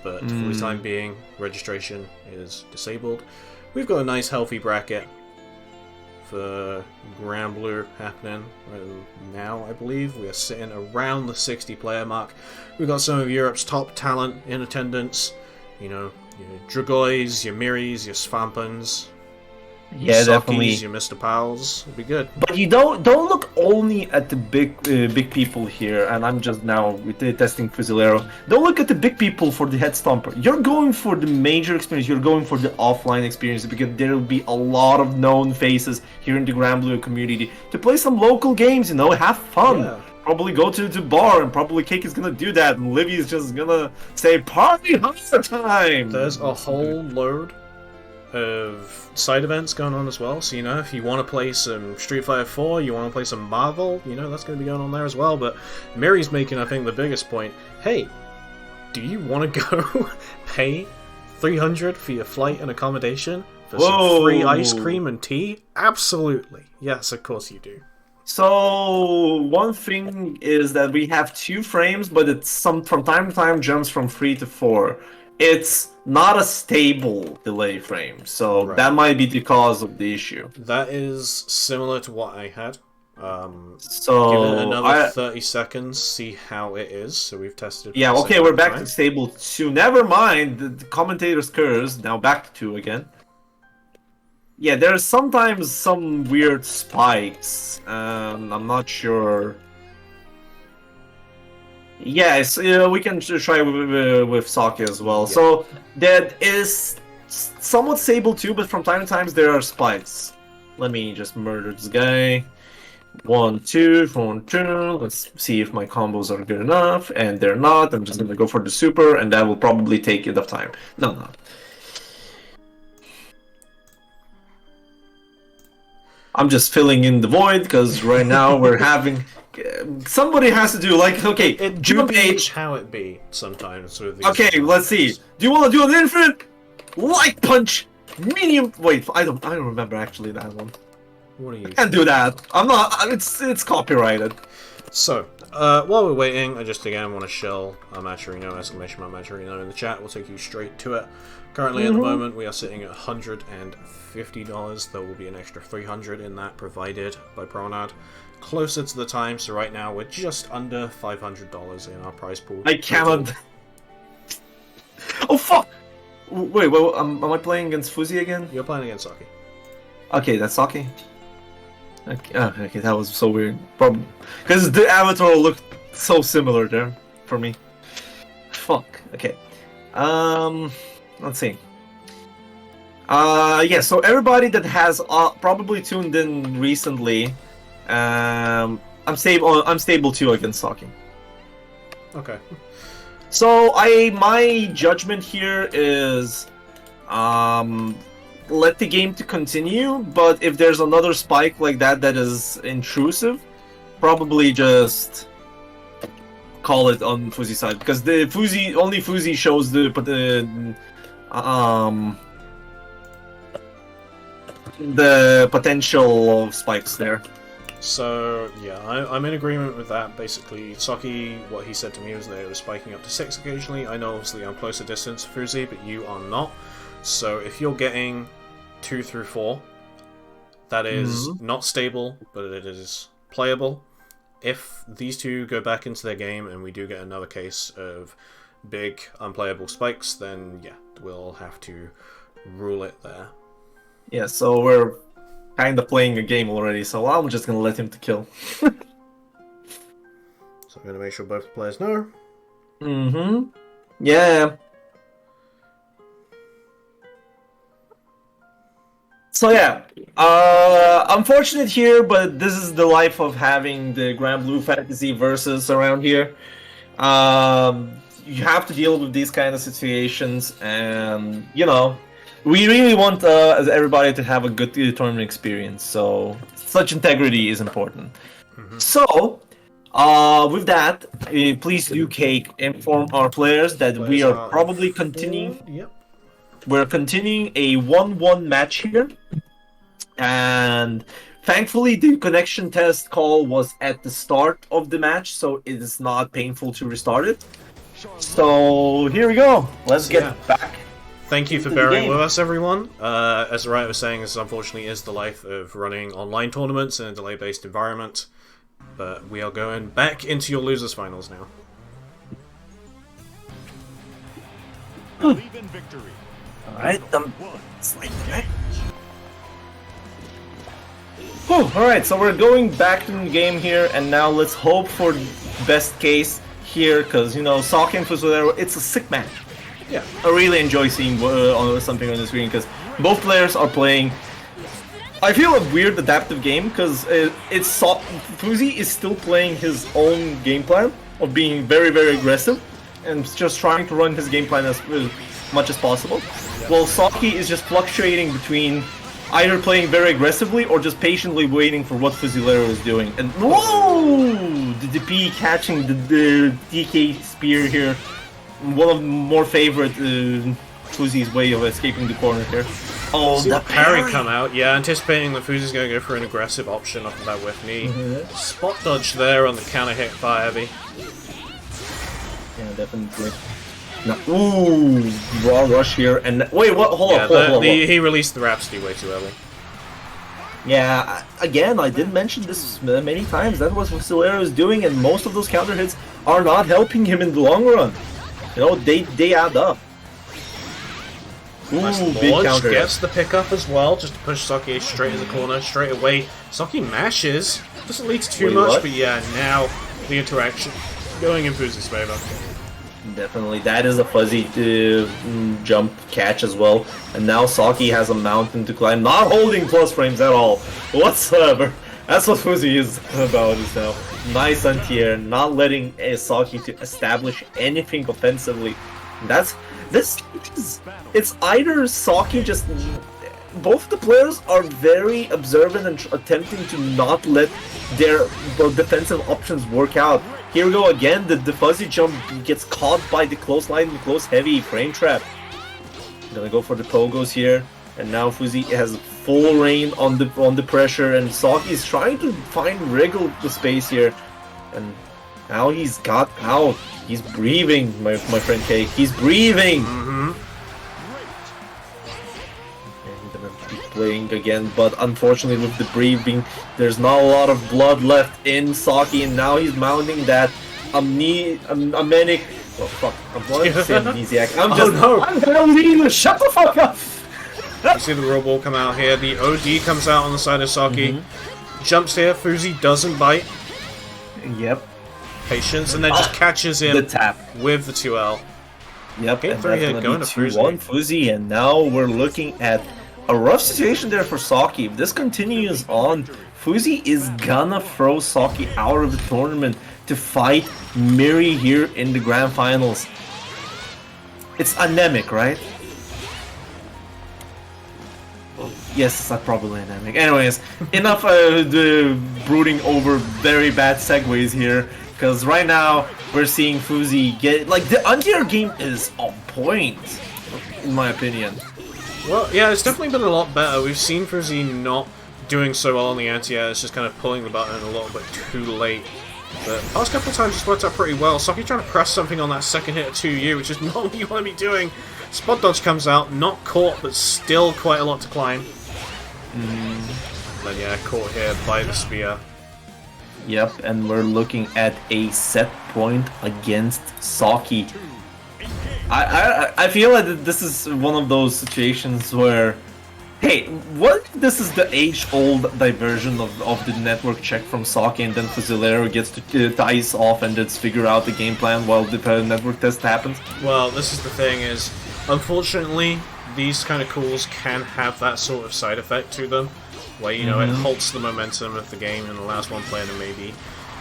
but for the time being, registration is disabled. We've got a nice healthy bracket for Grand Blue happening right now, I believe. We are sitting around the 60 player mark. We've got some of Europe's top talent in attendance. You know, your Dragoys, your Miris, your Svampans. Yeah, Sakis, definitely. your Mr. Pals. It'll be good. But you don't look only at the big people here, and I'm just now with the testing Fusilero. Don't look at the big people for the Head Stomper. You're going for the major experience. You're going for the offline experience, because there will be a lot of known faces here in the Grand Blue community to play some local games. You know, have fun. Yeah. Probably go to the bar, and probably Cake is gonna do that, and Livy is just gonna say party hard time. There's a whole load of side events going on as well, so you know, if you want to play some Street Fighter 4, you want to play some Marvel, you know, that's going to be going on there as well. But Mary's making, I think, the biggest point. Hey, do you want to go pay $300 for your flight and accommodation for some free ice cream and tea? Absolutely. Yes, of course you do. So one thing is that we have 2 frames, but it's from time to time jumps from 3 to 4. It's not a stable delay frame, so Right. that might be the cause of the issue. That is similar to what I had. So Give it another 30 seconds, see how it is. So we've tested. yeah, for a okay, second we're back time. to stable 2. Never mind, the commentator's curse. Now back to 2 again. Yeah, there's sometimes some weird spikes. I'm not sure. Yes, we can try with Saki as well. Yeah. So that is somewhat stable too, but from time to time there are spikes. Let me just murder this guy. 1, 2, 1, 2. Let's see if my combos are good enough, and they're not. I'm just gonna go for the super, and that will probably take enough time. No. I'm just filling in the void because right now we're having. Somebody has to do, like, okay, It do jump be H. how it be sometimes with these. Okay, let's see. Do you want to do an infinite light punch medium? Wait, I don't remember actually that one. What are you? Can't do that. I'm not. It's copyrighted. So, while we're waiting, I just again want to shell Maturino, exclamation mark Maturino in the chat. We'll take you straight to it. Currently, at the moment, we are sitting at $150. There will be an extra $300 in that provided by Promenade. Closer to the time, so right now we're just under $500 in our prize pool. I cannot. Oh fuck! Wait, am I playing against Fuzzy again? You're playing against Saki. Okay, that's Saki. Okay, okay, that was so weird. Probably because the avatar looked so similar there for me. Fuck. Okay. Let's see. Yeah, so everybody that has probably tuned in recently, I'm stable too against Saki. Okay. So my judgment here is, let the game to continue. But if there's another spike like that is intrusive, probably just call it on Fuzi's side, because the Fuzi shows the potential of spikes there. So, yeah, I'm in agreement with that. Basically, Saki, what he said to me was that it was spiking up to 6 occasionally. I know, obviously, I'm closer distance to Fuzi, but you are not. So, if you're getting 2 through 4, that is not stable, but it is playable. If these two go back into their game and we do get another case of big, unplayable spikes, then, yeah, we'll have to rule it there. Yeah, so we're kind of playing a game already, so I'm just gonna let him to kill. So I'm gonna make sure both players know. Yeah. So yeah, unfortunate here, but this is the life of having the Grand Blue Fantasy versus around here. You have to deal with these kind of situations, and you know, we really want everybody to have a good tournament experience. So such integrity is important. So, with that, please do inform our players that we are probably continuing. Yep. We're continuing a 1-1 match here, and thankfully the connection test call was at the start of the match, so it is not painful to restart it. So here we go. Let's get back. Thank you for bearing with us, everyone. As Riot was saying, this unfortunately is the life of running online tournaments in a delay-based environment, but we are going back into your losers finals now. Believe in victory. Alright, alright, so we're going back to the game here, and now let's hope for best case here, because, you know, Saki and Fuzulero, it's a sick match. Yeah, I really enjoy seeing something on the screen, because both players are playing. I feel a weird adaptive game, because Fuzi is still playing his own game plan of being very, very aggressive, and just trying to run his game plan as much as possible. Well, Saki is just fluctuating between either playing very aggressively or just patiently waiting for what Fuzilero is doing. And whoa! The DP catching the DK spear here. One of the more favorite Fuzi's way of escaping the corner here. Oh, See the parry come out. Yeah, anticipating that Fuzi's going to go for an aggressive option off of that whiff knee. Spot dodge there on the counter hit fire heavy. Yeah, definitely. No. Ooh, raw rush here, and wait, what? Hold on. He released the Rhapsody way too early. Yeah, again, I did mention this many times. That's what Fusilero is doing, and most of those counter hits are not helping him in the long run. You know, they add up. Ooh, Nice big launch, counter. gets the pickup as well, just to push Saki straight in the corner, straight away. Saki mashes, doesn't lead to too much, what? but yeah, now the interaction going in Fuzi's favor. Definitely, that is a fuzzy jump catch as well. And now Saki has a mountain to climb, not holding plus frames at all whatsoever. That's what Fuzi is about is now. Nice anti-air, not letting Saki to establish anything offensively. It's either Saki just... Both the players are very observant and attempting to not let their defensive options work out. Here we go again, the fuzzy jump gets caught by the close line, the close heavy frame trap. Gonna go for the pogos here, and now Fuzi has full reign on the pressure, and Saki is trying to wriggle the space here, and now he's got out. He's breathing, my friend Cake. He's breathing. Playing again, but unfortunately with the breathing, there's not a lot of blood left in Saki, and now he's mounting that amnesic. Oh fuck! I'm wanting to say amnesiac. I'm shut the fuck up. You see the roll ball come out here. The OD comes out on the side of Saki. Jumps here. Fuzi doesn't bite. Yep. Patience, and then just catches him the tap with the 2L. Yep, Game and 3 that's hit gonna going be to 2-1 Fuzzy, and now we're looking at a rough situation there for Saki. If this continues on, Fuzzy is gonna throw Saki out of the tournament to fight Miri here in the grand finals. It's anemic, right? Yes, it's not probably anemic. Anyways, enough the brooding over very bad segues here, because right now we're seeing Fuzzy get like the anti-air game is on point, in my opinion. Well, yeah, it's definitely been a lot better. We've seen Fuzzy not doing so well on the anti-air, it's just kind of pulling the button a little bit too late. But the past couple of times it's worked out pretty well. Saki trying to press something on that second hit of 2U, which is not what you want to be doing. Spot dodge comes out, not caught, but still quite a lot to climb. Then yeah, caught here by the spear. Yep, and we're looking at a set point against Saki. I feel like this is one of those situations where, hey, what if this is the age-old diversion of the network check from Saki, and then Fusilero gets to ice off and just figure out the game plan while the network test happens? Well, this is the thing is, unfortunately, these kind of calls can have that sort of side effect to them, where, you know, it halts the momentum of the game and allows one player to maybe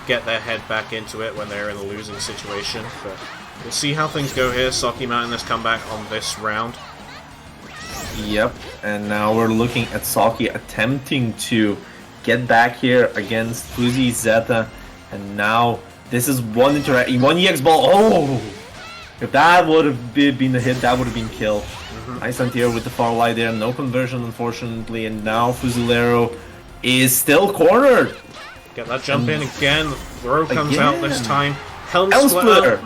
get their head back into it when they're in a losing situation. But we'll see how things go here. Saki mounting this comeback on this round. Yep, and now we're looking at Saki attempting to get back here against Fuzzy Zeta, and now this is one EX ball. Oh! If that would have been a hit, that would have been kill. Nice anti-air with the far light there, no conversion unfortunately, and now Fusilero is still cornered. Get that jump in again, the throw comes out this time. Helm Splitter. splitter.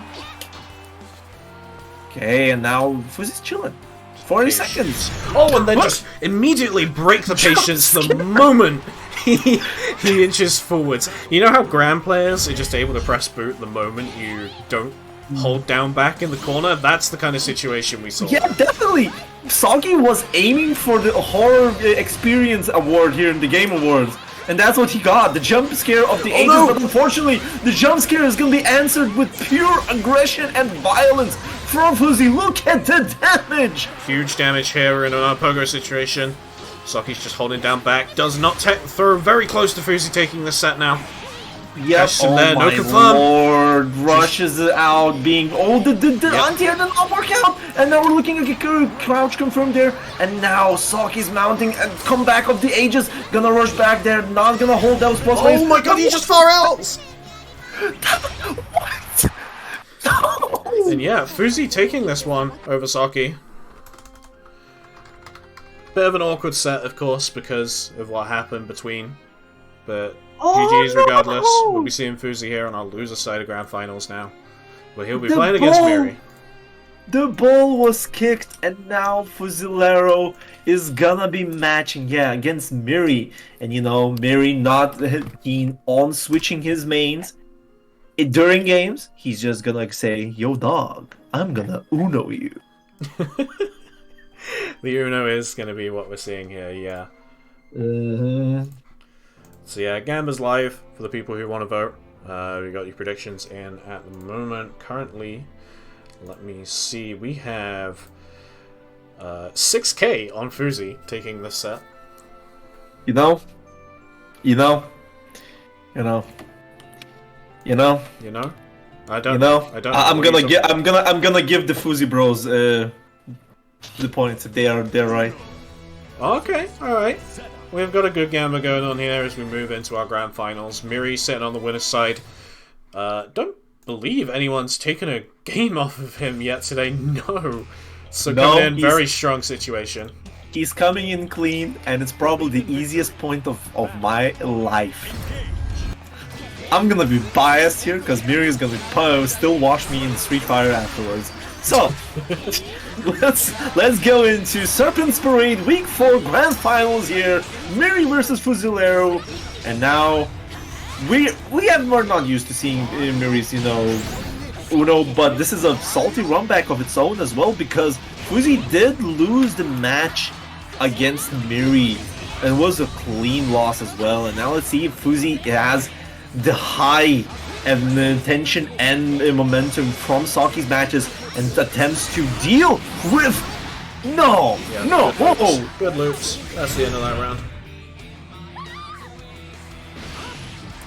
Okay, and now Fuzzy's chilling. 40 seconds. Oh, and then just immediately break the patience the moment he inches forwards. You know how Grand players are just able to press boot the moment you don't hold down back in the corner? That's the kind of situation we saw. Yeah, definitely. Saki was aiming for the horror experience award here in the Game Awards, and that's what he got, the jump scare of the ages. But unfortunately, the jump scare is going to be answered with pure aggression and violence from Fuzzy. Look at the damage! Huge damage here in a pogo situation. Saki's just holding down back, does not throw very close to Fuzzy taking this set now. Yep, oh there, no my confirm. lord, rushes it out, being... Oh, the anti-air did not work out! And now we're looking at a crouch confirmed there, and now Saki's mounting a comeback of the ages, gonna rush back there, not gonna hold those plus Oh my god, he just far else! What? And yeah, Fuzzy taking this one over Saki. Bit of an awkward set, of course, because of what happened between, but... GG's regardless. We'll be seeing Fuzzy here on our loser side of Grand Finals now. Well, he'll be playing against Miri. The ball was kicked, and now Fusilero is gonna be matching, against Miri. And you know, Miri not keen on switching his mains. During games, he's just gonna say, "Yo dog, I'm gonna Uno you." The Uno is gonna be what we're seeing here, yeah. So yeah, Gamba's live for the people who want to vote. We got your predictions in at the moment. Currently, let me see, we have 6K on Fuzzy taking this set. You know. I don't. I'm gonna give the Fuzzy Bros the points if they're right. Okay, all right. We've got a good Gamba going on here as we move into our Grand Finals. Miri sitting on the winner's side. Don't believe anyone's taken a game off of him yet today. No. So coming in, very strong situation. He's coming in clean, and it's probably the easiest point of my life. I'm gonna be biased here, because Miri is gonna still watch me in Street Fighter afterwards. So, let's go into Serpent's Parade Week 4 Grand Finals here. Miri versus Fusilero, and now we're not used to seeing Miri's Uno, but this is a salty runback of its own as well, because Fuzzy did lose the match against Miri, and it was a clean loss as well. And now let's see if Fuzzy has the high and the tension and momentum from Saki's matches and attempts to deal with... No! Yeah, No! good loops. Whoa! Good loops. That's the end of that round.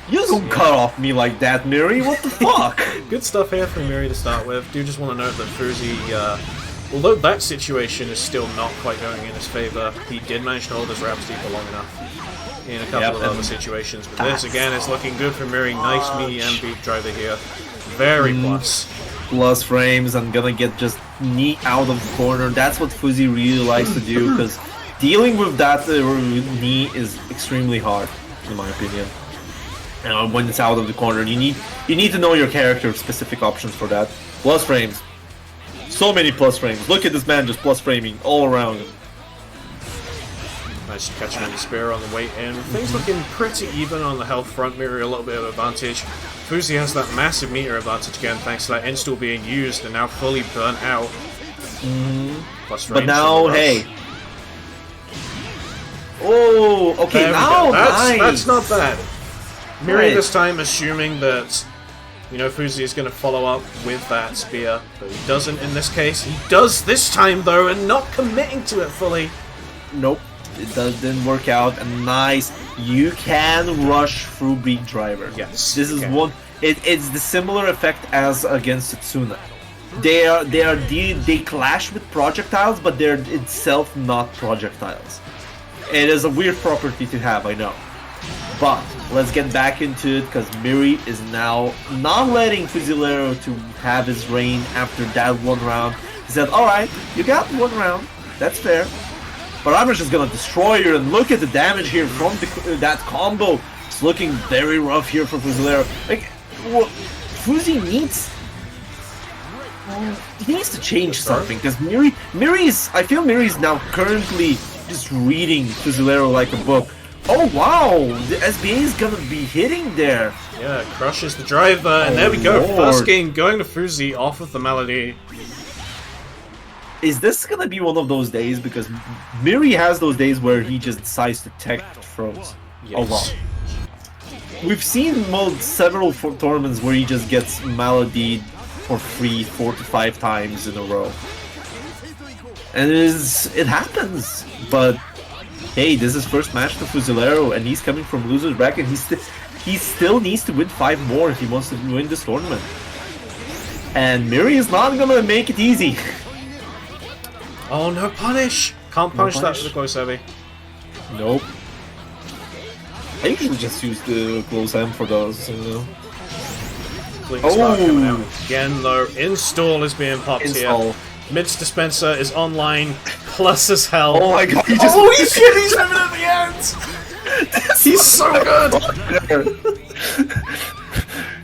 You don't cut off me like that, Miri. What the fuck? Good stuff here from Miri to start with. Do just want to note that Fuzi, although that situation is still not quite going in his favor, he did manage to hold his reps deep for long enough in a couple of other situations. But this, again, is looking good for Miri. Nice meaty and beat driver here. Very plus. Plus frames, I'm gonna get just knee out of the corner. That's what Fuzi really likes to do, because dealing with that knee is extremely hard, in my opinion. When it's out of the corner, you need to know your character specific options for that. Plus frames, so many plus frames. Look at this man just plus framing all around him. Nice to catch him in the spear on the way in. Things looking pretty even on the health front. Miri a little bit of advantage. Fuzi has that massive meter advantage again, thanks to that install being used and now fully burnt out. Plus But now, hey. Oh, okay, now nice. That's not bad. Miri Nice. this time assuming that, you know, Fuzi is going to follow up with that spear, but he doesn't in this case. He does this time though, and not committing to it fully. Nope, didn't work out. And nice, you can rush through Beak Driver. Yes, this is okay. one. It's the similar effect as against Tsuna. They clash with projectiles, but they're itself not projectiles. It is a weird property to have, I know. But let's get back into it, because Miri is now not letting Fusilero to have his reign after that one round. He said, alright, you got one round, that's fair. But I'm just gonna destroy you, and look at the damage here from that combo. It's looking very rough here for Fusilero. Like, well, Fuzi needs... he needs to change something, because I feel Miri's now currently just reading Fusilero like a book. Oh wow, the SBA is gonna be hitting there. Yeah, crushes the driver, and there we go. Lord. First game going to Fuzi off of the Melody. Is this gonna be one of those days? Because Miri has those days where he just decides to tech throws a lot. We've seen several tournaments where he just gets Melodied for free 4 to 5 times in a row. And it happens, but hey, this is first match to Fusilero, and he's coming from loser's bracket. He still needs to win 5 more if he wants to win this tournament. And Miri is not gonna make it easy. Oh, no punish! Can't punish that with the close heavy. Nope. I usually just use the close hand for those. Fleeting Spark coming out. Again, though, install is being popped Install. here. Mid's dispenser is online, plus as hell. Oh my god, he just... Holy shit, he's having it at the end! He's so good!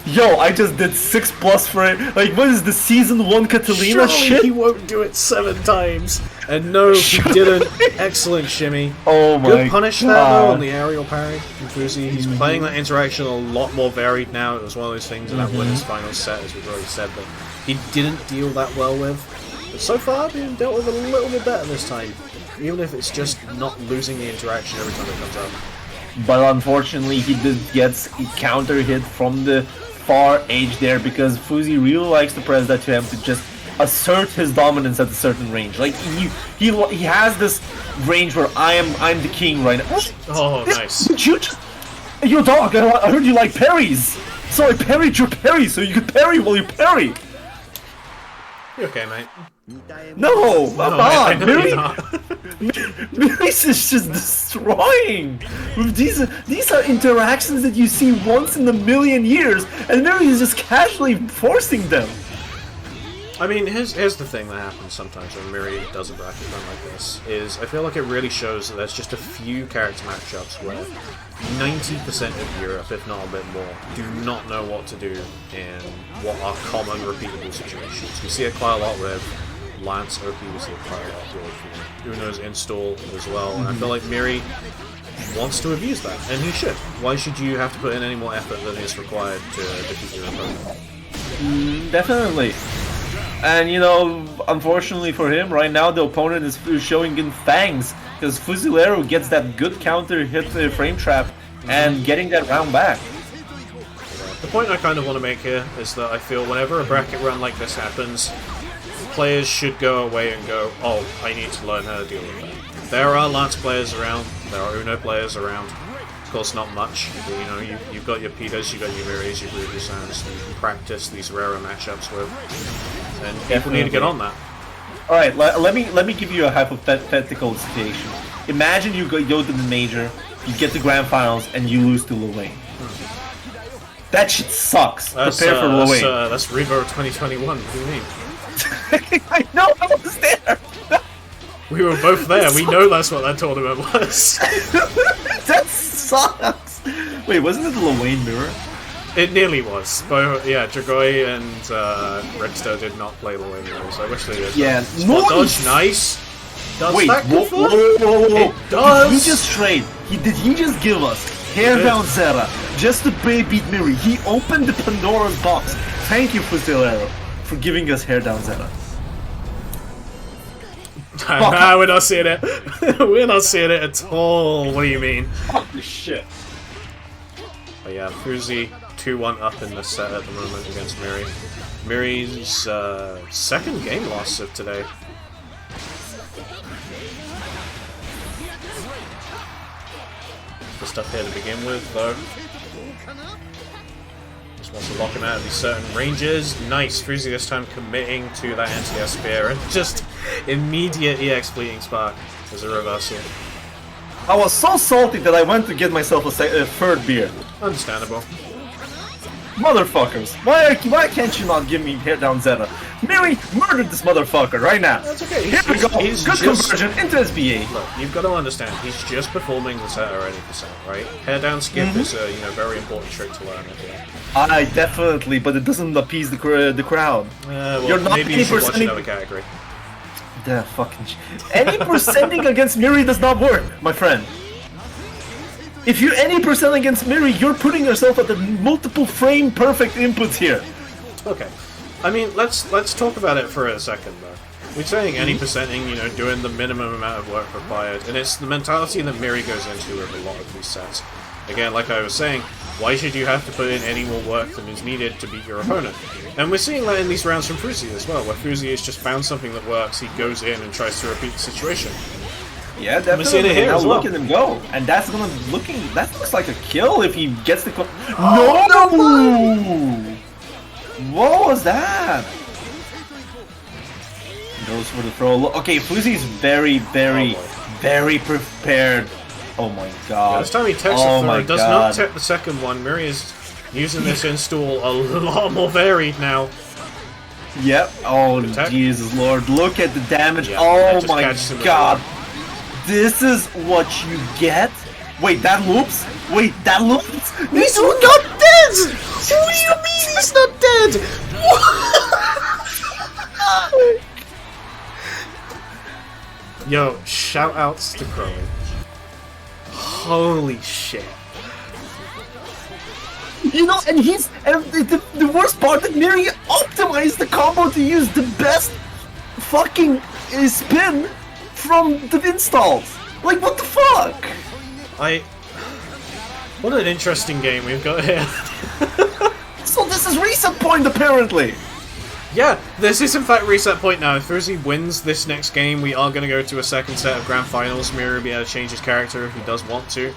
Yo, I just did 6+ for it. Like, what is the season 1 Catalina Surely shit? he won't do it 7 times. And no, he didn't. Excellent shimmy. Oh my Good punish there, though, God. on the aerial parry from Fuzi. He's playing that interaction a lot more varied now. It was one of those things in that winner's final set, as we've already said, that he didn't deal that well with. But so far, being dealt with a little bit better this time. Even if it's just not losing the interaction every time it comes up. But unfortunately, he did get a counter hit from the far edge there, because Fuzi really likes to press that to him to just assert his dominance at a certain range. Like he has this range where I'm the king right now. Oh, nice. Yo, dog, I heard you like parries, so I parried your parry so you could parry while you parry. You okay, mate? No, come on, you're not. Miri's is just destroying. With these are interactions that you see once in a million years, and Miri is just casually forcing them. I mean, here's the thing that happens sometimes when Miri does a bracket run like this, is I feel like it really shows that there's just a few character matchups where 90% of Europe, if not a bit more, do not know what to do in what are common, repeatable situations. We see it quite a lot with Lance OP, we see it quite a lot with Uno's install as well, and I feel like Miri wants to abuse that, and he should. Why should you have to put in any more effort than is required to defeat your opponent? Definitely. And you know, unfortunately for him, right now the opponent is showing in fangs, because Fusilero gets that good counter hit frame trap and getting that round back. The point I kind of want to make here is that I feel whenever a bracket run like this happens, players should go away and go, oh, I need to learn how to deal with that. There are Lance players around, there are Uno players around. Of course, not much. But, you know, you've got your Pitas, you've got your Miris, your Brugusans, that you can practice these rarer matchups with. And people need to get on that. Alright, let me give you a hypothetical situation. Imagine you go to the major, you get to grand finals, and you lose to Lorraine. That shit sucks. Prepare for Lorraine. That's Revo 2021. What do you mean? I know, I was there. We were both there. We know that's what that tournament was. That sucks. Wait, wasn't it the Lorraine mirror? It nearly was. Both, yeah, Dragoi and Rexter did not play Lorraine mirrors. I wish they did. Yeah, Spot dodge, nice. Does Wait, that whoa. It does. Did he just trade? Did he just give us hair down Zera just to beat Miri? He opened the Pandora's box. Thank you, Fusilero, for giving us hair down Zera. Nah, we're not seeing it. We're not seeing it at all. What do you mean? Holy shit. But yeah, Fuzi 2-1 up in the set at the moment against Miri. Miri's second game loss of today. Good stuff here to begin with, though. Just wants to lock him out of these certain ranges. Nice, Fuzi this time committing to that anti-air spear and just immediate EX fleeting spark as a reversal. I was so salty that I went to get myself a third beer. Understandable. Motherfuckers, why can't you not give me hair down Zeta? Miri murdered this motherfucker right now. That's okay. Here we go. Good conversion into SBA. Look, you've got to understand, he's just performing the set at 80%, right? Hair down skip is a very important trick to learn. I feel. I definitely, but it doesn't appease the crowd. Well, You're not maybe you should watch another category. The fucking any percenting against Miri does not work, my friend. If you're any percent against Miri, you're putting yourself at the multiple frame perfect inputs here. Okay. I mean, let's talk about it for a second, though. We're saying any percenting, doing the minimum amount of work required, and it's the mentality that Miri goes into with a lot of these sets. Again, like I was saying, why should you have to put in any more work than is needed to beat your opponent? And we're seeing that in these rounds from Fuzi as well, where Fuzi has just found something that works, he goes in and tries to repeat the situation. Yeah, definitely. We're seeing it here now as well. Look at him go, and that looks like a kill if he gets the. No! What was that? Goes for the throw. Okay, Fuzi's very prepared. Oh my god. Yeah, this time he takes the third, does not take the second one. Miri is using this install a lot more varied now. Yep. Oh, Jesus Lord. Look at the damage. Yeah, oh my god. This is what you get? Wait, that loops? Wait, that loops? He's not dead! What do you mean he's not dead? Yo, shout outs to Crowley. Holy shit. And the worst part that Miri optimized the combo to use the best fucking spin from the installs. Like, what the fuck? What an interesting game we've got here. So this is reset point, apparently. Yeah, this is in fact reset point now. If Fuzi wins this next game, we are going to go to a second set of grand finals. Miri will be able to change his character if he does want to.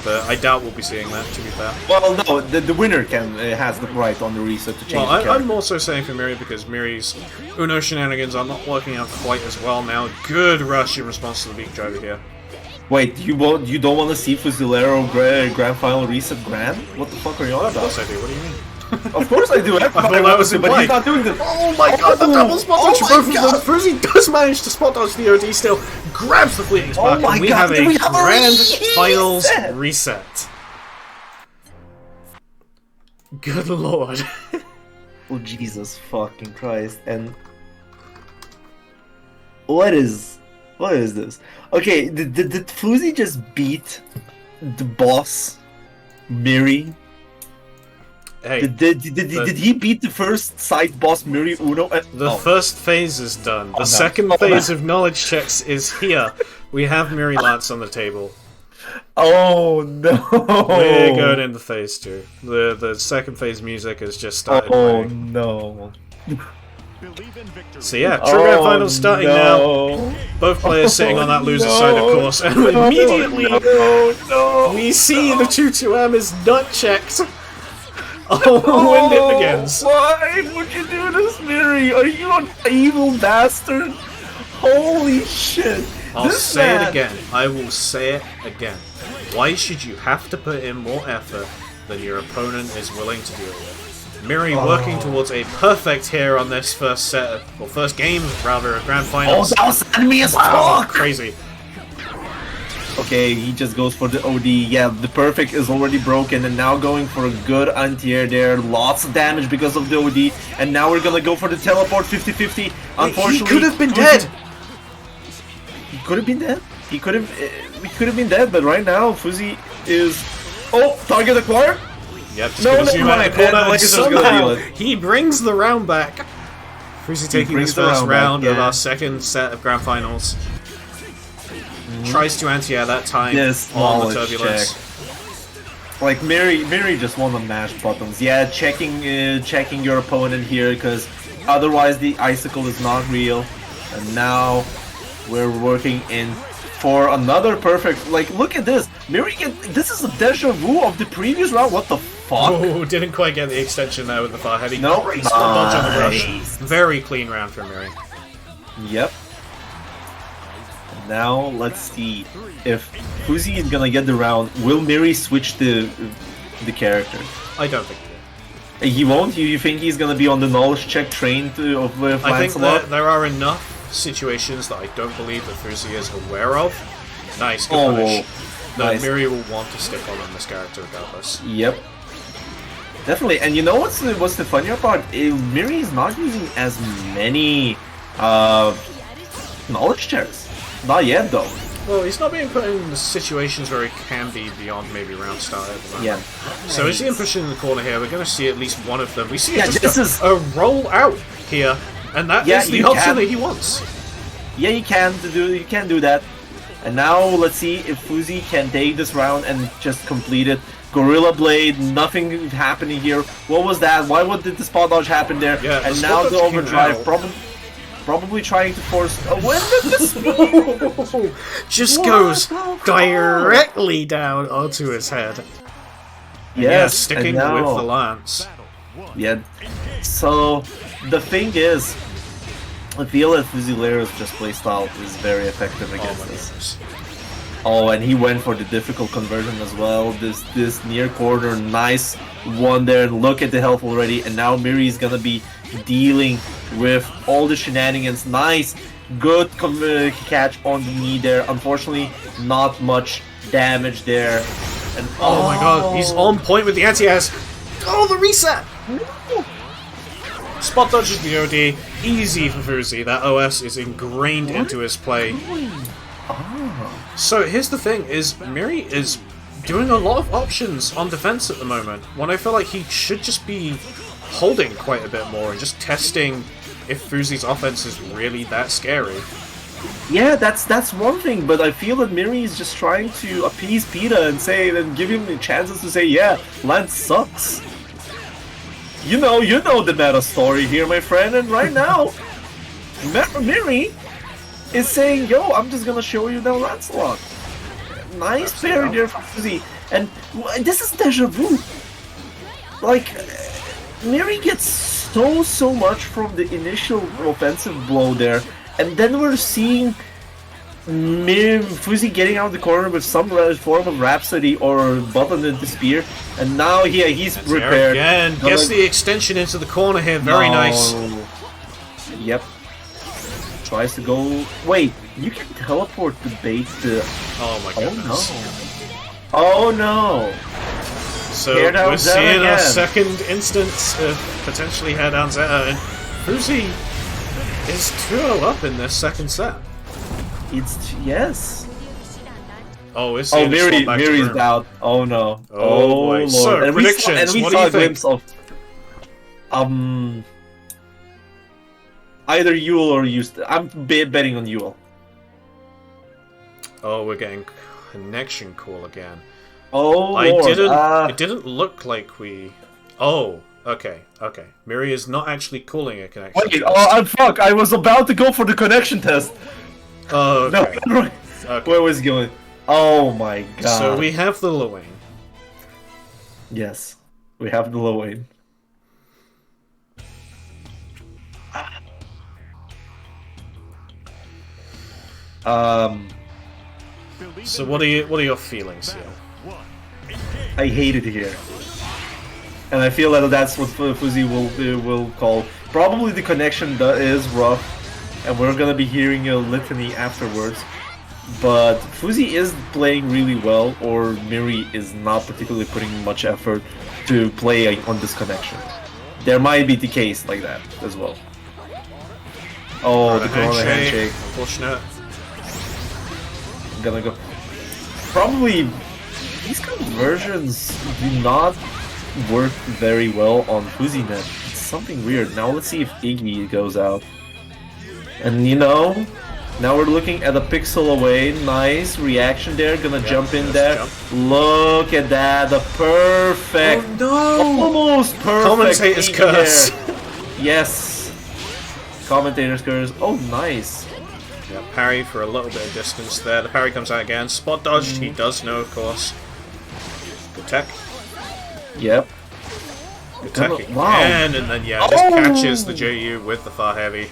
But I doubt we'll be seeing that, to be fair. Well, no, the winner has the right on the reset to change his character. I'm also saying for Miri because Miri's Uno shenanigans are not working out quite as well now. Good rush in response to the beak driver here. Wait, you don't want to see Fusilero grand final reset grand? What the fuck are you on about? Of course I do, what do you mean? Of course I do. I thought that was but he's not doing this. Oh my god, the double spot dodge! Both of them. Fuzi does manage to spot dodge the OD still, grabs the fleeting spark, and we have a grand finals reset. Good lord. Oh Jesus fucking Christ! And what is this? Okay, did Fuzi just beat the boss, Miri? Hey, did he beat the first side boss Miri Uno? The first phase is done. The second phase of knowledge checks is here. We have Miri Lance on the table. Oh no! We're going into phase 2. The second phase music has just started playing. No! Believe in victory. So yeah, True Grand Finals starting now. Both players sitting on that loser side, of course, and immediately we see the 2-2M is nut checked. Oh, and it begins. Why would you do this, Miri? Are you an evil bastard? Holy shit! I'll say it again. I will say it again. Why should you have to put in more effort than your opponent is willing to deal with? Miri working towards a perfect here on this first set, or first game, rather, of Grand Finals. Oh, that was enemy as fuck! Crazy. Okay, he just goes for the OD. Yeah, the perfect is already broken, and now going for a good anti-air there. Lots of damage because of the OD, and now we're gonna go for the teleport 50-50. Unfortunately, he could have been dead. He could have been dead. He could have been dead, but right now Fuzzy is. Oh, target acquired. Yep, just gonna zoom out the corner, and somehow he brings the round back. Fuzzy taking this first round of our second set of Grand Finals. Tries to anti-air that time on the turbulence. Check. Like Miri just won on mash buttons. Yeah, checking your opponent here, because otherwise the icicle is not real. And now we're working in for another perfect. Like, look at this. Miri this is a deja vu of the previous round. What the fuck? Oh, didn't quite get the extension there with the far heavy. No, great spot dodge on the rush. Very clean round for Miri. Yep. Now let's see if Fuzzy is gonna get the round. Will Miri switch the character? I don't think he will. He won't. You think he's gonna be on the knowledge check train of I think there are enough situations that I don't believe that Fuzzy is aware of. Nice, good punish. That Miri will want to stick on this character regardless. Yep. Definitely. And you know what's the funnier part? Miri is not using as many knowledge checks. Not yet, though. Well, he's not being put in the situations where he can be beyond maybe round start. Yeah. So is he pushing in the corner here? We're going to see at least one of them. We see a roll out here, and that is the option that he wants. Yeah, you can do that. And now let's see if Fuzzy can take this round and just complete it. Gorilla Blade, nothing happening here. What was that? Why did the spot dodge happen there? Yeah, and now the overdrive, probably trying to force. When did this just goes directly down onto his head. Yes, sticking with the lance. Yeah. So the thing is, I feel that Fusilera's just playstyle is very effective against this. Oh, and he went for the difficult conversion as well. This near corner, nice one there. Look at the health already, and now Miri is gonna be dealing with all the shenanigans. Nice, good catch on the knee there. Unfortunately, not much damage there. And oh my god, he's on point with the anti-airs. Oh, the reset! Spot dodges the OD, easy for Fuzzy. That OS is ingrained into his play. So here's the thing: is Miri is doing a lot of options on defense at the moment, when I feel like he should just be holding quite a bit more and just testing if Fuzzy's offense is really that scary. Yeah, that's one thing, but I feel that Miri is just trying to appease PETA and give him the chances to say, yeah, Lance sucks. You know the meta story here, my friend, and right now, Miri is saying, yo, I'm just gonna show you the Lancelot. Nice parry there from Fuzzy, and this is deja vu. Like, Miri gets so much from the initial offensive blow there, and then we're seeing Fuzzy getting out of the corner with some form of Rhapsody or button into spear, and now he's prepared. Again, gets the extension into the corner here, very nice. Yep. Tries to go. Wait, you can teleport to bait the. Oh my goodness. Oh no! So we're seeing our second instance of potentially hair down Zeta, and Fuzzy is 2-0 up in this second set. Yes. Oh, we're seeing Miri's out. Oh no. Oh boy. Lord. So and predictions. We saw a glimpse of either Yule or Eustace. I'm betting on Yule. Oh, we're getting connection call again. Oh, Lord. It It didn't look like we. Oh, Okay. Miri is not actually calling a connection Wait, test. fuck! I was about to go for the connection test. Oh, okay. No, Okay. where was he going? Oh my god. So we have the Lewin. Yes, we have the low aim. So what are your feelings here? I hate it here, and I feel that that's what Fuzzy will call. Probably the connection is rough, and we're gonna be hearing a litany afterwards. But Fuzzy is playing really well, or Miri is not particularly putting much effort to play on this connection. There might be the case like that as well. Oh, the Corona handshake. Unfortunate. I'm gonna go. Probably these conversions do not work very well on FuzzyNet. It's something weird. Now let's see if Iggy goes out. And you know, now we're looking at a pixel away. Nice reaction there. Gonna jump in there. Jump. Look at that. The perfect. Oh no! Almost perfect. Commentator's Iggy curse. there. Yes. Commentator's curse. Oh, nice. Yeah, parry for a little bit of distance there. The parry comes out again. Spot dodged. He does know, of course. Good tech. Yep. Good tech again. Wow. And then, yeah, just catches the JU with the far heavy.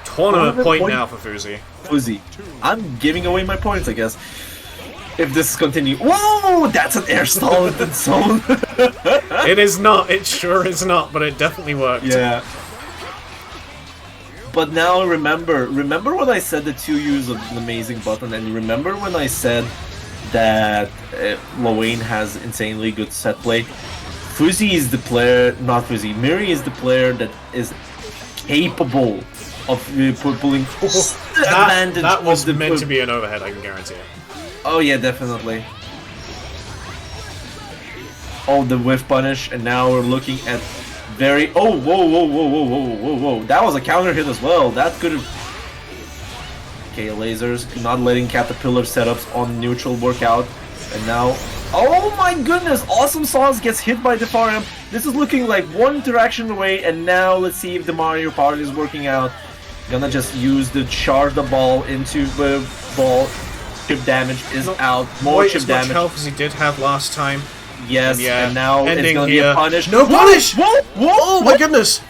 Tournament point now for Fuzzy. Fuzzy. I'm giving away my points, I guess. If this continues. Whoa! That's an air stall in its own. It is not. It sure is not, but it definitely worked. Yeah. But now remember when I said the 2U is an amazing button, and remember when I said that Lowain has insanely good set play? Fuzzy is the player, not Fuzzy, Miri is the player that is capable of pulling advantage. That was of the meant to be an overhead, I can guarantee it. Oh yeah, definitely. Oh, the whiff punish, and now we're looking at very. Oh, whoa! That was a counter hit as well. That could have. Okay, lasers not letting caterpillar setups on neutral work out, and now. Oh my goodness! Awesome Sauce gets hit by the far amp. This is looking like one interaction away, and now let's see if the Mario Party is working out. Gonna just use the charge the ball into the ball. Chip damage is out. More chip as much damage. health as he did have last time. Yes, Yeah, and now it's ending gonna here. be a punish. No punish! Whoa! Oh my goodness!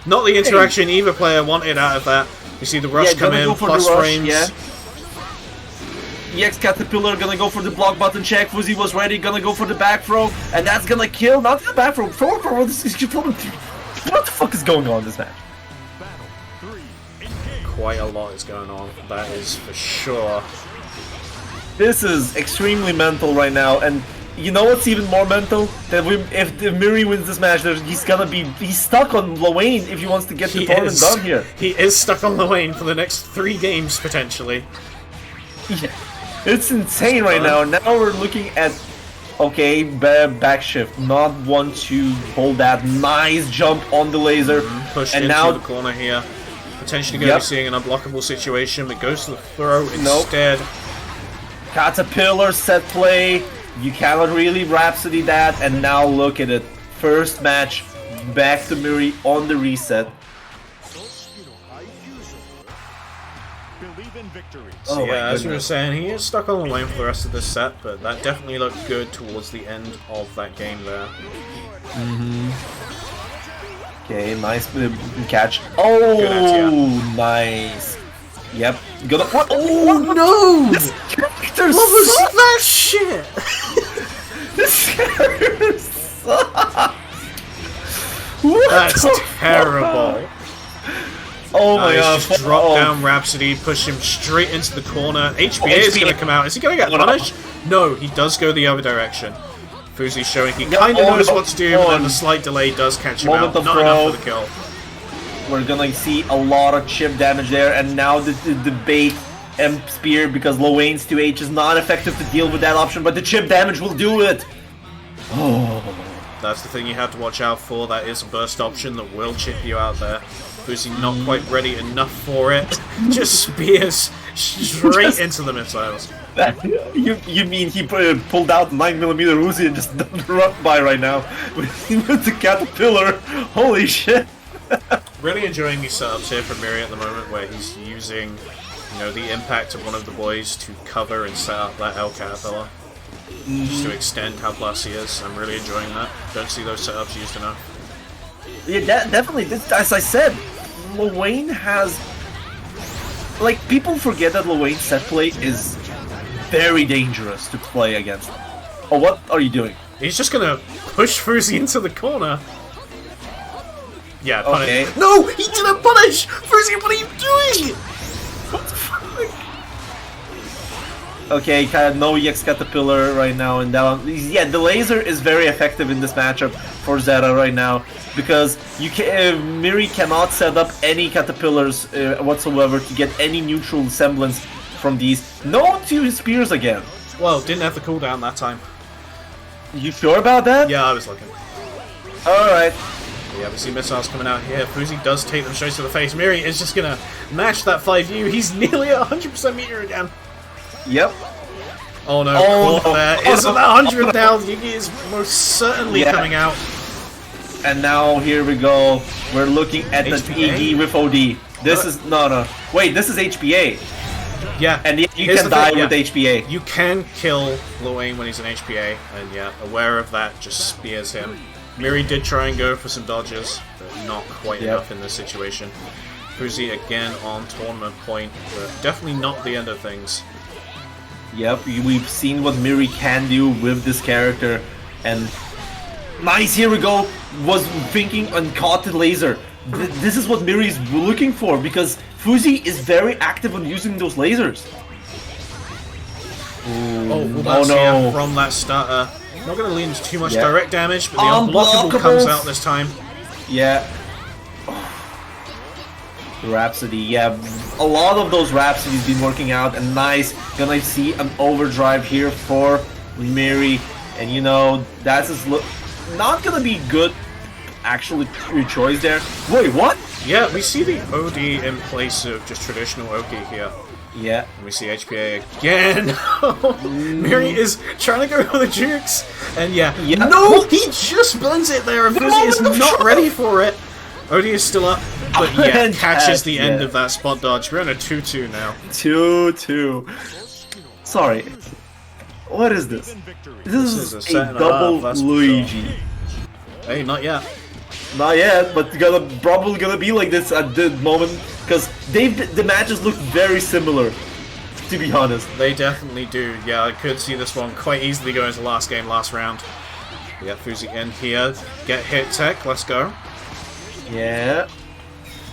Not the interaction either player wanted out of that. You see the rush come gonna in, go for plus the rush, frames. yeah. EX Caterpillar gonna go for the block button check. Fuzzy was ready, gonna go for the back throw, and that's gonna kill. Not the back throw. Forward throw. What the fuck is going on in this match? Quite a lot is going on. That is for sure. This is extremely mental right now, and you know what's even more mental? That if Miri wins this match, he's stuck on Lowain if he wants to get the tournament done here. He is stuck on the lane for the next 3 games potentially. Yeah. It's insane right now. Now we're looking at okay, back shift, not want to hold that nice jump on the laser, Pushed and into now the corner here. Potentially going to be seeing an unblockable situation, but goes to the throw Nope. instead. Caterpillar set play. You cannot really Rhapsody that, and now look at it. First match, back to Miri on the reset. Believe in victory. So Oh my yeah, as we were goodness. saying, he is stuck on the lane for the rest of this set, but that definitely looked good towards the end of that game there. Okay, nice catch. Oh, Good idea. nice. Yep. Gonna. What? Oh no! This character What was sucks. that shit? This character sucks. What That's the terrible. fuck? Oh my god. Just drop down Rhapsody, push him straight into the corner. HBA is going to come out. Is he going to get punished? No, he does go the other direction. Fuzzy's showing he kind of knows what to do, but then the slight delay does catch him out. Moment Not of enough for the kill. We're gonna see a lot of chip damage there, and now the bait M spear because Lowain's 2H is not effective to deal with that option, but the chip damage will do it. Oh. That's the thing you have to watch out for. That is a burst option that will chip you out there. Fuzzy not quite ready enough for it. Just spears straight into the missiles. You mean he pulled out 9mm Uzi and just run by right now with the caterpillar? Holy shit! Really enjoying these setups here from Miri at the moment, where he's using, the impact of one of the boys to cover and set up that El Caterpillar. Just to extend how blessed he is. I'm really enjoying that. Don't see those setups used enough. Yeah, definitely. As I said, Lil Wayne has... Like, people forget that Lil Wayne's set play is very dangerous to play against. Oh, what are you doing? He's just gonna push Fuzi into the corner. Yeah, punish. Okay. No! He didn't punish! Fuzi, what are you doing? What the fuck? Okay, kind of no EX Caterpillar right now, and down. Yeah, the laser is very effective in this matchup for Zeta right now, because you can Miri cannot set up any Caterpillars whatsoever to get any neutral semblance from these. No two spears again. Well, didn't have the cooldown that time. You sure about that? Yeah, I was looking. Alright. Yeah, we see missiles coming out here. Fuzi does take them straight to the face. Miri is just gonna match that 5U. He's nearly at 100% meter again. Yep. Oh no, Oh, no. there. Oh, Isn't no. that 100 now? Yigi is most certainly coming out. And now here we go. We're looking at the HPA? ED with OD. This is no. Wait, this is HPA. Yeah. And you Here's can the die thing, with HPA. You can kill Lil Wayne when he's an HPA, and yeah, aware of that, just spears him. Miri did try and go for some dodges, but not quite enough in this situation. Fuzi again on tournament point, but definitely not the end of things. Yep, we've seen what Miri can do with this character, and nice, here we go, was thinking and caught the laser. This is what Miri is looking for, because Fuzi is very active on using those lasers. Oh, well, that's no. from that starter. Not going to lean into too much Yeah. direct damage, but the unblockable comes out this time. Yeah. Rhapsody, yeah, a lot of those Rhapsodies been working out, and nice, gonna see an overdrive here for Miri, and that's not gonna be good, actually, choice there. Wait, what? Yeah, we see the OD in place of just traditional Oki here. Yeah. And we see HPA again. Miri is trying to go for the jukes, and no, he just blends it there, and Fuzi is not ready for it. OD is still up, but yeah, catches the end of that spot dodge. We're on a 2-2 now. 2-2. Sorry. What is this? This is a double Luigi. Hey, not yet. Not yet, but probably gonna be like this at the moment, because the matches look very similar, to be honest. They definitely do. Yeah, I could see this one quite easily going to last game, last round. Yeah, Fuzi in here. Get hit tech, let's go. Yeah.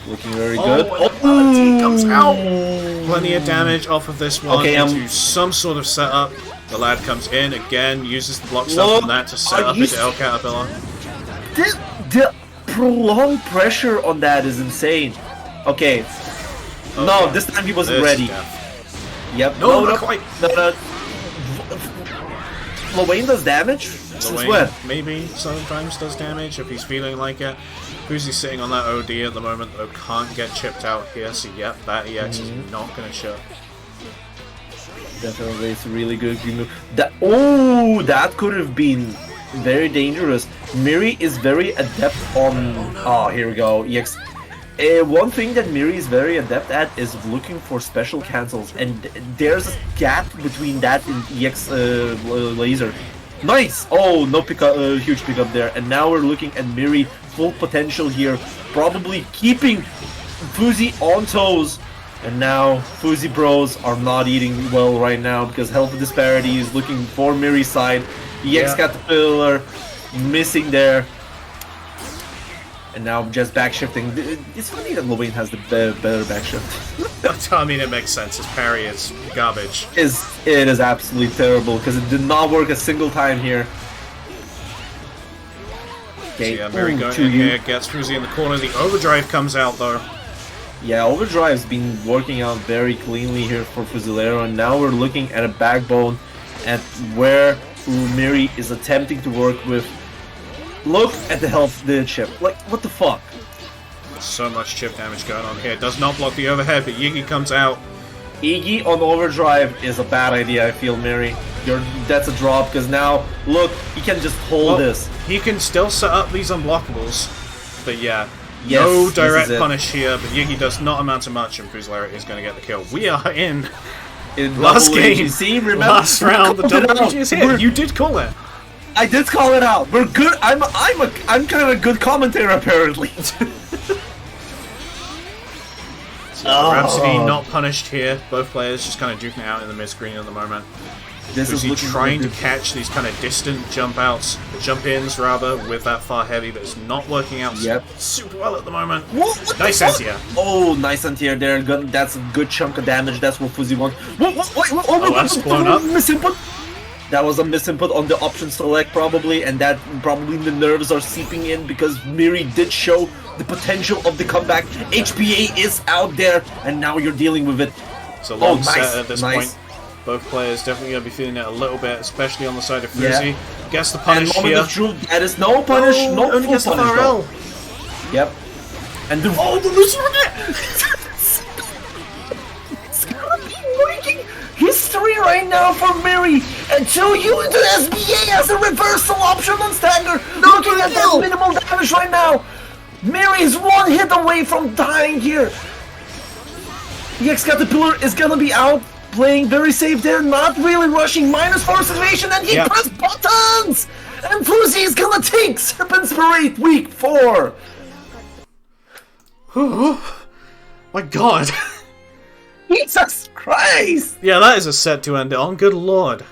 Looking very good. Oh, comes out! Plenty of damage off of this one into some sort of setup. The lad comes in again, uses the block stuff from that to set up his El Caterpillar. The prolonged pressure on that is insane. Okay. No, this time he wasn't ready. Yep. No, not quite. No. Lil Wayne does damage? Since when? Maybe sometimes does damage if he's feeling like it. Fuzi's sitting on that OD at the moment, though can't get chipped out here, so yep, that EX is not going to chip. Definitely, it's a really good move. That could have been very dangerous. Miri is very adept on... Oh, here we go, EX. One thing that Miri is very adept at is looking for special cancels, and there's a gap between that and EX laser. Nice! Oh, no pickup, huge pickup there. And now we're looking at Miri, full potential here, probably keeping Fuzi on toes. And now Fuzi bros are not eating well right now because health disparity is looking for Miri's side. EX Caterpillar missing there. And now just back shifting. It's funny that Lil Wayne has the better back shift. I mean, it makes sense. His parry is garbage. It is absolutely terrible because it did not work a single time here. Okay, so yeah, Miri going in here, gets Fuzi in the corner. The overdrive comes out though. Yeah, overdrive's been working out very cleanly here for Fusilero, and now we're looking at a backbone at where Miri is attempting to work with. Look at the health, the chip. Like, what the fuck? So much chip damage going on here. Does not block the overhead, but Yigi comes out. Iggy on overdrive is a bad idea, I feel, Mary. That's a drop, because now, look, he can just hold this. He can still set up these unblockables, but yeah, Yes, no this direct is it. punish here, but Yiggy does not amount to much, and Fuselator is going to get the kill. We are in In last double game, AGC, remember? last round, the We called it double out. AG is here. You did call it. I did call it out. We're good. I'm kind of a good commentator, apparently. Rhapsody not punished here. Both players just kind of duking it out in the mid-screen at the moment. This is Fuzi looking trying to good. catch these kind of distant jump-ins rather with that far heavy, but it's not working out super well at the moment. What Nice the fuck? anti-air. Oh, nice anti-air there. That's a good chunk of damage. That's what Fuzi wants. Oh, that's blown up. Misinput. That was a misinput on the option select probably, and that probably the nerves are seeping in because Miri did show the potential of the comeback. HPA is out there, and now you're dealing with it. It's a long set nice, at this nice. point. Both players definitely going to be feeling it a little bit, especially on the side of Yeah. Fuzi. Gets the And punish moment here. of truth, that is no punish, Oh, no only full gets the punish. RL. though. Yep. And the It's gonna be breaking history right now for Miri until you into SBA as a reversal option on Stagger. Looking at that minimal damage right now. Miri is one hit away from dying here. EX Caterpillar is gonna be out, playing very safe there, not really rushing, -4 situation, and he pressed buttons! And Fuzi is gonna take Serpent's Parade Week 4! My god. Jesus Christ! Yeah, that is a set to end it on. Good lord.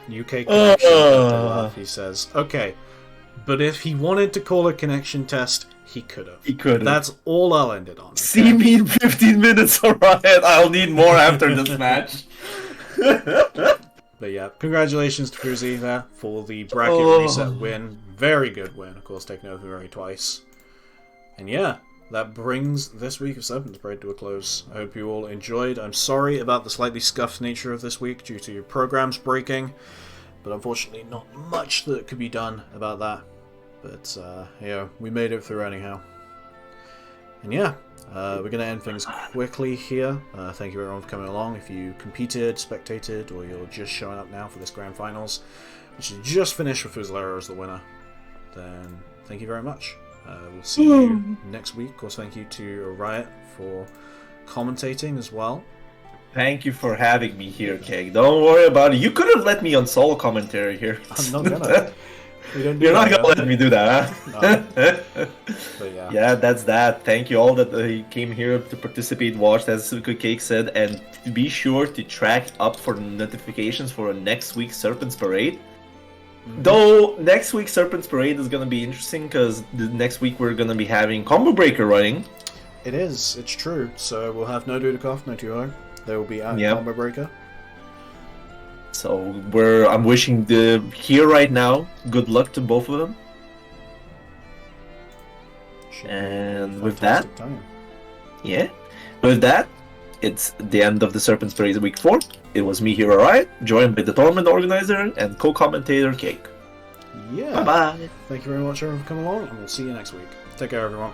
UK connection, he says. Okay, but if he wanted to call a connection test, he could have. He could have. That's all I'll end it on. Okay? See me in 15 minutes, alright? I'll need more after this match. But yeah, congratulations to Fuzi there for the bracket reset win. Very good win, of course, taking over Murray twice. And yeah, that brings this week of Serpent Parade to a close. I hope you all enjoyed. I'm sorry about the slightly scuffed nature of this week due to your programs breaking, but unfortunately not much that could be done about that. But yeah, we made it through anyhow. And yeah, we're going to end things quickly here. Thank you everyone for coming along. If you competed, spectated, or you're just showing up now for this Grand Finals, which is just finished with Fuselator as the winner, then thank you very much. We'll see you next week. Of course, thank you to Riot for commentating as well. Thank you for having me here, Keg. Don't worry about it. You could have let me on solo commentary here. I'm not gonna. We don't do You're not that, gonna let me do that, huh? No. But yeah. Yeah, that's that. Thank you all that came here to participate, watched, as Cake said, and be sure to track up for notifications for next week's Serpent's Parade. Though next week's Serpent's Parade is gonna be interesting because next week we're gonna be having Combo Breaker running. It is. It's true. So we'll have no Dudikoff, no 2-0. They will be at Yep. Combo Breaker. So I'm wishing the here right now good luck to both of them. Should be And a with that, fantastic time. yeah, with that, it's the end of the Serpent's Parade Week 4. It was me here, alright, joined by the tournament organizer and co-commentator Cake. Yeah. Bye bye. Thank you very much everyone for coming along, and we'll see you next week. Take care, everyone.